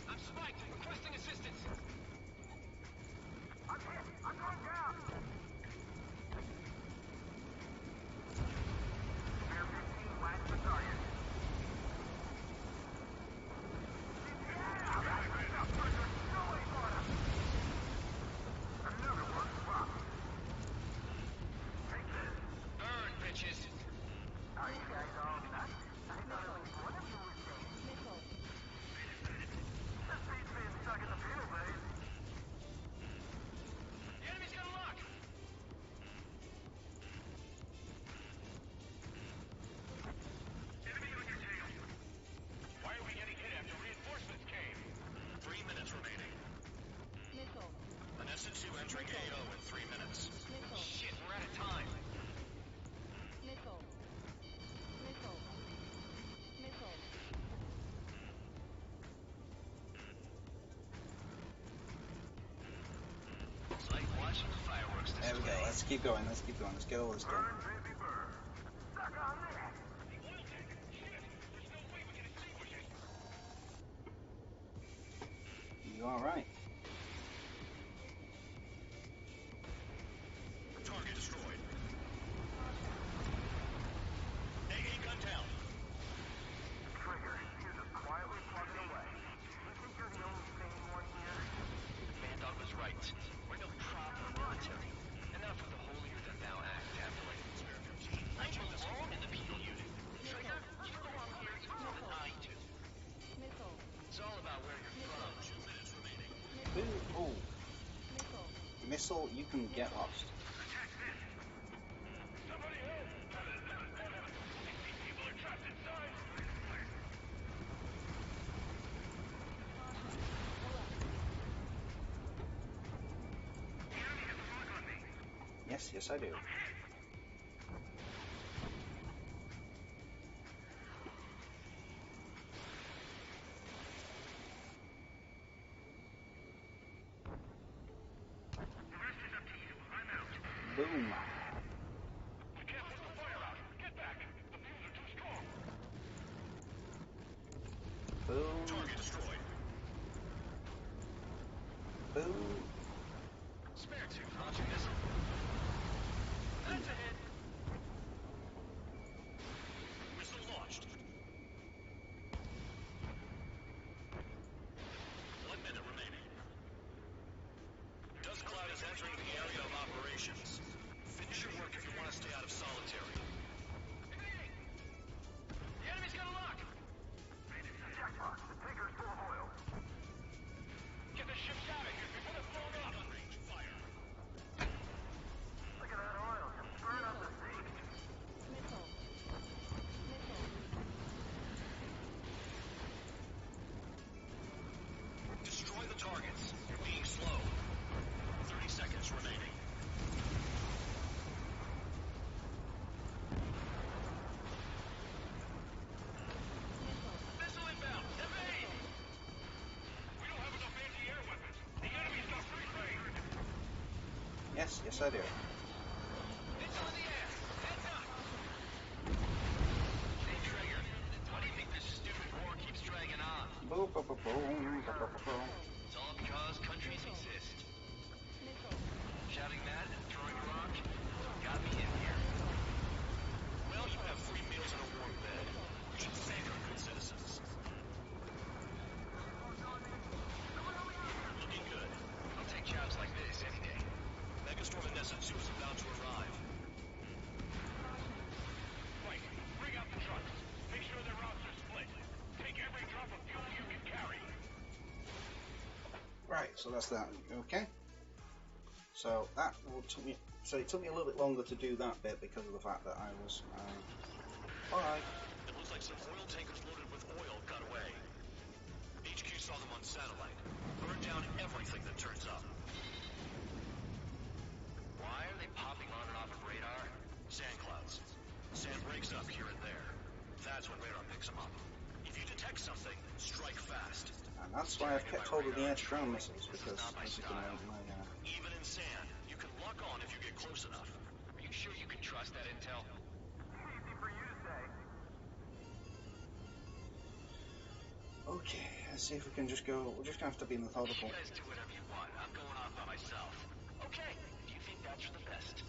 [SPEAKER 3] I'm spiked! Requesting assistance!
[SPEAKER 7] I'm hit! I'm going down! Air 15 whacked the target. Another one dropped. Take this.
[SPEAKER 3] Burn, bitches!
[SPEAKER 7] Are you guys all nuts? I thought at least one of you was safe.
[SPEAKER 8] Missile.
[SPEAKER 7] This beats being stuck in the field base.
[SPEAKER 3] The enemy's got a lock!
[SPEAKER 7] Enemy on your tail.
[SPEAKER 6] Why are we getting hit after reinforcements came? 3 minutes remaining.
[SPEAKER 8] Missile.
[SPEAKER 6] An SN2 entering AO in 3 minutes.
[SPEAKER 8] Missile.
[SPEAKER 3] Shit, we're out of time.
[SPEAKER 8] Missile. Missile. Missile.
[SPEAKER 3] It's like watching the fireworks display.
[SPEAKER 1] there we go. Let's keep going. Let's keep going. Let's get all this done.
[SPEAKER 7] Burn, baby, burn. Suck on that.
[SPEAKER 1] You alright?
[SPEAKER 6] Target destroyed. AA gun down.
[SPEAKER 7] Trigger, you're just quietly plugging away. You think you're the only sane one here?
[SPEAKER 3] Mad Dog was right. We're no proper military. Enough with the holier-than-thou act, Captain. I belong in the penal unit. Trigger, you belong here even more than I do.
[SPEAKER 8] Missile.
[SPEAKER 3] It's all about where you're from.
[SPEAKER 6] 2 minutes remaining.
[SPEAKER 1] Ooh, oh.
[SPEAKER 8] Missile.
[SPEAKER 1] Missile, you can get lost.
[SPEAKER 7] Somebody help! People are trapped inside!
[SPEAKER 1] Yes, yes I do.
[SPEAKER 7] The rest is up to you. I'm out.
[SPEAKER 1] Boom.
[SPEAKER 7] We can't put the fire out. Get back. The fumes are too strong.
[SPEAKER 1] Boom.
[SPEAKER 6] Target destroyed.
[SPEAKER 1] Boom.
[SPEAKER 3] Spare two, launching missile. That's a hit.
[SPEAKER 6] Missile launched. 1 minute remaining. Dust cloud is entering the area of operations. Finish your work if you want to stay out of solitary.
[SPEAKER 3] The enemy's got a lock!
[SPEAKER 7] Jackpot. The tanker's full of oil.
[SPEAKER 3] Get the ships out of here before they're blown up!
[SPEAKER 6] Gun range, fire.
[SPEAKER 7] Look at that oil. Just burn up the sea.
[SPEAKER 8] Missile. Missile.
[SPEAKER 6] Destroy the targets. You're being slow. 30 seconds remaining.
[SPEAKER 3] Missile inbound! Evade!
[SPEAKER 7] We don't have enough anti-air weapons. The enemy's got free reign.
[SPEAKER 1] Yes, yes I do.
[SPEAKER 3] Missile in the air! Heads up! Hey, Trigger, why do you think this stupid It's all because countries exist. Shouting that and throwing a rock got me in here.
[SPEAKER 6] Well, you have free meals and a warm bed. You should thank our good citizens. Looking good.
[SPEAKER 3] I'll take jobs like this any day.
[SPEAKER 6] Megastorm Anessa 2 is about to arrive.
[SPEAKER 7] Right. Bring out the trucks. Make sure their routes are split. Take every drop of fuel you can carry.
[SPEAKER 1] Right, so that's that. Okay. So that took me. So it took me a little bit longer to do that bit because of the fact that I was. Alright.
[SPEAKER 6] It looks like some oil tankers loaded with oil got away. HQ saw them on satellite. Burned down everything that turns up.
[SPEAKER 3] Why are they popping on and off of radar?
[SPEAKER 6] Sand clouds. Sand breaks up here and there. That's when radar picks them up. If you detect something, strike fast.
[SPEAKER 1] And that's why I've kept hold of the anti-ground missiles, because as you can
[SPEAKER 6] Even in sand, you can lock on if you get close enough.
[SPEAKER 3] Are you sure you can trust that intel?
[SPEAKER 7] Easy for you to say.
[SPEAKER 1] Okay, let's see if we can just go. We're just gonna have to be methodical.
[SPEAKER 3] You guys do whatever you want. I'm going off by myself. Okay, if you think that's for the best.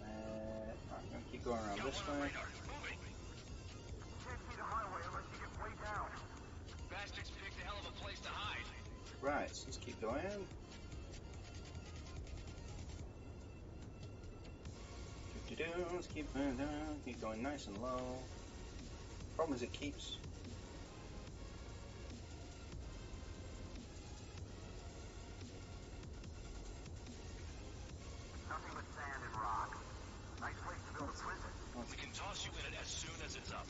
[SPEAKER 1] I'm gonna keep going around this way.
[SPEAKER 3] Moving.
[SPEAKER 7] Can't see the highway unless you get way down.
[SPEAKER 3] Bastards picked a hell of a place to hide.
[SPEAKER 1] Right, so let's keep going. Let's keep going down. Keep going nice and low. Problem is, it keeps.
[SPEAKER 7] Nothing but sand and rock. Nice place to build a prison.
[SPEAKER 6] We can toss you in it as soon as it's up.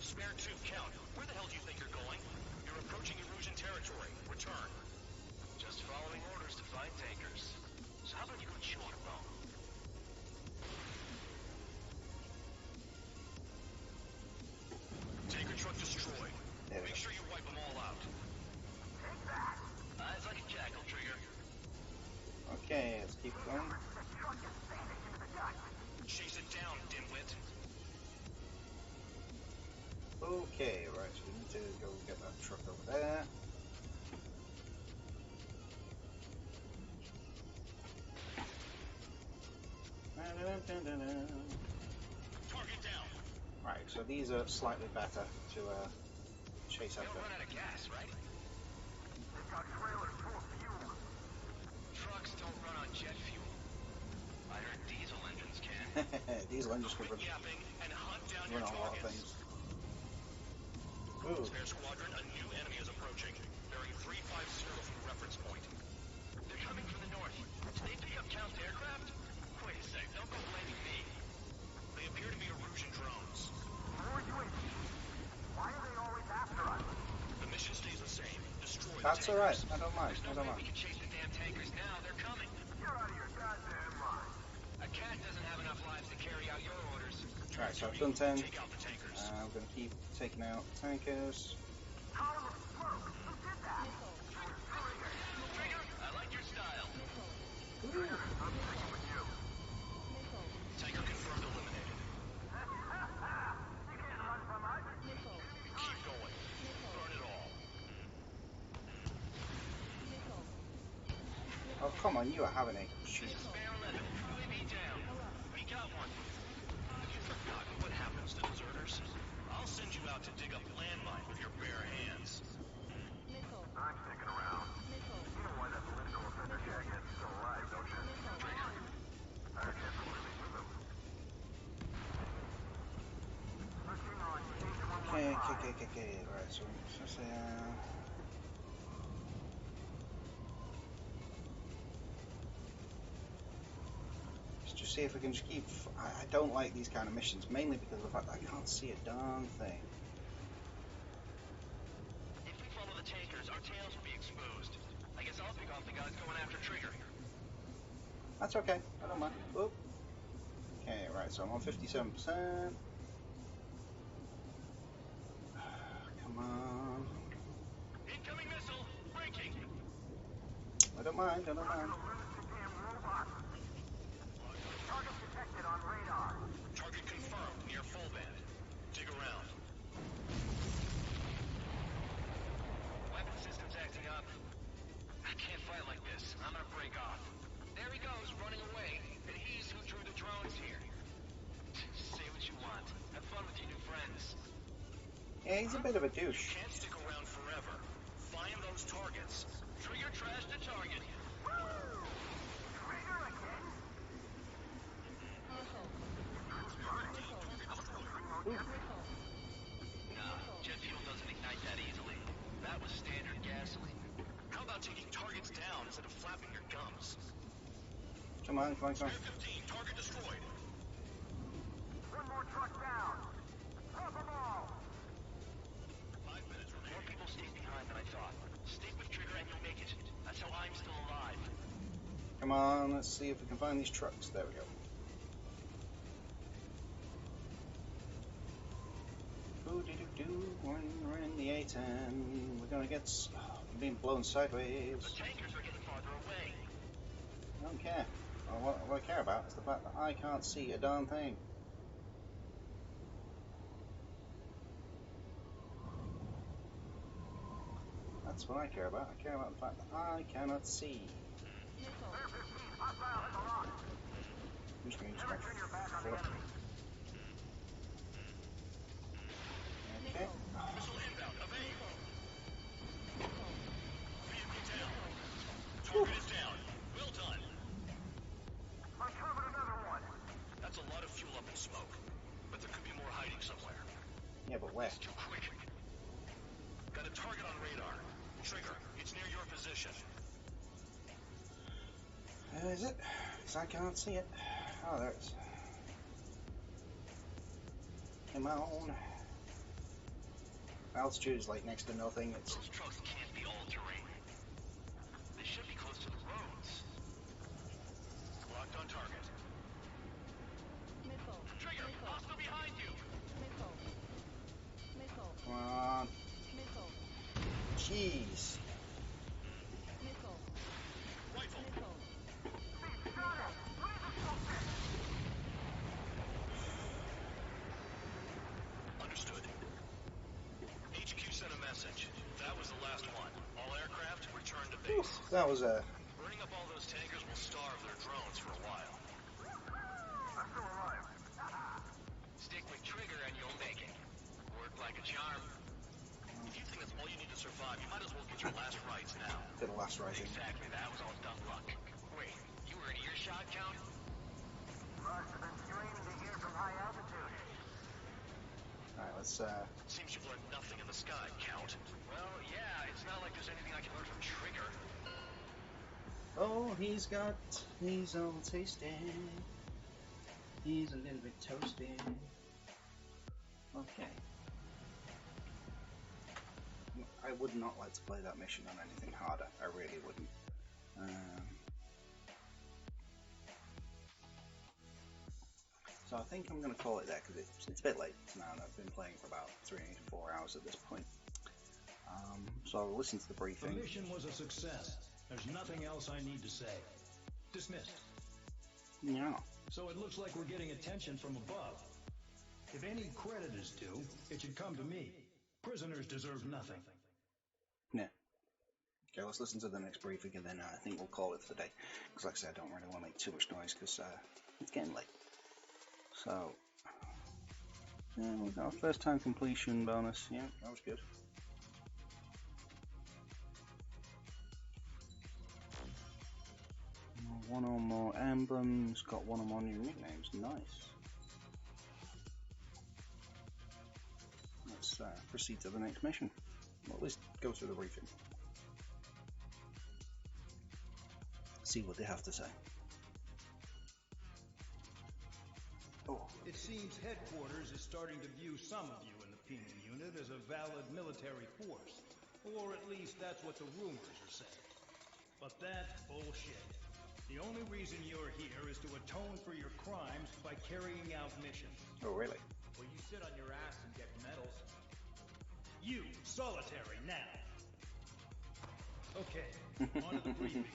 [SPEAKER 6] Spare 2, Count. Where the hell do you think you're going? You're approaching Erusian territory. Return.
[SPEAKER 3] Just following orders to find tankers. So how about you go chew on a bone?
[SPEAKER 6] Tanker truck destroyed.
[SPEAKER 1] There we
[SPEAKER 6] Make
[SPEAKER 1] go.
[SPEAKER 6] sure you wipe them all out.
[SPEAKER 7] Take that.
[SPEAKER 3] Eyes like a jackal, Trigger.
[SPEAKER 1] Okay, let's keep going.
[SPEAKER 7] The truck is sanding into the dust.
[SPEAKER 6] Chase it down, dimwit.
[SPEAKER 1] Okay, right, so we need to go get that truck over there.
[SPEAKER 6] Target down.
[SPEAKER 1] Right, so these are slightly better to chase
[SPEAKER 3] They
[SPEAKER 1] after.
[SPEAKER 3] don't run out of gas, right?
[SPEAKER 7] They've got trailers full of fuel.
[SPEAKER 3] Trucks don't run on jet fuel. I heard diesel engines can.
[SPEAKER 1] Diesel engines can
[SPEAKER 6] Quit yapping and hunt down
[SPEAKER 1] run
[SPEAKER 6] your
[SPEAKER 1] on a lot of
[SPEAKER 6] targets.
[SPEAKER 1] things. Ooh.
[SPEAKER 6] Spare squadron, a new enemy is approaching. Bearing 350 from the reference point.
[SPEAKER 3] They're coming from the north. Did they pick up Count's aircraft? Wait a sec, don't go blaming me.
[SPEAKER 6] They appear to be Erusian drones.
[SPEAKER 7] More UAVs. Why are they always after us?
[SPEAKER 6] The mission stays the same. Destroy the
[SPEAKER 1] That's
[SPEAKER 6] tankers.
[SPEAKER 1] alright, I don't mind,
[SPEAKER 3] There's
[SPEAKER 1] I
[SPEAKER 3] no
[SPEAKER 1] don't
[SPEAKER 3] way we
[SPEAKER 1] mind.
[SPEAKER 3] can chase the damn tankers now. They're coming.
[SPEAKER 7] You're out of your goddamn mind.
[SPEAKER 3] A cat doesn't have enough lives to carry out your orders.
[SPEAKER 1] Right, so I've done 10.
[SPEAKER 6] Take out the tankers.
[SPEAKER 1] I'm going to keep taking out tankers.
[SPEAKER 7] Column of smoke. Who did that?
[SPEAKER 3] Trigger, I like your style.
[SPEAKER 7] I'm sticking with you.
[SPEAKER 6] Tanker confirmed eliminated.
[SPEAKER 7] You can't run from us.
[SPEAKER 6] Keep going. Burn it all.
[SPEAKER 1] Oh, come on, you are having a shoot.
[SPEAKER 3] Spare 11. UAV down. We got one.
[SPEAKER 6] Have you forgotten what happens to deserters? I'll send you out to dig up landmine with your bare hands.
[SPEAKER 7] I'm sticking around. You know why that political offender jackass is still alive, don't you? I heard you have to really with him. Switching on station 115.
[SPEAKER 1] Okay. Right, so let's say, let's just see if we can just keep. I don't like these kind of missions, mainly because of the fact that I can't see a darn thing.
[SPEAKER 3] If we follow the tankers, our tails will be exposed. I guess I'll pick off the guys going after Trigger.
[SPEAKER 1] That's okay, I don't mind. Oop. Okay, right, so I'm on 57%. Come on.
[SPEAKER 3] Incoming missile. Breaking.
[SPEAKER 1] I don't mind, I don't mind.
[SPEAKER 7] Target detected on radar.
[SPEAKER 6] Target confirmed near full band. Dig around.
[SPEAKER 1] he's a bit of a douche.
[SPEAKER 6] Can't stick around forever. Find those targets. Trigger trash to target.
[SPEAKER 7] Trigger again?
[SPEAKER 3] Nah, jet fuel doesn't ignite that easily. That was standard gasoline.
[SPEAKER 6] How about taking targets down instead of flapping your gums?
[SPEAKER 1] Come on, come on, come on.
[SPEAKER 6] Air 15, target destroyed.
[SPEAKER 7] One more truck down. Drop them all.
[SPEAKER 3] 5 minutes remaining. More people stayed behind than I thought. Stick with Trigger and you'll make it. That's how I'm still alive.
[SPEAKER 1] Come on, let's see if we can find these trucks. There we go. We're in the A10. We're gonna get being blown sideways.
[SPEAKER 3] The tankers are getting farther away.
[SPEAKER 1] I don't care. What I care about is the fact that I can't see a darn thing. That's what I care about. I care about the fact that I cannot see.
[SPEAKER 7] Air 15, hostile at the lock.
[SPEAKER 1] I'm just going to
[SPEAKER 7] Never turn your back on the enemy.
[SPEAKER 1] Okay.
[SPEAKER 6] Missile inbound. Evade. Vehicle down. Target is down. Well done.
[SPEAKER 7] Uncovered another one.
[SPEAKER 6] That's a lot of fuel up in smoke. But there could be more hiding somewhere.
[SPEAKER 1] Yeah, but where?
[SPEAKER 6] It's too quick. Got a target on radar. Trigger, it's near your position.
[SPEAKER 1] Is it? Because I can't see it. Oh, there it is. Come on. Altitude is like next to nothing. It's
[SPEAKER 3] Those trucks can't be all terrain. They should be close to the roads.
[SPEAKER 6] Locked on target. Trigger, hostile behind you.
[SPEAKER 1] come on. Jeez.
[SPEAKER 6] Rifle. Understood. HQ sent a message. That was the last one. All aircraft return to base.
[SPEAKER 1] That was a.
[SPEAKER 6] Burning up all those tankers will starve their drones for a while.
[SPEAKER 7] I'm still alive.
[SPEAKER 3] Stick with Trigger and you'll make it. Worked like a charm.
[SPEAKER 6] If you think that's all you need to survive, you might as well get your last rites now.
[SPEAKER 1] Did a last rising.
[SPEAKER 3] Exactly, that was all dumb luck. Wait, you were in earshot, Count?
[SPEAKER 7] Must have been straining to hear from high altitude.
[SPEAKER 1] Alright, let's
[SPEAKER 6] Seems you've learned nothing in the sky, Count.
[SPEAKER 3] Well, yeah, it's not like there's anything I can learn from Trigger.
[SPEAKER 1] oh, he's all tasty. He's a little bit toasty. Okay. I would not like to play that mission on anything harder. I really wouldn't. So I think I'm going to call it there because it's a bit late now and I've been playing for about 3 to 4 hours at this point. So I'll listen to the briefing.
[SPEAKER 12] The mission was a success. There's nothing else I need to say. Dismissed.
[SPEAKER 1] Yeah.
[SPEAKER 12] So it looks like we're getting attention from above. If any credit is due, it should come to me. Prisoners deserve nothing.
[SPEAKER 1] Yeah. Okay, let's listen to the next briefing and then I think we'll call it for the day. Because like I said, I don't really want to make too much noise because it's getting late. So, yeah, we got our first time completion bonus. Yeah, that was good. One or more emblems, got one or more new nicknames. Nice. Let's proceed to the next mission. Well, let's go through the briefing. See what they have to say. Oh.
[SPEAKER 12] It seems headquarters is starting to view some of you in the penal unit as a valid military force. Or at least that's what the rumors are saying. But that's bullshit. The only reason you're here is to atone for your crimes by carrying out missions.
[SPEAKER 1] Oh, really?
[SPEAKER 13] Well, you sit on your ass and get medals.
[SPEAKER 12] You, solitary, now. Okay, on to the briefing.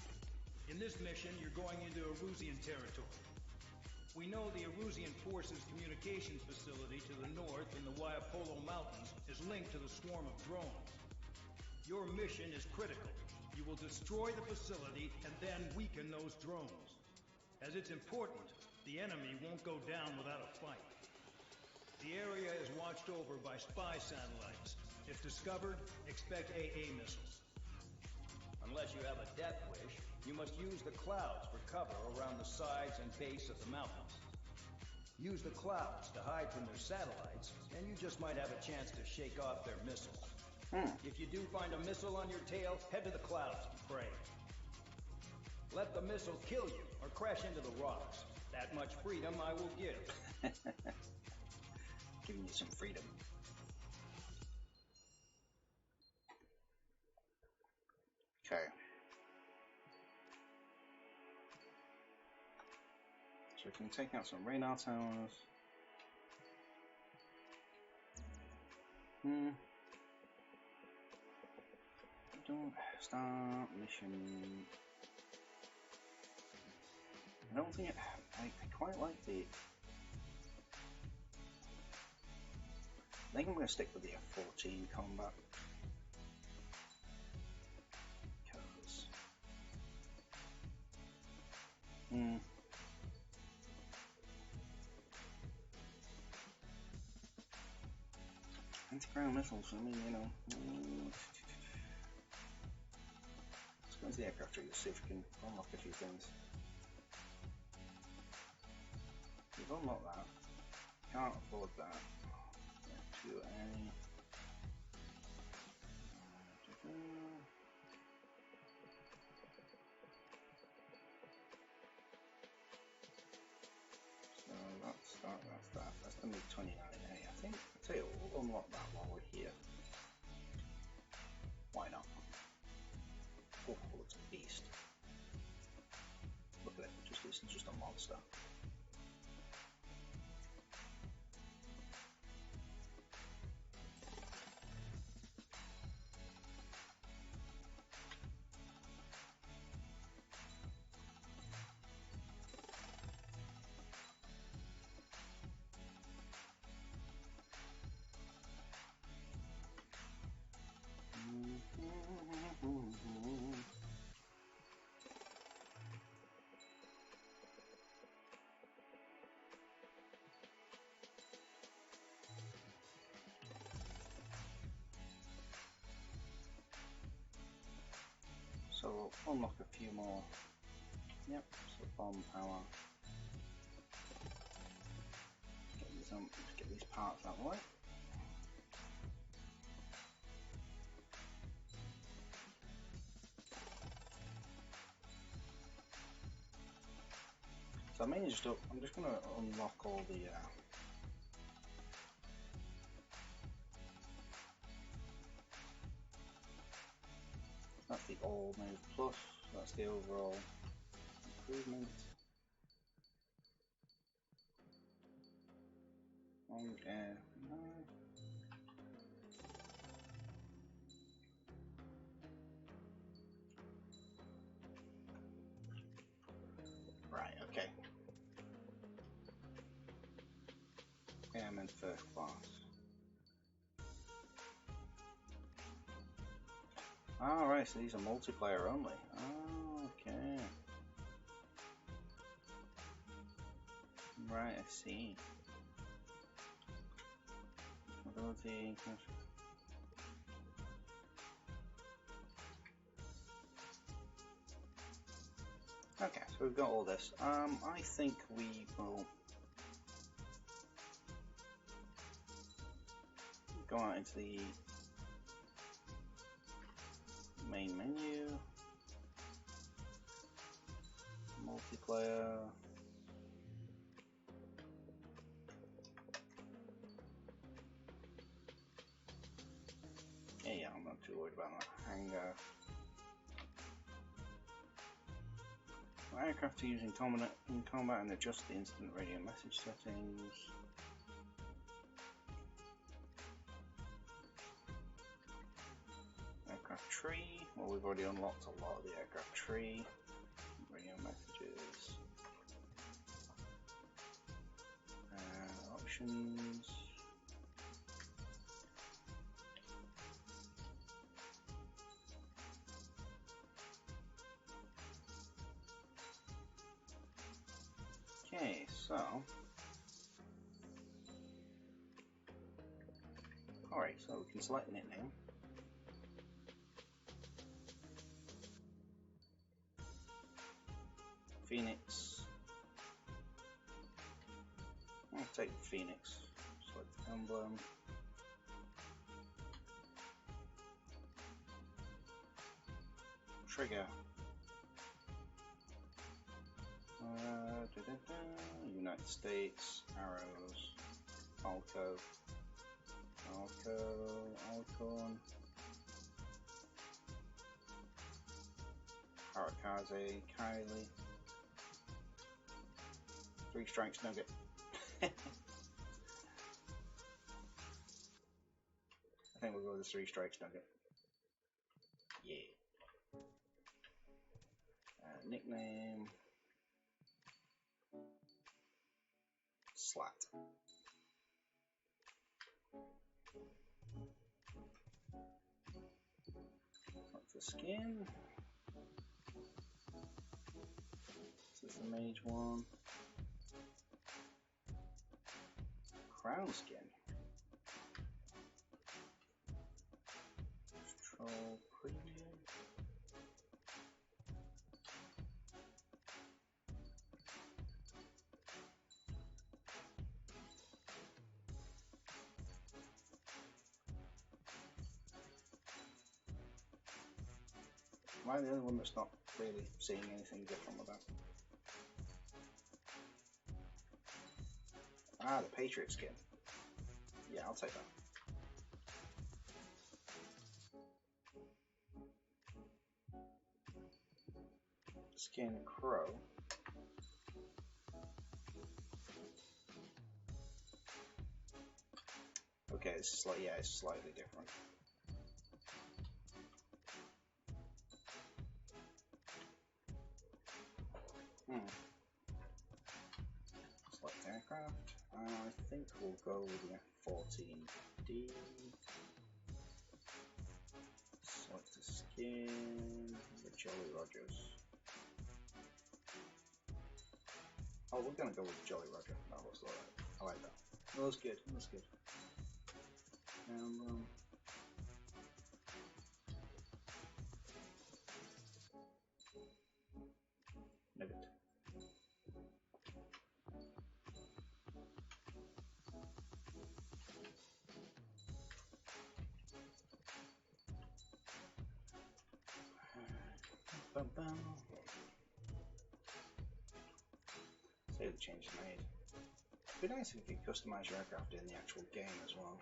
[SPEAKER 12] In this mission, you're going into Erusian territory. We know the Erusian Forces communications facility to the north in the Waiapolo Mountains is linked to the swarm of drones. Your mission is critical. You will destroy the facility and then weaken those drones. As it's important, the enemy won't go down without a fight. The area is watched over by spy satellites. If discovered, expect AA missiles. Unless you have a death wish, you must use the clouds for cover around the sides and base of the mountains. Use the clouds to hide from their satellites, and you just might have a chance to shake off their missiles. If you do find a missile on your tail, head to the clouds and pray. Let the missile kill you or crash into the rocks. That much freedom I will give.
[SPEAKER 1] Giving you some freedom. Okay. So we can take out some radar towers. Don't start mission. I don't think I quite like the. I think I'm going to stick with the F-14 combat. Because. Anti-ground missiles, I mean, you know. Let's go into the aircraft to see if we can unlock a few things. We've unlocked that. Can't afford that. F2A. So that's that. That's the MiG-29A. I think, I'll tell you what, we'll unlock that while we're here. Why not? Oh, it's a beast. Look at it, it's just a monster. So we'll unlock a few more. Yep, so bomb power. Get these parts out of the way. So I'm just going to unlock all the that's the all move plus, that's the overall improvement. Right, okay. I'm in first class. Alright, so these are multiplayer only. Okay. Right, I see. Ability. Okay, so we've got all this. I think we will go out into the main menu, multiplayer. Yeah, I'm not too worried about that. Hangar. Aircraft to use in combat and adjust the instant radio message settings. Aircraft tree. Well, we've already unlocked a lot of the aircraft tree. Radio messages. Options. Okay, so we can select nickname. Phoenix. I'll take Phoenix. Select emblem. Trigger. United States. Arrows. Alco. Alcorn. Arakaze. Kylie. 3 strikes nugget. I think we'll go with the 3 strikes nugget. Yeah. Nickname. Slat. That's the skin. This is the mage one. Crown skin. Troll premium. Am I the only one that's not really seeing anything different with that? Ah, the Patriot skin. Yeah, I'll take that. Skin Crow. Okay, it's it's slightly different. Select aircraft. I think we'll go with the F-14D. Select the skin. The Jolly Rogers. Oh, we're gonna go with Jolly Roger. That looks alright. I like that. That looks good. That looks good. Nugget. Bum bum. Save the changes made. It'd be nice if you could customize your aircraft in the actual game as well.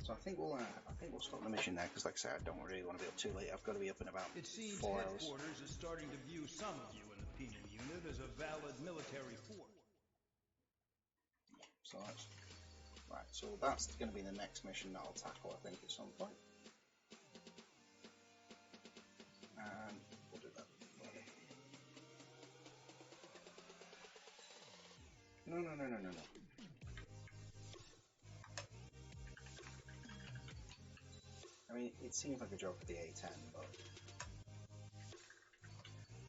[SPEAKER 1] So I think we'll stop the mission there because, like I said, I don't really want to be up too late. I've got to be up in about 4 hours.
[SPEAKER 12] It seems headquarters is starting to view some of you in the penal unit as a valid military force.
[SPEAKER 1] So that's right. So that's going to be the next mission that I'll tackle, I think, at some point. And we'll do that. No. I mean, it seems like a joke for the A10, but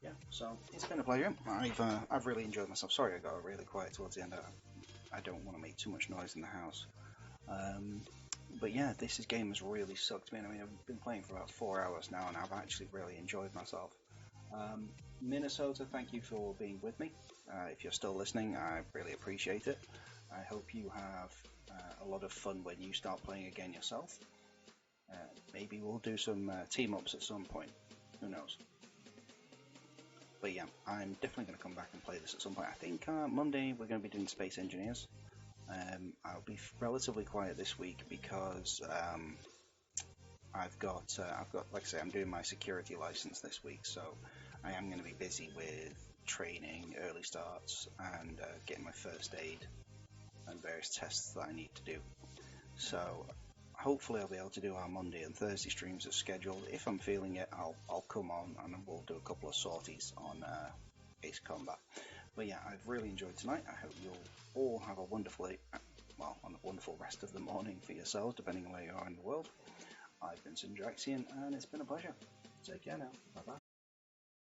[SPEAKER 1] yeah. So it's been a pleasure. I've really enjoyed myself. Sorry, I got really quiet towards the end. I don't want to make too much noise in the house. But yeah, this game has really sucked me in. I mean, I've been playing for about 4 hours now, and I've actually really enjoyed myself. Minnesota, thank you for being with me. If you're still listening, I really appreciate it. I hope you have a lot of fun when you start playing again yourself. Maybe we'll do some team-ups at some point. Who knows? But yeah, I'm definitely going to come back and play this at some point. I think Monday we're going to be doing Space Engineers. I'll be relatively quiet this week because I've got, like I say, I'm doing my security license this week, so I am going to be busy with training, early starts, and getting my first aid and various tests that I need to do. So hopefully I'll be able to do our Monday and Thursday streams as scheduled. If I'm feeling it, I'll come on and we'll do a couple of sorties on Ace Combat. But yeah, I've really enjoyed tonight. I hope you'll all have a wonderful rest of the morning for yourselves, depending on where you are in the world. I've been Syndraxian, and it's been a pleasure. Take care now. Bye bye.